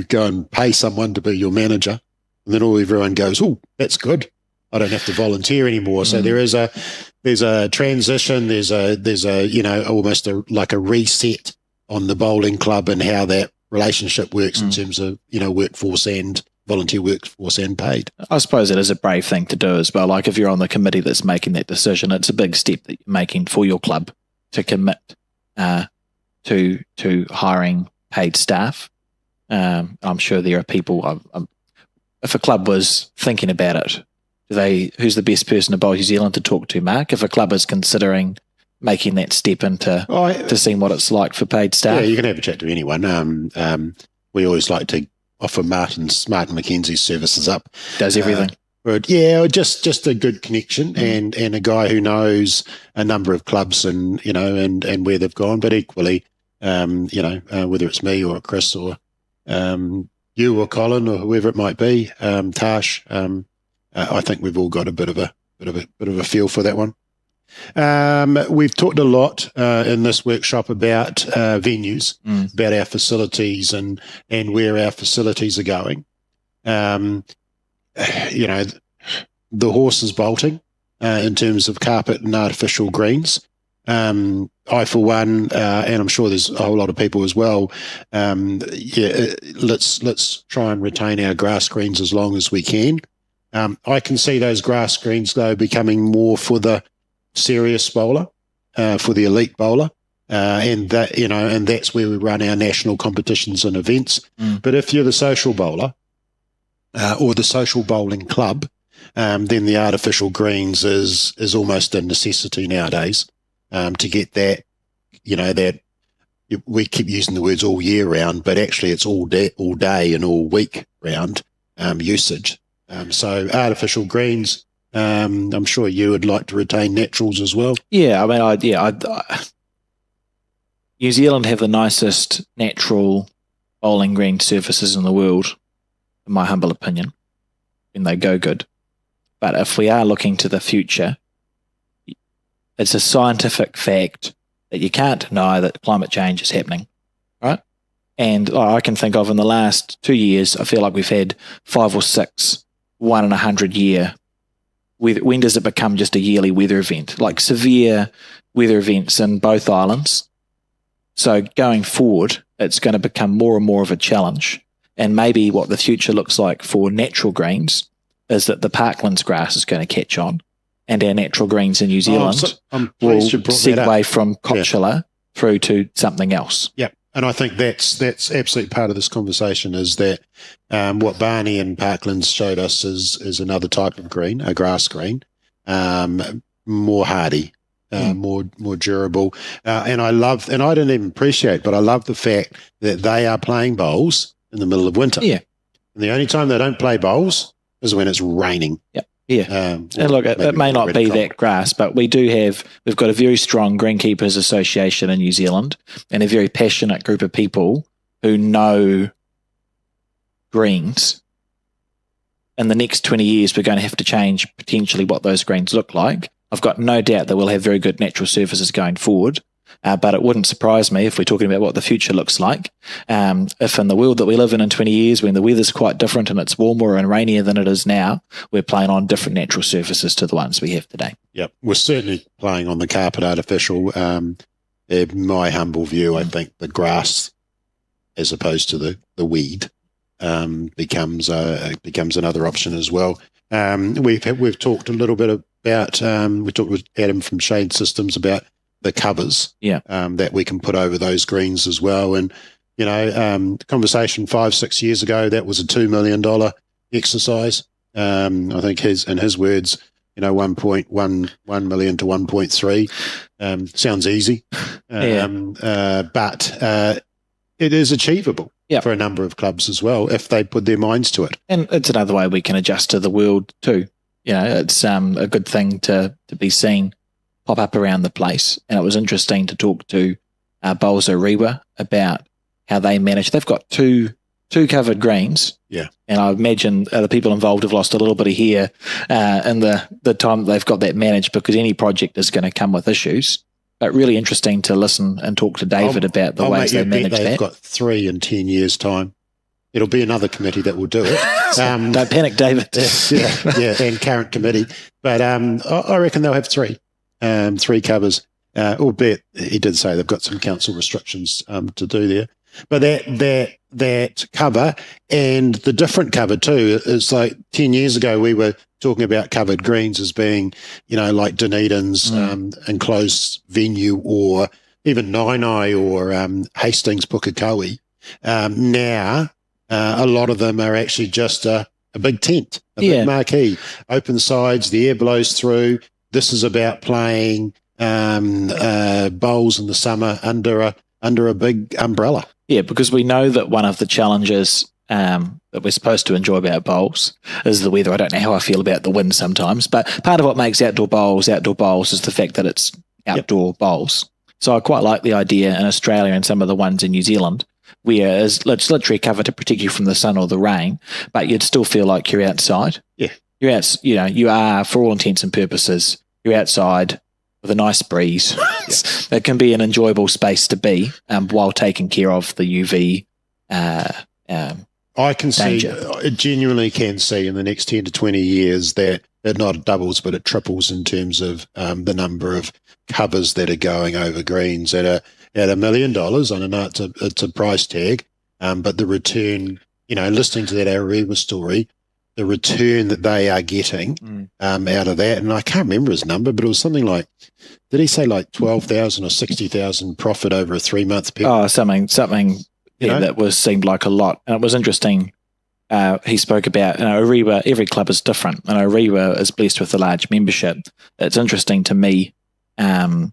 Speaker 7: go and pay someone to be your manager, and then everyone goes, oh, that's good, I don't have to volunteer anymore. So there's a transition, there's a almost like a reset on the bowling club and how that relationship works in terms of workforce and volunteer workforce and paid.
Speaker 1: I suppose it is a brave thing to do as well. Like if you're on the committee that's making that decision, it's a big step that you're making for your club to commit to hiring paid staff. I'm sure there are people. If a club was thinking about it, who's the best person to Bowl New Zealand to talk to, Mark? If a club is considering making that step into to seeing what it's like for paid staff,
Speaker 7: yeah, you can have a chat to anyone. We always like to offer Martin Mackenzie's services up.
Speaker 1: Does everything.
Speaker 7: But or just a good connection and a guy who knows a number of clubs and where they've gone. But equally, whether it's me or Chris or you or Colin or whoever it might be, Tash, I think we've all got a bit of a feel for that one. We've talked a lot in this workshop about venues, about our facilities and where our facilities are going. The horse is bolting in terms of carpet and artificial greens. I, for one, and I'm sure there's a whole lot of people as well, let's try and retain our grass greens as long as we can. I can see those grass greens, though, becoming more for the serious bowler, for the elite bowler, and that's where we run our national competitions and events. But if you're the social bowler or the social bowling club, then the artificial greens is almost a necessity nowadays to get that. We keep using the words all year round, but actually it's all day and all week round usage. So artificial greens. I'm sure you would like to retain naturals as well.
Speaker 1: Yeah, I mean, New Zealand have the nicest natural bowling green surfaces in the world, in my humble opinion, when they go good. But if we are looking to the future, it's a scientific fact that you can't deny that climate change is happening, right? And I can think of in the last 2 years, I feel like we've had 5 or 6 1 in 100 year. When does it become just a yearly weather event? Like severe weather events in both islands. So going forward, it's going to become more and more of a challenge. And maybe what the future looks like for natural greens is that the parklands grass is going to catch on, and our natural greens in New Zealand will segue from Cotula through to something else.
Speaker 7: Yep. And I think that's absolutely part of this conversation is that what Barney and Parklands showed us is another type of green, a grass green, more hardy, more durable. And I didn't even appreciate, but I love the fact that they are playing bowls in the middle of winter.
Speaker 1: Yeah.
Speaker 7: And the only time they don't play bowls is when it's raining.
Speaker 1: Yep. Yeah. And look, it may not be that grass, but we've got a very strong Greenkeepers Association in New Zealand and a very passionate group of people who know greens. In the next 20 years, we're going to have to change potentially what those greens look like. I've got no doubt that we'll have very good natural surfaces going forward. But it wouldn't surprise me if we're talking about what the future looks like. If in the world that we live in 20 years, when the weather's quite different and it's warmer and rainier than it is now, we're playing on different natural surfaces to the ones we have today.
Speaker 7: Yep. We're certainly playing on the carpet artificial. In my humble view, I think the grass, as opposed to the weed, becomes another option as well. We've talked a little bit about, we talked with Adam from Shade Systems about the covers that we can put over those greens as well. And, the conversation 5-6 years ago, that was a $2 million exercise. I think in his words, 1.1 million to 1.3 sounds easy. But it is achievable for a number of clubs as well if they put their minds to it.
Speaker 1: And it's another way we can adjust to the world too. It's a good thing to be seen pop up around the place. And it was interesting to talk to Bowlshub Rewa about how they manage. They've got two covered greens.
Speaker 7: Yeah.
Speaker 1: And I imagine the people involved have lost a little bit of hair in the time that they've got that managed, because any project is going to come with issues. But really interesting to listen and talk to David about the ways they manage that.
Speaker 7: They've got 3 in 10 years' time. It'll be another committee that will do it.
Speaker 1: Don't panic, David.
Speaker 7: and current committee. But I reckon they'll have 3. 3 covers, albeit he did say they've got some council restrictions to do there. But that cover and the different cover too, is like 10 years ago we were talking about covered greens as being, like Dunedin's enclosed venue, or even Nainai or Hastings Pukekohe. Now a lot of them are actually just a big tent, a big marquee, open sides, the air blows through. This is about playing bowls in the summer under a big umbrella.
Speaker 1: Yeah, because we know that one of the challenges that we're supposed to enjoy about bowls is the weather. I don't know how I feel about the wind sometimes, but part of what makes outdoor bowls is the fact that it's outdoor bowls. So I quite like the idea in Australia and some of the ones in New Zealand where it's literally covered to protect you from the sun or the rain, but you'd still feel like you're outside.
Speaker 7: Yeah.
Speaker 1: You're out, you are, for all intents and purposes, you're outside with a nice breeze. It can be an enjoyable space to be while taking care of the UV
Speaker 7: I can
Speaker 1: danger.
Speaker 7: see, I genuinely can see in the next 10 to 20 years that it not doubles, but it triples in terms of the number of covers that are going over greens at $1 million. I know it's a price tag, but the return, listening to that Aorewa story, the return that they are getting out of that, and I can't remember his number, but it was something like, did he say like 12,000 or 60,000 profit over a 3-month period?
Speaker 1: Oh, something that seemed like a lot. And it was interesting. He spoke about, Aorewa, every club is different, and Aorewa is blessed with a large membership. It's interesting to me. I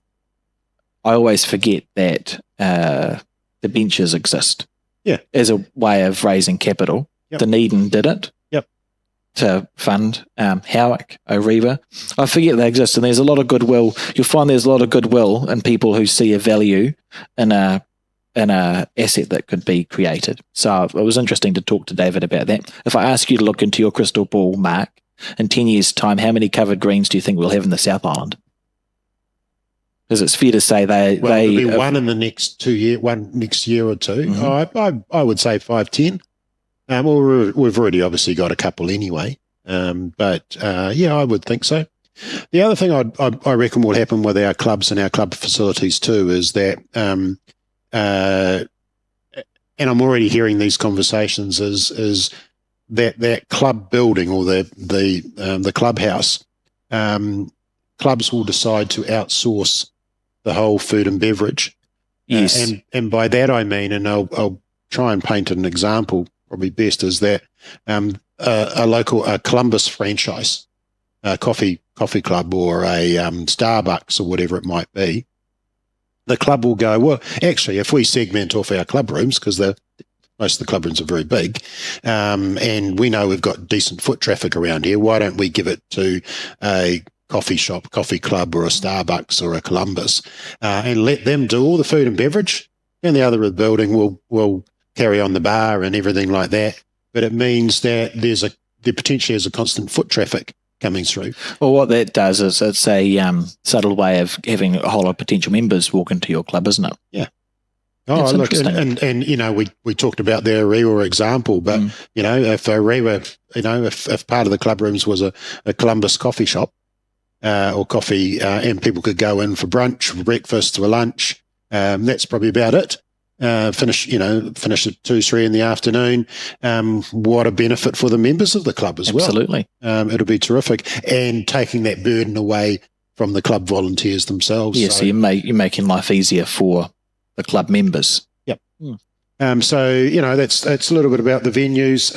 Speaker 1: always forget that the benches exist as a way of raising capital.
Speaker 7: Yep.
Speaker 1: Dunedin did it to fund Howick, Aorewa. I forget they exist, and there's a lot of goodwill. You'll find there's a lot of goodwill in people who see a value in a asset that could be created. So it was interesting to talk to David about that. If I ask you to look into your crystal ball, Mark, in 10 years' time, how many covered greens do you think we'll have in the South Island? Because it's fair to say there'll
Speaker 7: be one in the next next year or two.
Speaker 1: Mm-hmm.
Speaker 7: I would say 5-10. Well, we've already obviously got a couple anyway. But I would think so. The other thing I reckon will happen with our clubs and our club facilities too is that, and I'm already hearing these conversations, is that club building or the clubhouse, clubs will decide to outsource the whole food and beverage.
Speaker 1: Yes.
Speaker 7: And by that I mean, and I'll try and paint an example, probably best, is that a Columbus franchise, a coffee club or a Starbucks or whatever it might be, the club will go, well, actually, if we segment off our club rooms, because most of the club rooms are very big, and we know we've got decent foot traffic around here, why don't we give it to a coffee shop, coffee club, or a Starbucks or a Columbus, and let them do all the food and beverage, and the other of the building will carry on the bar and everything like that. But it means that there potentially is a constant foot traffic coming through.
Speaker 1: Well, what that does is it's a subtle way of having a whole lot of potential members walk into your club, isn't it?
Speaker 7: Yeah.
Speaker 1: That's
Speaker 7: look,
Speaker 1: interesting.
Speaker 7: and we talked about the Aorewa example, but if Aorewa, if part of the club rooms was a Columbus coffee shop or coffee, and people could go in for brunch, for breakfast, or lunch, that's probably about it. Finish at 2-3 in the afternoon. What a benefit for the members of the club as well.
Speaker 1: Absolutely.
Speaker 7: It'll be terrific, and taking that burden away from the club volunteers themselves.
Speaker 1: Yeah, so you're making life easier for the club members.
Speaker 7: Yep. So that's a little bit about the venues.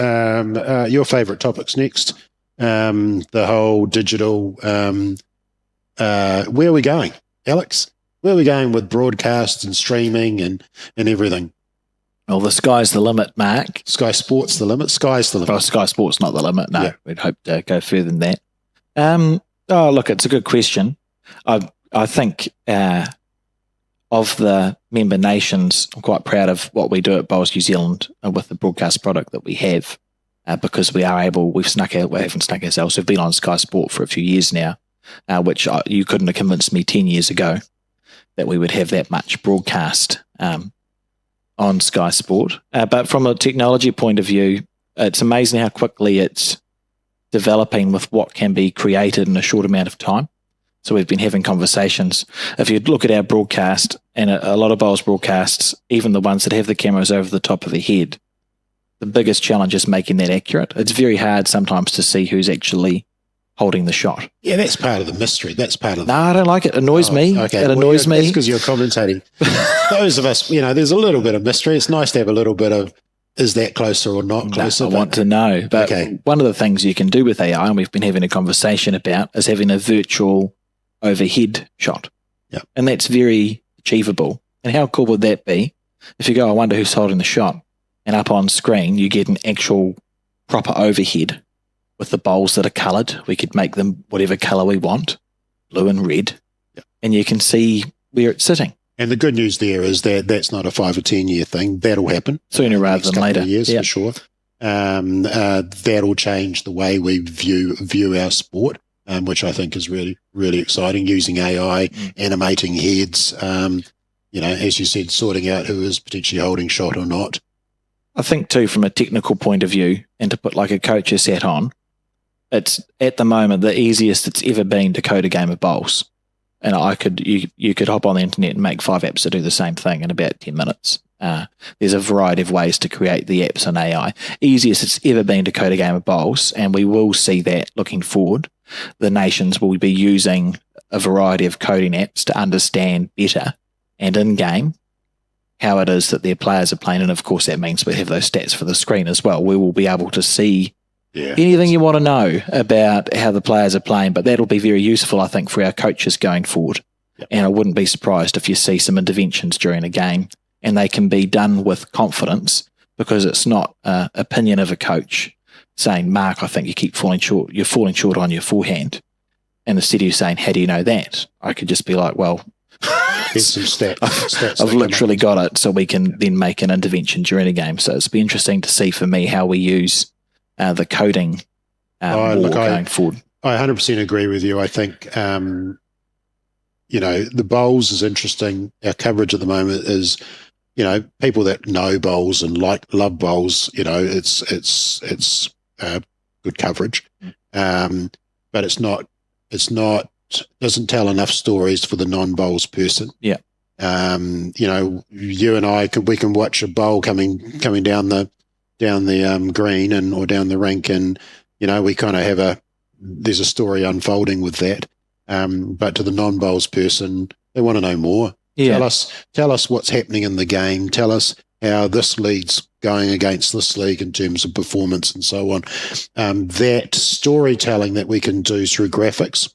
Speaker 7: Your favourite topics next. The whole digital. Where are we going, Alex? Where are we going with broadcast and streaming and everything?
Speaker 1: Well, the sky's the limit, Mark.
Speaker 7: Sky Sport's the limit. Sky's the limit.
Speaker 1: Well, Sky Sport's not the limit. No,
Speaker 7: Yeah.
Speaker 1: we'd hope to go further than that. Look, it's a good question. I think of the member nations, I'm quite proud of what we do at Bowls New Zealand with the broadcast product that we have, because we haven't snuck ourselves. We've been on Sky Sport for a few years now, which you couldn't have convinced me 10 years ago that we would have that much broadcast on Sky Sport. But from a technology point of view, it's amazing how quickly it's developing with what can be created in a short amount of time. So we've been having conversations. If you look at our broadcast, and a lot of Bowls broadcasts, even the ones that have the cameras over the top of the head, the biggest challenge is making that accurate. It's very hard sometimes to see who's actually holding the shot.
Speaker 7: Yeah, that's part of the mystery. That's part of
Speaker 1: No, I don't like it. It annoys me.
Speaker 7: Okay.
Speaker 1: It annoys me.
Speaker 7: That's because you're commentating. Those of us, there's a little bit of mystery. It's nice to have a little bit of, is that closer or not closer?
Speaker 1: I want to know. But one of the things you can do with AI, and we've been having a conversation about, is having a virtual overhead shot.
Speaker 7: Yep.
Speaker 1: And that's very achievable. And how cool would that be if you go, I wonder who's holding the shot, and up on screen you get an actual proper overhead with the bowls that are coloured. We could make them whatever colour we want, blue and red, and you can see where it's sitting.
Speaker 7: And the good news there is that that's not a 5 or 10 year thing. That'll happen
Speaker 1: Sooner rather than later.
Speaker 7: Years for sure. That'll change the way we view our sport, which I think is really, really exciting. Using AI, animating heads, as you said, sorting out who is potentially holding shot or not.
Speaker 1: I think too, from a technical point of view, and to put like a coach's hat on, it's at the moment the easiest it's ever been to code a game of bowls. And you could hop on the internet and make 5 apps that do the same thing in about 10 minutes. There's a variety of ways to create the apps in AI. Easiest it's ever been to code a game of bowls, and we will see that looking forward. The nations will be using a variety of coding apps to understand better and in-game how it is that their players are playing. And of course that means we have those stats for the screen as well. We will be able to see anything you want to know about how the players are playing, but that'll be very useful, I think, for our coaches going forward. And I wouldn't be surprised if you see some interventions during a game and they can be done with confidence, because it's not an opinion of a coach saying, Mark, I think you keep falling short. You're falling short on your forehand. And instead of you saying, how do you know that? I could just be like, well,
Speaker 7: here's some stats.
Speaker 1: I've literally got it, so we can then make an intervention during a game. So it's be interesting to see for me how we use the coding going forward.
Speaker 7: I 100% agree with you. I think, the bowls is interesting. Our coverage at the moment is, people that know bowls and love bowls, it's good coverage. But it's not, doesn't tell enough stories for the non-bowls person.
Speaker 1: Yeah.
Speaker 7: You and I we can watch a bowl coming down the green or down the rink, and we kind of there's a story unfolding with that. But to the non-bowls person, they want to know more.
Speaker 1: Yeah.
Speaker 7: Tell us what's happening in the game. Tell us how this league's going against this league in terms of performance and so on. That storytelling that we can do through graphics,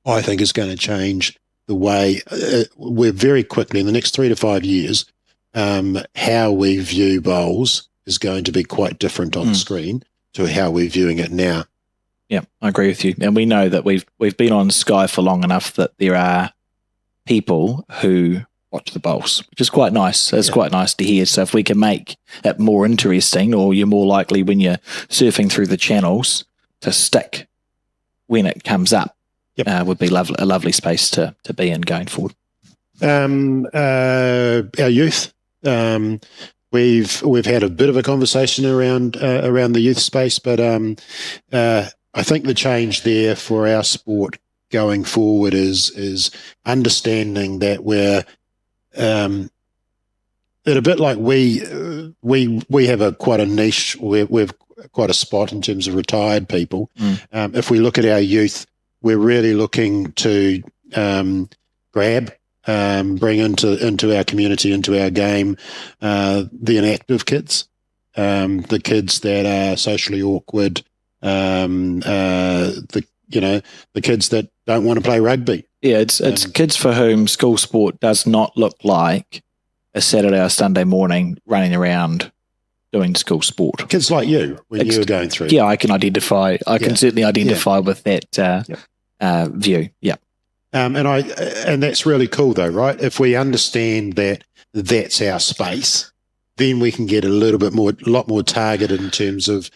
Speaker 7: I think, is going to change the way we're very quickly in the next 3 to 5 years. How we view bowls is going to be quite different on the screen to how we're viewing it now.
Speaker 1: Yeah, I agree with you. And we know that we've been on Sky for long enough that there are people who watch the bowls, which is quite nice. It's quite nice to hear. So if we can make it more interesting, or you're more likely when you're surfing through the channels to stick when it comes up, would be a lovely space to be in going forward.
Speaker 7: Our youth, we've had a bit of a conversation around the youth space, but I think the change there for our sport going forward is understanding that we're a bit like we have quite a niche. We've quite a spot in terms of retired people. If we look at our youth, we're really looking to grab, bring into our community, into our game, the inactive kids, the kids that are socially awkward, the kids that don't want to play rugby.
Speaker 1: Yeah, it's kids for whom school sport does not look like a Saturday or Sunday morning running around doing school sport.
Speaker 7: Kids like you when you were going through.
Speaker 1: Yeah, I can identify. I can certainly identify with that view. Yeah.
Speaker 7: And that's really cool though, right? If we understand that that's our space, then we can get a lot more targeted in terms of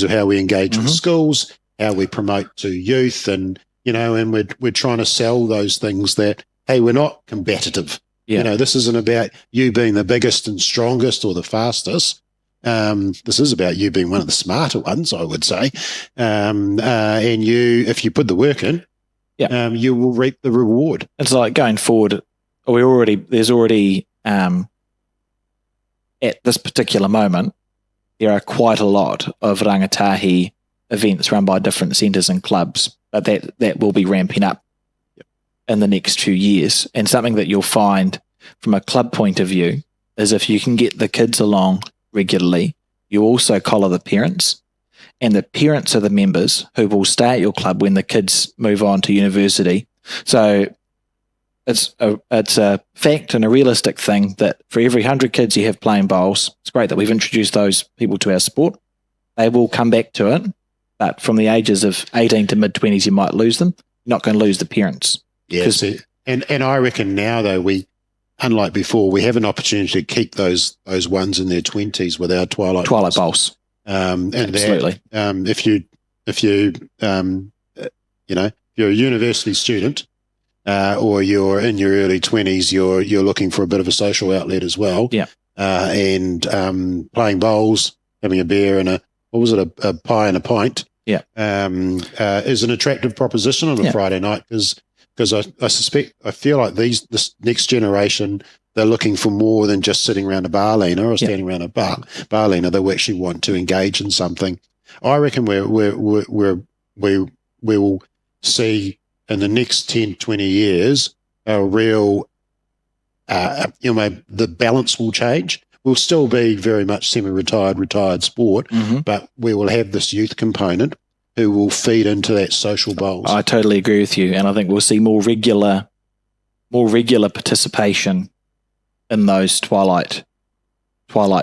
Speaker 7: how we engage with schools, how we promote to youth, and and we're trying to sell those things that, hey, we're not combative.
Speaker 1: Yeah.
Speaker 7: This isn't about you being the biggest and strongest or the fastest. This is about you being one of the smarter ones, I would say. And if you put the work in, you will reap the reward.
Speaker 1: It's like going forward. There's already at this particular moment, there are quite a lot of rangatahi events run by different centres and clubs, but that will be ramping up in the next few years. And something that you'll find from a club point of view is if you can get the kids along regularly, you also collar the parents, and the parents are the members who will stay at your club when the kids move on to university. So it's a fact and a realistic thing that for every 100 kids you have playing bowls, it's great that we've introduced those people to our sport. They will come back to it, but from the ages of 18 to mid-20s, you might lose them. You're not going to lose the parents.
Speaker 7: Yes, and I reckon now though unlike before, we have an opportunity to keep those ones in their 20s with our Twilight
Speaker 1: Bowls.
Speaker 7: And
Speaker 1: absolutely.
Speaker 7: If you're a university student or you're in your early 20s, you're looking for a bit of a social outlet as well.
Speaker 1: Yeah.
Speaker 7: And playing bowls, having a beer and a pie and a pint.
Speaker 1: Yeah.
Speaker 7: Is an attractive proposition on a Friday night because I feel like this next generation, they're looking for more than just sitting around a barlina or standing around a barlina. They actually want to engage in something. I reckon we will see in the next 10, 20 years a real, the balance will change. We'll still be very much retired sport, but we will have this youth component who will feed into that social bowls.
Speaker 1: I totally agree with you, and I think we'll see more regular participation in those Twilight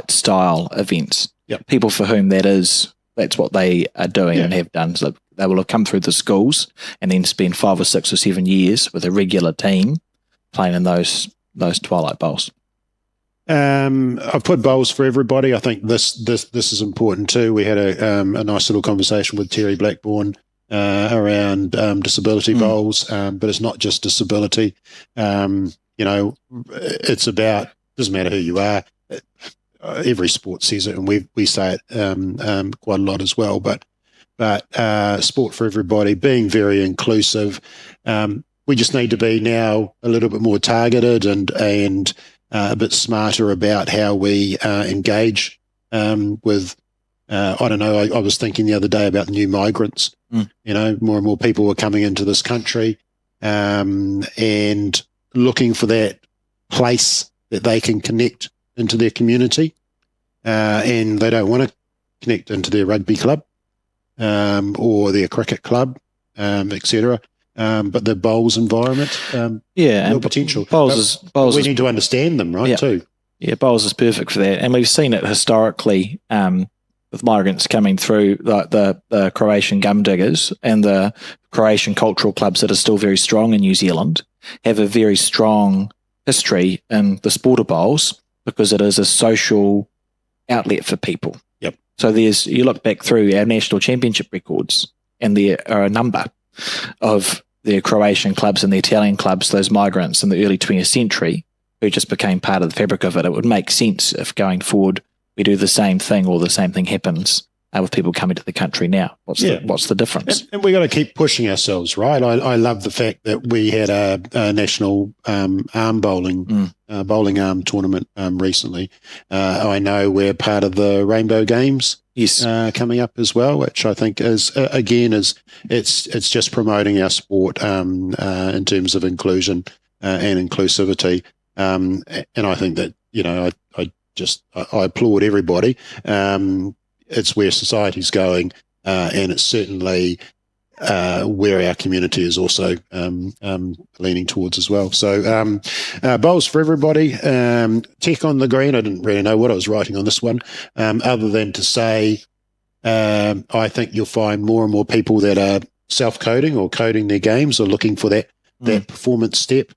Speaker 1: style events.
Speaker 7: Yep.
Speaker 1: People for whom that's what they are doing and have done. So they will have come through the schools and then spend 5 or 6 or 7 years with a regular team playing in those Twilight Bowls.
Speaker 7: I've put bowls for everybody. I think this is important too. We had a nice little conversation with Terry Blackburn around disability bowls, but it's not just disability. It's about, doesn't matter who you are. Every sport says it, and we say it quite a lot as well. But sport for everybody, being very inclusive. We just need to be now a little bit more targeted and a bit smarter about how we engage with. I don't know. I was thinking the other day about new migrants. More and more people are coming into this country and looking for that place that they can connect into their community, and they don't want to connect into their rugby club or their cricket club, etc. But the bowls environment,
Speaker 1: and
Speaker 7: potential.
Speaker 1: Bowls
Speaker 7: we need to understand them, right? Too.
Speaker 1: Yeah, bowls is perfect for that, and we've seen it historically with migrants coming through, like the Croatian gum diggers and the Croatian cultural clubs that are still very strong in New Zealand have a very strong history in the sport of bowls because it is a social outlet for people.
Speaker 7: Yep.
Speaker 1: So you look back through our national championship records, and there are a number of the Croatian clubs and the Italian clubs, those migrants in the early 20th century, who just became part of the fabric of it. It would make sense if going forward we do the same thing or the same thing happens with people coming to the country now. What's the difference?
Speaker 7: And we've got to keep pushing ourselves, right? I love the fact that we had a national arm bowling arm tournament recently. I know we're part of the Rainbow Games coming up as well, which I think is it's just promoting our sport in terms of inclusion and inclusivity. And I think that I applaud everybody. It's where society's going, and it's certainly where our community is also leaning towards as well. So bowls for everybody. Tech on the green. I didn't really know what I was writing on this one, other than to say I think you'll find more and more people that are self-coding or coding their games or looking for that performance step.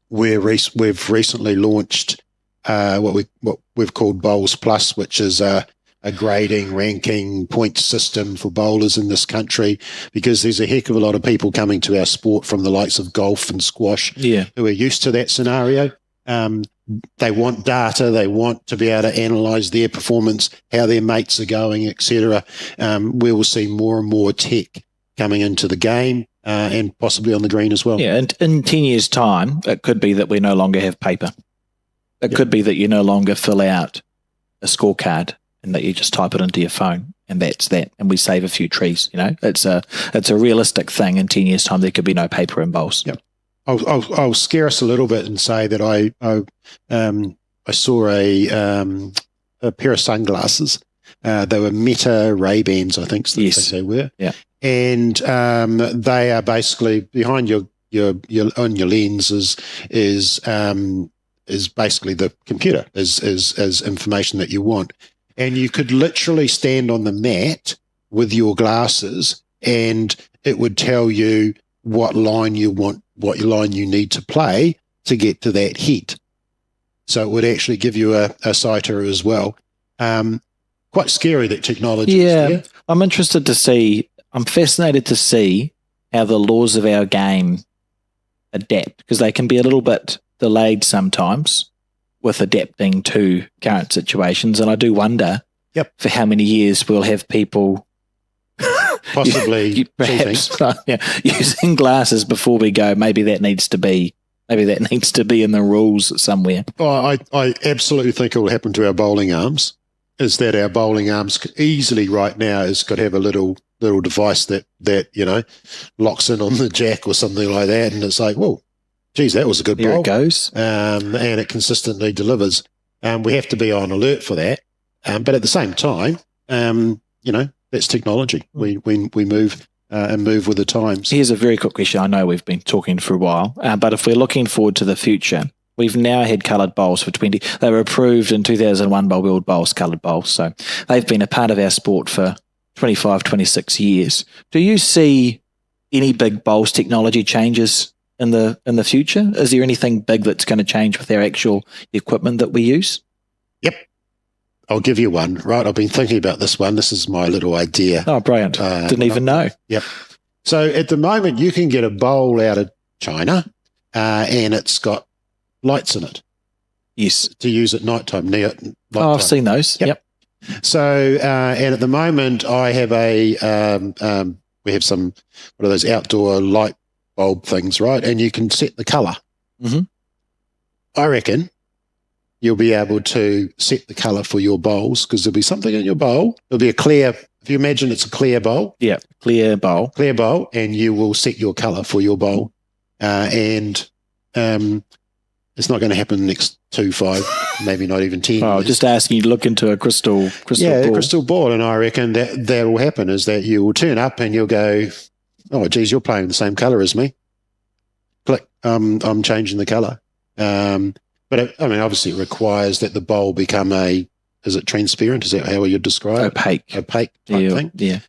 Speaker 7: We've recently launched what we've called Bowls Plus, which is a grading, ranking, point system for bowlers in this country, because there's a heck of a lot of people coming to our sport from the likes of golf and squash who are used to that scenario. They want data. They want to be able to analyse their performance, how their mates are going, etc. We will see more and more tech coming into the game and possibly on the green as well.
Speaker 1: Yeah, and in 10 years' time, it could be that we no longer have paper. It could be that you no longer fill out a scorecard and that you just type it into your phone, and that's that. And we save a few trees. It's a realistic thing. In 10 years' time, there could be no paper in bowls.
Speaker 7: Yep. I'll scare us a little bit and say that I saw a pair of sunglasses. They were Meta Ray-Bans, I think they were.
Speaker 1: Yeah.
Speaker 7: And they are basically behind your your on your lens is basically the computer, is information that you want. And you could literally stand on the mat with your glasses and it would tell you what line you want, what line you need to play to get to that hit. So it would actually give you a sighter as well. Quite scary, that technology is there.
Speaker 1: I'm interested to see, I'm fascinated to see how the laws of our game adapt, because they can be a little bit delayed sometimes with adapting to current situations. And I do wonder for how many years we'll have people
Speaker 7: possibly
Speaker 1: perhaps using glasses before we go, maybe that needs to be in the rules somewhere.
Speaker 7: Oh, I absolutely think it will happen to our bowling arms, is that our bowling arms could easily right now could have a little device that locks in on the jack or something like that, and it's like, whoa, geez, that was a good bowl.
Speaker 1: There it goes.
Speaker 7: And it consistently delivers. We have to be on alert for that. But at the same time, that's technology. We move and move with the times.
Speaker 1: Here's a very quick question. I know we've been talking for a while, but if we're looking forward to the future, we've now had coloured bowls for 20. They were approved in 2001 by World Bowls, coloured bowls. So they've been a part of our sport for 25, 26 years. Do you see any big bowls technology changes in the future? Is there anything big that's going to change with our actual equipment that we use?
Speaker 7: Yep. I'll give you one, right? I've been thinking about this one. This is my little idea.
Speaker 1: Oh, brilliant. Didn't even know.
Speaker 7: Yep. So at the moment, you can get a bowl out of China and it's got lights in it.
Speaker 1: Yes.
Speaker 7: To use at nighttime.
Speaker 1: Oh, I've seen those. Yep.
Speaker 7: So, and at the moment, I have we have some, what are those outdoor light bulb things, right? And you can set the colour.
Speaker 1: Mm-hmm.
Speaker 7: I reckon you'll be able to set the colour for your bowls, because there'll be something in your bowl. There'll be a clear, if you imagine it's a clear bowl.
Speaker 1: Yeah, clear bowl.
Speaker 7: Clear bowl, and you will set your colour for your bowl. It's not going to happen in the next 2, 5, maybe not even 10 years.
Speaker 1: Just asking you to look into a crystal ball.
Speaker 7: A crystal ball, and I reckon that will happen, is that you will turn up and you'll go, oh, geez, you're playing the same colour as me. Click, I'm changing the colour. But obviously it requires that the bowl become is it transparent? Is that how you'd describe it? Opaque type thing.
Speaker 1: Yeah.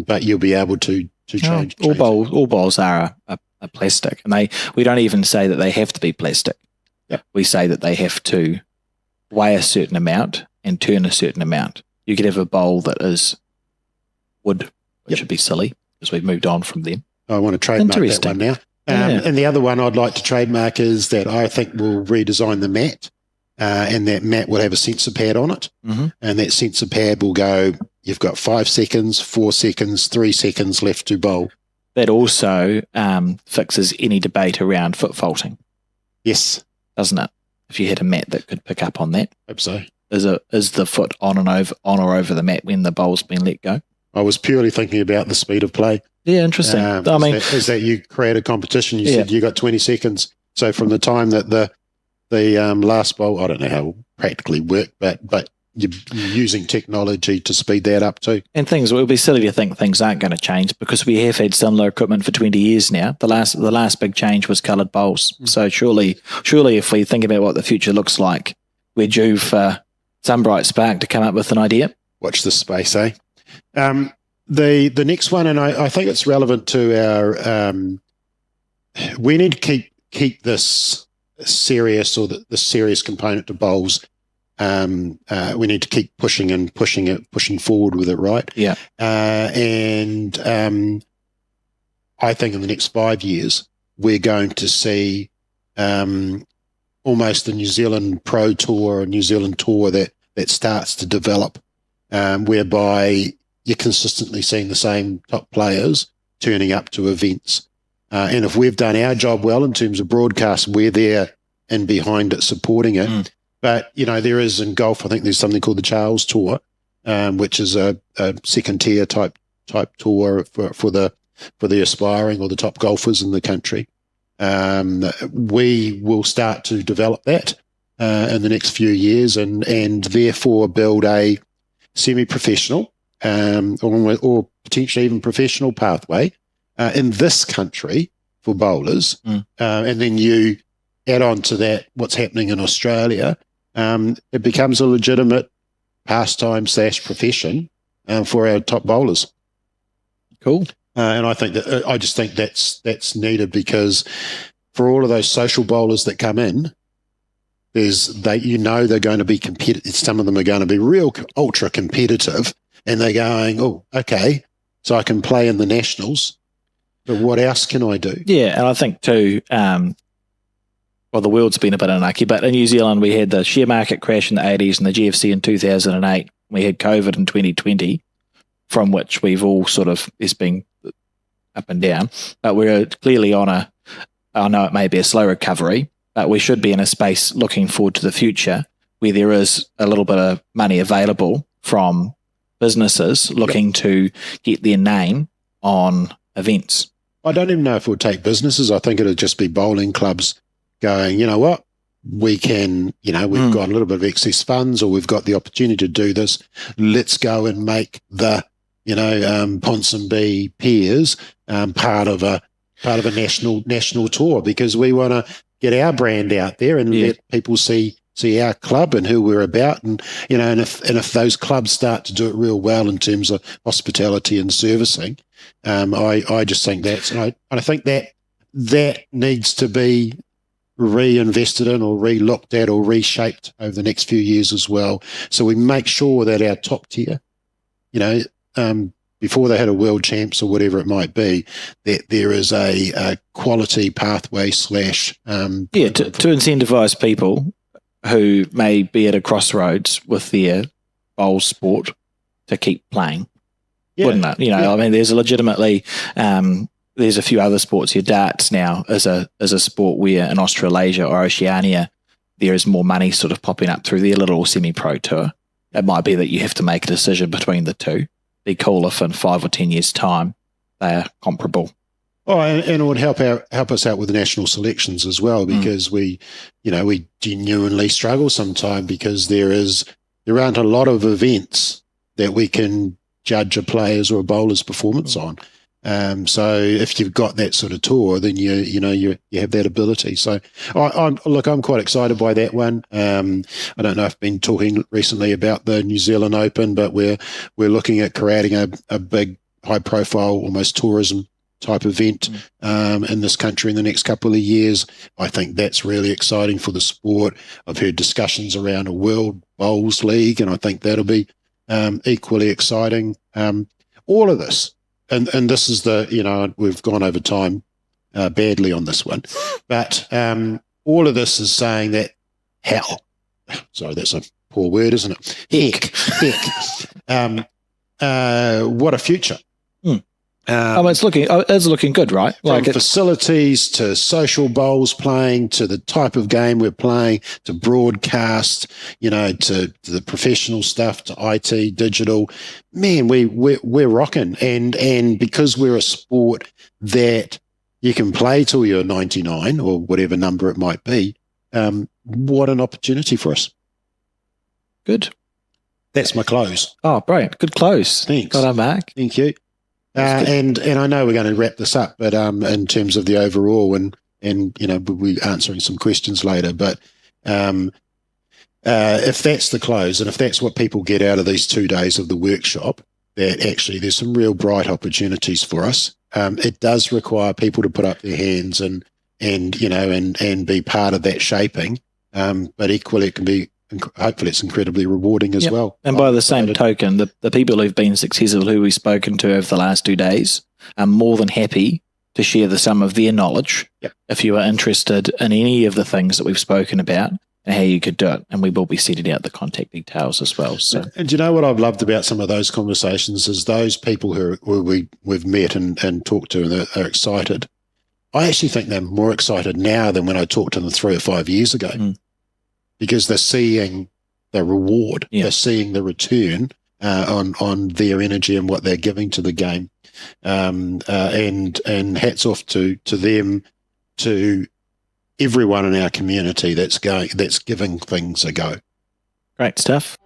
Speaker 7: But you'll be able to change.
Speaker 1: All bowls are a plastic, and we don't even say that they have to be plastic.
Speaker 7: Yep.
Speaker 1: We say that they have to weigh a certain amount and turn a certain amount. You could have a bowl that is wood, which would be silly because we've moved on from them.
Speaker 7: I want to trademark that one now. And the other one I'd like to trademark is that I think we'll redesign the mat, and that mat will have a sensor pad on it.
Speaker 1: Mm-hmm.
Speaker 7: And that sensor pad will go, you've got 5 seconds, 4 seconds, 3 seconds left to bowl.
Speaker 1: That also fixes any debate around foot faulting.
Speaker 7: Yes.
Speaker 1: Doesn't it? If you had a mat that could pick up on that.
Speaker 7: Hope so.
Speaker 1: Is the foot on or over the mat when the bowl's been let go?
Speaker 7: I was purely thinking about the speed of play.
Speaker 1: Yeah, interesting.
Speaker 7: Is that you create a competition? You said you got 20 seconds. So from the time that the last bowl, I don't know how it will practically work, but you're using technology to speed that up too.
Speaker 1: And it would be silly to think things aren't going to change, because we have had similar equipment for 20 years now. The last big change was coloured bowls. So surely if we think about what the future looks like, we're due for some bright spark to come up with an idea.
Speaker 7: Watch this space, eh? The next one, and I think it's relevant to our, we need to keep this serious, or the serious component to bowls. We need to keep pushing forward with it, right?
Speaker 1: Yeah.
Speaker 7: And I think in the next 5 years, we're going to see almost a New Zealand Pro Tour or New Zealand Tour that starts to develop, whereby you're consistently seeing the same top players turning up to events. And if we've done our job well in terms of broadcast, we're there and behind it, supporting it. Mm. But, there is in golf, I think there's something called the Charles Tour, which is a second tier type tour for the aspiring or the top golfers in the country. We will start to develop that in the next few years, and therefore build a semi-professional or potentially even professional pathway in this country for bowlers, and then you add on to that what's happening in Australia, it becomes a legitimate pastime / profession for our top bowlers.
Speaker 1: Cool.
Speaker 7: And I just think that's needed, because for all of those social bowlers that come in, they're going to be competitive. Some of them are going to be real ultra competitive, and they're going, oh, okay, so I can play in the nationals, but what else can I do?
Speaker 1: Yeah, and I think too, well, the world's been a bit unlucky, but in New Zealand we had the share market crash in the 80s and the GFC in 2008. We had COVID in 2020, from which we've all it's been up and down, but we're clearly I know it may be a slow recovery, but we should be in a space looking forward to the future where there is a little bit of money available from businesses looking to get their name on events.
Speaker 7: I don't even know if it would take businesses. I think it would just be bowling clubs going, you know what, we can, we've got a little bit of excess funds, or we've got the opportunity to do this. Let's go and make the, Ponsonby Peers part of a national tour, because we want to get our brand out there and let people see our club and who we're about, and if those clubs start to do it real well in terms of hospitality and servicing, I just think I think that needs to be reinvested in, or re-looked at, or reshaped over the next few years as well. So we make sure that our top tier, before they had a world champs or whatever it might be, that there is a quality pathway / to
Speaker 1: incentivize people who may be at a crossroads with their bowl sport to keep playing, wouldn't it? I mean, there's legitimately there's a few other sports here. Darts now is a sport where in Australasia or Oceania there is more money popping up through their little semi-pro tour. It might be that you have to make a decision between the two. Be cool if in 5 or 10 years' time they are comparable.
Speaker 7: Oh, and it would help us out with the national selections as well, because we genuinely struggle sometimes, because there aren't a lot of events that we can judge a player's or a bowler's performance on. So if you've got that sort of tour, then you have that ability. So I'm quite excited by that one. I don't know if I've been talking recently about the New Zealand Open, but we're looking at creating a big, high profile, almost tourism type event in this country in the next couple of years. I think that's really exciting for the sport. I've heard discussions around a World Bowls League, and I think that'll be equally exciting. All of this. And this is we've gone over time badly on this one, but all of this is saying that sorry, that's a poor word, isn't it? Heck. What a future.
Speaker 1: It's looking good, right?
Speaker 7: From facilities to social bowls playing, to the type of game we're playing, to broadcast, to the professional stuff, to IT, digital. Man, we're rocking, and because we're a sport that you can play till you're 99 or whatever number it might be, what an opportunity for us.
Speaker 1: Good.
Speaker 7: That's my close.
Speaker 1: Oh, brilliant! Good close.
Speaker 7: Thanks.
Speaker 1: Got on, Mark.
Speaker 7: Thank you. And I know we're going to wrap this up, but in terms of the overall, and we'll be answering some questions later, but if that's the close, and if that's what people get out of these 2 days of the workshop, that actually there's some real bright opportunities for us. It does require people to put up their hands and be part of that shaping, but equally it can be, hopefully it's incredibly rewarding as well.
Speaker 1: And by the same token, the people who've been successful, who we've spoken to over the last 2 days, are more than happy to share some of their knowledge if you are interested in any of the things that we've spoken about and how you could do it. And we will be setting out the contact details as well. So,
Speaker 7: and you know what I've loved about some of those conversations is those people who we've met and talked to and are excited. I actually think they're more excited now than when I talked to them 3 or 5 years ago. Because they're seeing the reward, they're seeing the return on their energy and what they're giving to the game, and hats off to them, to everyone in our community that's giving things a go.
Speaker 1: Great stuff.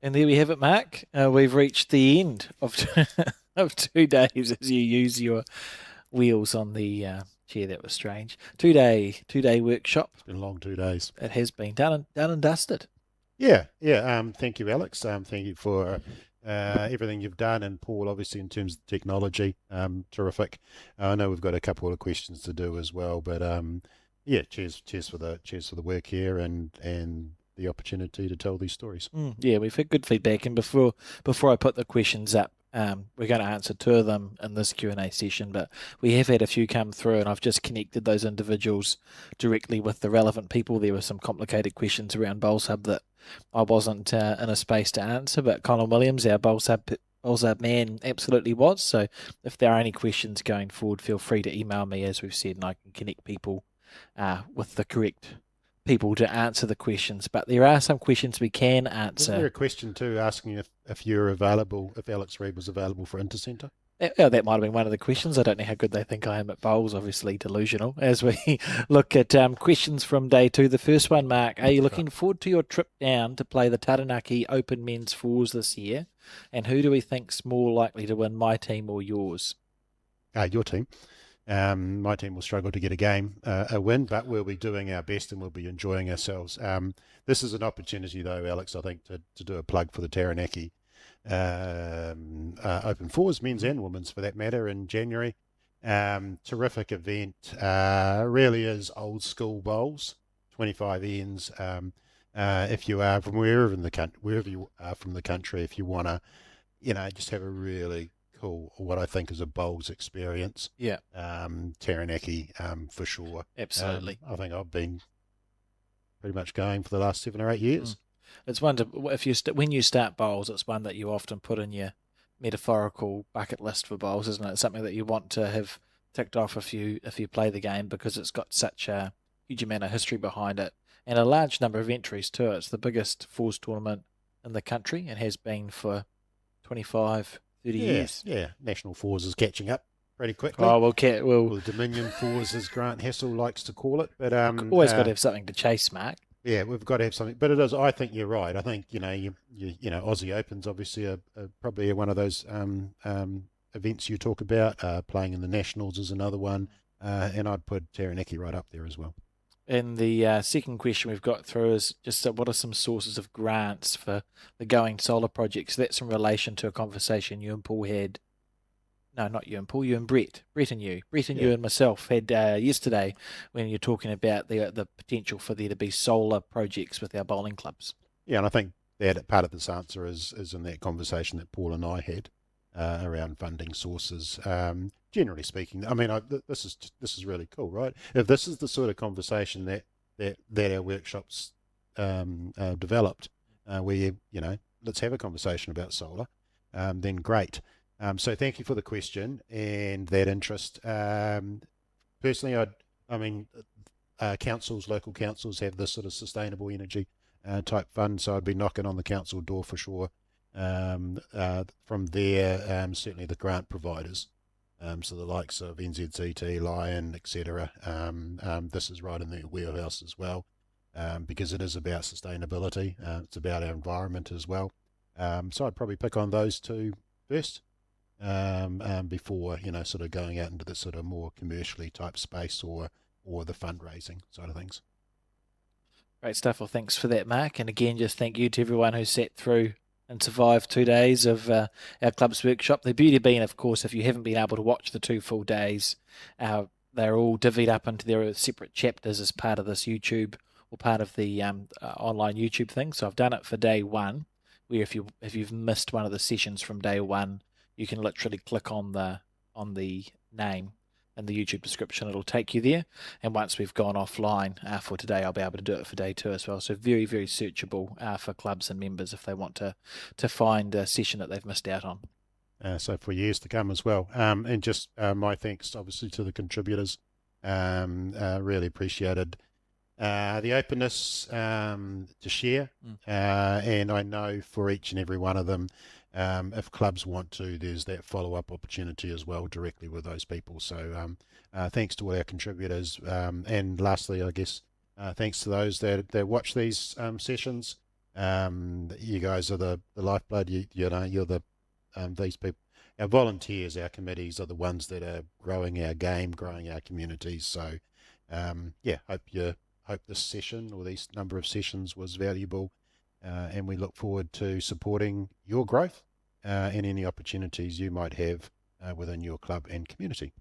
Speaker 1: And there we have it, Mark. We've reached the end of of 2 days as you use your wheels on the chair. That was strange. 2 day workshop.
Speaker 2: It's been a long 2 days.
Speaker 1: It has been done and dusted.
Speaker 2: Yeah. Thank you, Alex. Thank you for everything you've done, and Paul, obviously, in terms of technology, terrific. I know we've got a couple of questions to do as well, but yeah, cheers for the work here and the opportunity to tell these stories.
Speaker 1: Yeah, we've had good feedback, and before I put the questions up, we're going to answer 2 of them in this Q&A session, but we have had a few come through, and I've just connected those individuals directly with the relevant people. There were some complicated questions around Bowlshub that I wasn't in a space to answer, but Colin Williams, our Bowlshub man, absolutely was. So if there are any questions going forward, feel free to email me, as we've said, and I can connect people with the correct people to answer the questions. But there are some questions we can answer.
Speaker 2: Is there a question too asking if you're available, if Alex Reid was available for Intercentre?
Speaker 1: That might have been one of the questions. I don't know how good they think I am at bowls, obviously delusional, as we look at questions from day 2. The first one, Mark, are you looking forward to your trip down to play the Taranaki Open Men's Fours this year? And who do we think's more likely to win, my team or yours?
Speaker 2: Your team. My team will struggle to get a win, but we'll be doing our best and we'll be enjoying ourselves. This is an opportunity, though, Alex, I think, to do a plug for the Taranaki Open Fours, men's and women's for that matter, in January. Terrific event. Really is old school bowls, 25 ends. If you are from wherever you are from the country, if you want to, just have a really cool, what I think is a bowls experience.
Speaker 1: Yeah.
Speaker 2: Taranaki, for sure.
Speaker 1: Absolutely.
Speaker 2: I think I've been pretty much going for the last 7 or 8 years.
Speaker 1: It's one to, when you start bowls, it's one that you often put in your metaphorical bucket list for bowls, isn't it? It's something that you want to have ticked off if you play the game, because it's got such a huge amount of history behind it and a large number of entries too. It's the biggest fours tournament in the country and has been for 25, 30 years.
Speaker 2: Yeah, National Fours is catching up pretty quickly.
Speaker 1: Oh,
Speaker 2: Well, Dominion Fours, as Grant Hassel likes to call it. But
Speaker 1: always got to have something to chase, Mark.
Speaker 2: Yeah, we've got to have something. But it is. I think you're right. I think Aussie Opens obviously are probably one of those events you talk about. Playing in the Nationals is another one, and I'd put Taranaki right up there as well.
Speaker 1: And the second question we've got through is just what are some sources of grants for the Going Solar projects? That's in relation to a conversation you and Paul had. No, not you and Paul, you and Brett. Brett and you and myself had yesterday when you're talking about the potential for there to be solar projects with our bowling clubs.
Speaker 2: Yeah, and I think that part of this answer is in that conversation that Paul and I had around funding sources. Generally speaking, I mean, this is really cool, right? If this is the sort of conversation that our workshops developed, where let's have a conversation about solar, then great. So thank you for the question and that interest. Personally, local councils have this sort of sustainable energy type fund, so I'd be knocking on the council door for sure. From there, certainly the grant providers, so the likes of NZCT, Lion, etc. This is right in their wheelhouse as well, because it is about sustainability. It's about our environment as well. So I'd probably pick on those two first. Before sort of going out into the sort of more commercially type space or the fundraising side of things.
Speaker 1: Great stuff. Well, thanks for that, Mark. And again, just thank you to everyone who sat through and survived 2 days of our club's workshop. The beauty being, of course, if you haven't been able to watch the 2 full days, they're all divvied up into their separate chapters as part of this YouTube or part of the online YouTube thing. So I've done it for day 1, where if you've missed one of the sessions from day 1, you can literally click on the name in the YouTube description. It'll take you there. And once we've gone offline for today, I'll be able to do it for day 2 as well. So very, very searchable for clubs and members if they want to find a session that they've missed out on.
Speaker 2: So for years to come as well. And just my thanks, obviously, to the contributors. Really appreciated the openness to share. And I know for each and every one of them, if clubs want to, there's that follow-up opportunity as well directly with those people. So thanks to all our contributors. And lastly, I guess, thanks to those that watch these sessions. You guys are the lifeblood. You're the these people. Our volunteers, our committees are the ones that are growing our game, growing our communities. So hope this session or these number of sessions was valuable. And we look forward to supporting your growth and any opportunities you might have within your club and community.